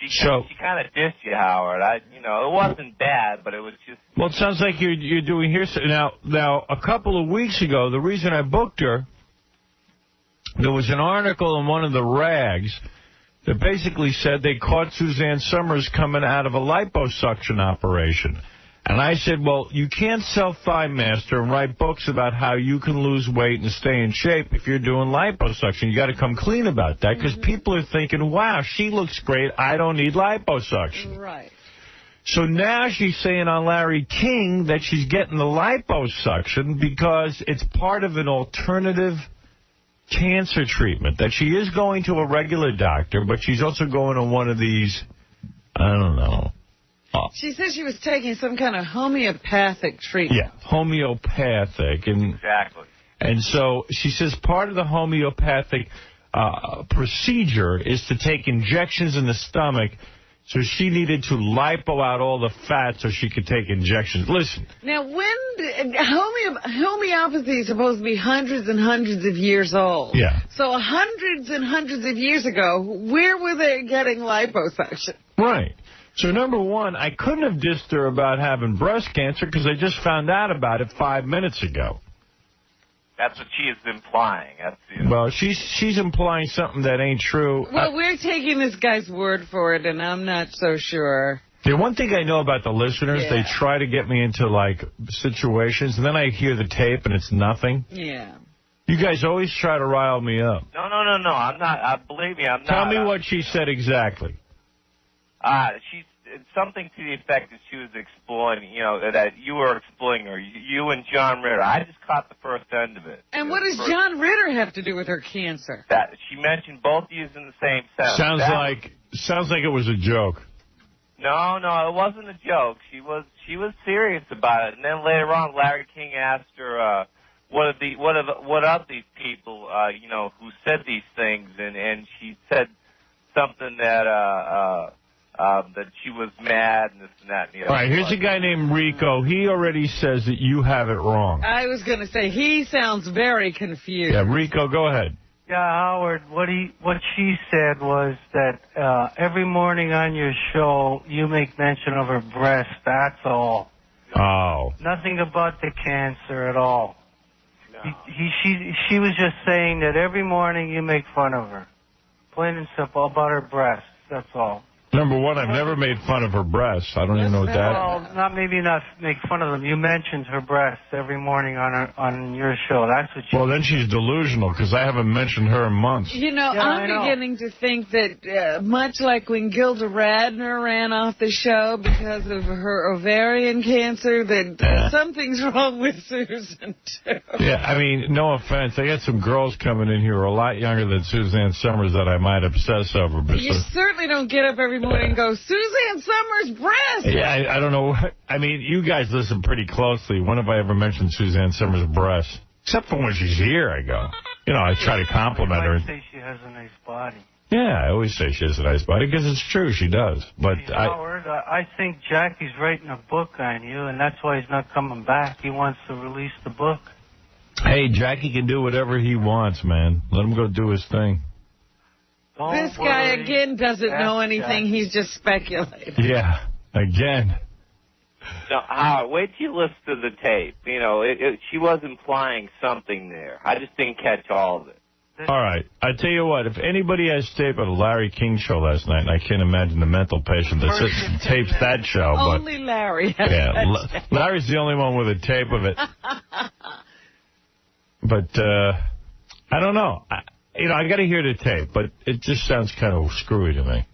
She kind of dissed you, Howard. It wasn't bad, but it was just... Well, it sounds like you're doing here now. A couple of weeks ago, the reason I booked her, there was an article in one of the rags that basically said they caught Suzanne Summers coming out of a liposuction operation. And I said, well, you can't sell Thigh Master and write books about how you can lose weight and stay in shape if you're doing liposuction. You got to come clean about that, because people are thinking, wow, she looks great. I don't need liposuction. Right. So now she's saying on Larry King that she's getting the liposuction because it's part of an alternative cancer treatment, that she is going to a regular doctor, but she's also going to one of these, I don't know. She said she was taking some kind of homeopathic treatment. Yeah, homeopathic. Exactly. And so she says part of the homeopathic procedure is to take injections in the stomach. So she needed to lipo out all the fat so she could take injections. Listen. Now, homeopathy is supposed to be hundreds and hundreds of years old. Yeah. So hundreds and hundreds of years ago, where were they getting liposuction? Right. So, number one, I couldn't have dissed her about having breast cancer because I just found out about it 5 minutes ago. That's what she is implying. Well, she's implying something that ain't true. Well, we're taking this guy's word for it, and I'm not so sure. The one thing I know about the listeners, they try to get me into, like, situations, and then I hear the tape, and it's nothing. Yeah. You guys always try to rile me up. No. I'm not. Believe me, I'm not. Tell me what she said exactly. It's something to the effect that she was exploiting, that you were exploiting her, you and John Ritter. I just caught the first end of it. And what does John Ritter have to do with her cancer? That she mentioned both of you in the same sentence. Sounds like it was a joke. No, it wasn't a joke. She was serious about it. And then later on, Larry King asked her, what of these people, who said these things, and she said something that she was mad and this and that. And the other. All right, here's a guy named Rico. He already says that you have it wrong. I was going to say, he sounds very confused. Yeah, Rico, go ahead. Yeah, Howard, what she said was that every morning on your show, you make mention of her breast, that's all. Oh. Nothing about the cancer at all. No. She was just saying that every morning you make fun of her. Plain and simple, about her breasts, that's all. Number one, I've never made fun of her breasts. I don't even know what that is. Well, maybe not make fun of them. You mentioned her breasts every morning on your show. That's what you... Well, then she's delusional, because I haven't mentioned her in months. I'm beginning to think that much like when Gilda Radner ran off the show because of her ovarian cancer, that something's wrong with Susan, too. Yeah, I mean, no offense. I got some girls coming in here who are a lot younger than Suzanne Summers that I might obsess over. But you certainly don't get up every morning and go, Suzanne Summers' breast. Yeah, I don't know. I mean, you guys listen pretty closely. When have I ever mentioned Suzanne Summers' breasts? Except for when she's here, I go. You know, I try to compliment her. I say she has a nice body. Yeah, I always say she has a nice body because it's true, she does. But Howard, I think Jackie's writing a book on you, and that's why he's not coming back. He wants to release the book. Hey, Jackie can do whatever he wants, man. Let him go do his thing. This guy, again, doesn't know anything. He's just speculating. Yeah, again. No, Howard, wait till you listen to the tape. You know, she was implying something there. I just didn't catch all of it. All right. I tell you what, if anybody has tape of the Larry King show last night, and I can't imagine the mental patient that sits and tapes that show. Only Larry has that tape. Larry's the only one with a tape of it. But, I don't know. I got to hear the tape, but it just sounds kind of screwy to me.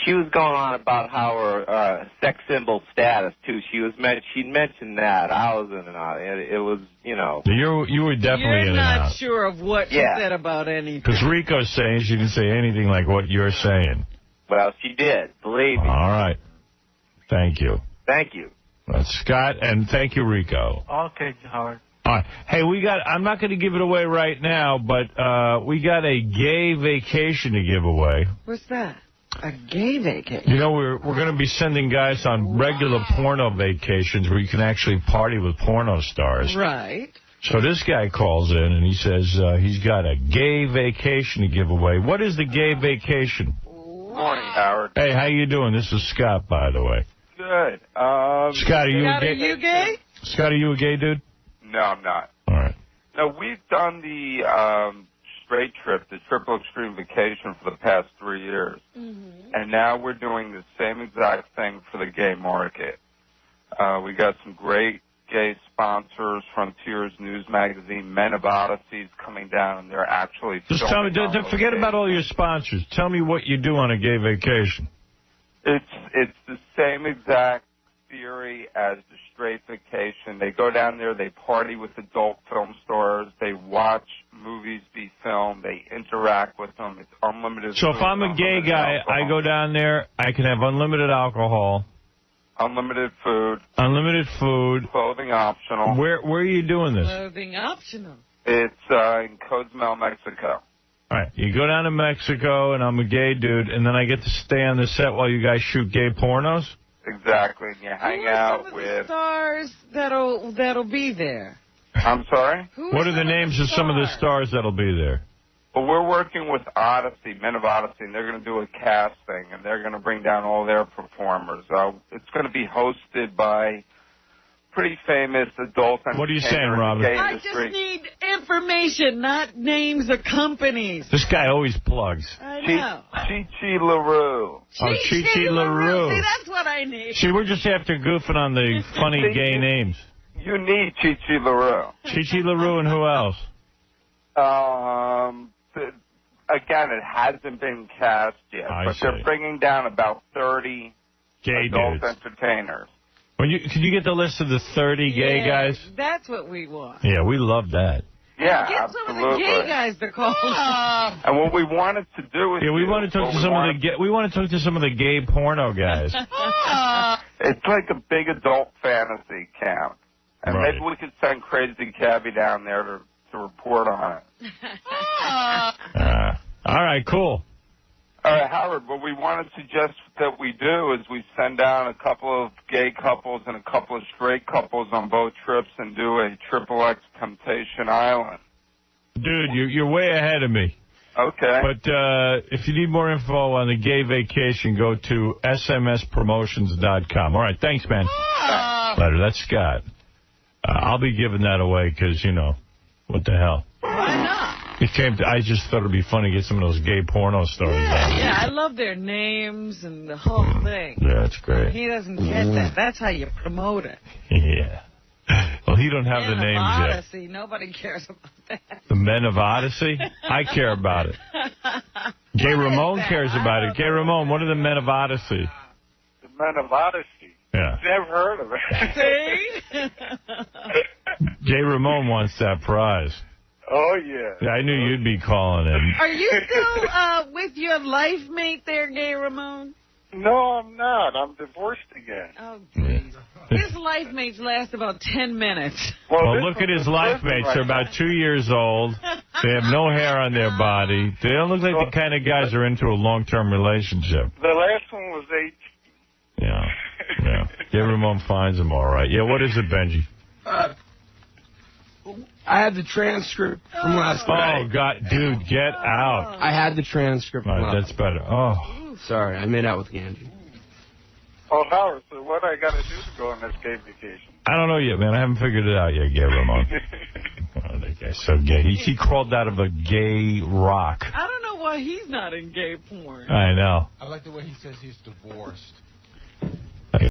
She was going on about how her sex symbol status, too. She'd mentioned that. I was in and out. It was, you know. You were definitely in and out. You're not sure of what she said about anything. Because Rico's saying she didn't say anything like what you're saying. Well, she did. Believe me. All right. Thank you. Thank you. Scott, and thank you, Rico. Okay, Howard. All right. Hey, I'm not going to give it away right now, but we got a gay vacation to give away. What's that? A gay vacation? You know, we're going to be sending guys on regular porno vacations where you can actually party with porno stars. Right. So this guy calls in and he says he's got a gay vacation to give away. What is the gay vacation? Morning, Howard. Hey, how you doing? This is Scott, by the way. Good. Scott, are you a gay? Are you gay? Scott, are you a gay dude? No, I'm not. All right. No, we've done the straight trip, the Triple Extreme Vacation for the past 3 years. Mm-hmm. And now we're doing the same exact thing for the gay market. We got some great gay sponsors, Frontiers News Magazine, Men of Odysseys coming down, and they're actually just tell me, forget about all your sponsors. Tell me what you do on a gay vacation. It's the same exact theory as the straight vacation. They go down there, they party with adult film stars, they watch movies be filmed, they interact with them. It's unlimited. So if I'm a gay guy, I go down there, I can have unlimited alcohol. Unlimited food. Unlimited food. Clothing optional. Where are you doing this? Clothing optional. It's in 𝗏𝗏𝗄, Mexico. All right, you go down to Mexico, and I'm a gay dude, and then I get to stay on the set while you guys shoot gay pornos? Exactly, and you hang out with the stars that'll be there. I'm sorry? What are the names of some of the stars that'll be there? Well, we're working with Odyssey, Men of Odyssey, and they're going to do a casting, and they're going to bring down all their performers. It's going to be hosted by pretty famous adult entertainers. What are you saying, Robin? I just need information, not names of companies. This guy always plugs. I know. 𝗛𝗏𝗄𝗏 LaRue. 𝗛𝗏𝗄𝗏 LaRue. See, that's what I need. See, we're just after goofing on the funny gay names. You need 𝗛𝗏𝗏𝗏 LaRue. 𝗛𝗏𝗏 LaRue and who else? Again, it hasn't been cast yet, but they're bringing down about 30 gay adult dudes. entertainers. Can you get the list of the 30 gay guys? That's what we want. Yeah, we love that. Yeah, Get absolutely. some of the gay guys to call. And what we wanted to do is we want to talk to some of the gay porno guys. It's like a big adult fantasy camp, and Right. maybe we could send Crazy Cabby down there to report on it. All right, cool. All right, Howard, what we want to suggest that we do is we send down a couple of gay couples and a couple of straight couples on both trips and do a XXX Temptation Island. Dude, you're way ahead of me. Okay. But if you need more info on the gay vacation, go to smspromotions.com. All right, thanks, man. Later, that's Scott. I'll be giving that away because, what the hell. Why not? I just thought it'd be funny to get some of those gay porno stories out. Yeah, I love their names and the whole thing. Yeah, that's great. He doesn't get that. That's how you promote it. Yeah. Well, he don't have the names Odyssey. yet. Nobody cares about that. The Men of Odyssey? I care about it. Gay Ramon cares about it. Gay Ramon, what are the Men of Odyssey? The Men of Odyssey. Yeah. Never heard of it. See? Gay Ramon wants that prize. Oh, yeah. Yeah, I knew you'd be calling him. Are you still with your life mate there, Gay Ramon? No, I'm not. I'm divorced again. Oh, geez. His life mates last about 10 minutes. Well, look at his life mates. They're about 2 years old. They have no hair on their body. They don't look like the kind of guys who are into a long-term relationship. The last one was 8. Yeah. Everyone finds them all right. Yeah, what is it, Benji? I had the transcript from last night. Oh, God, dude, get out. I had the transcript from last That's better. Oh. Sorry, I made out with Angie. Oh, Howard, so what I got to do to go on this gay vacation? I don't know yet, man. I haven't figured it out yet, Gay Ramon. Oh, that guy's so gay. He crawled out of a gay rock. I don't know why he's not in gay porn. I know. I like the way he says he's divorced.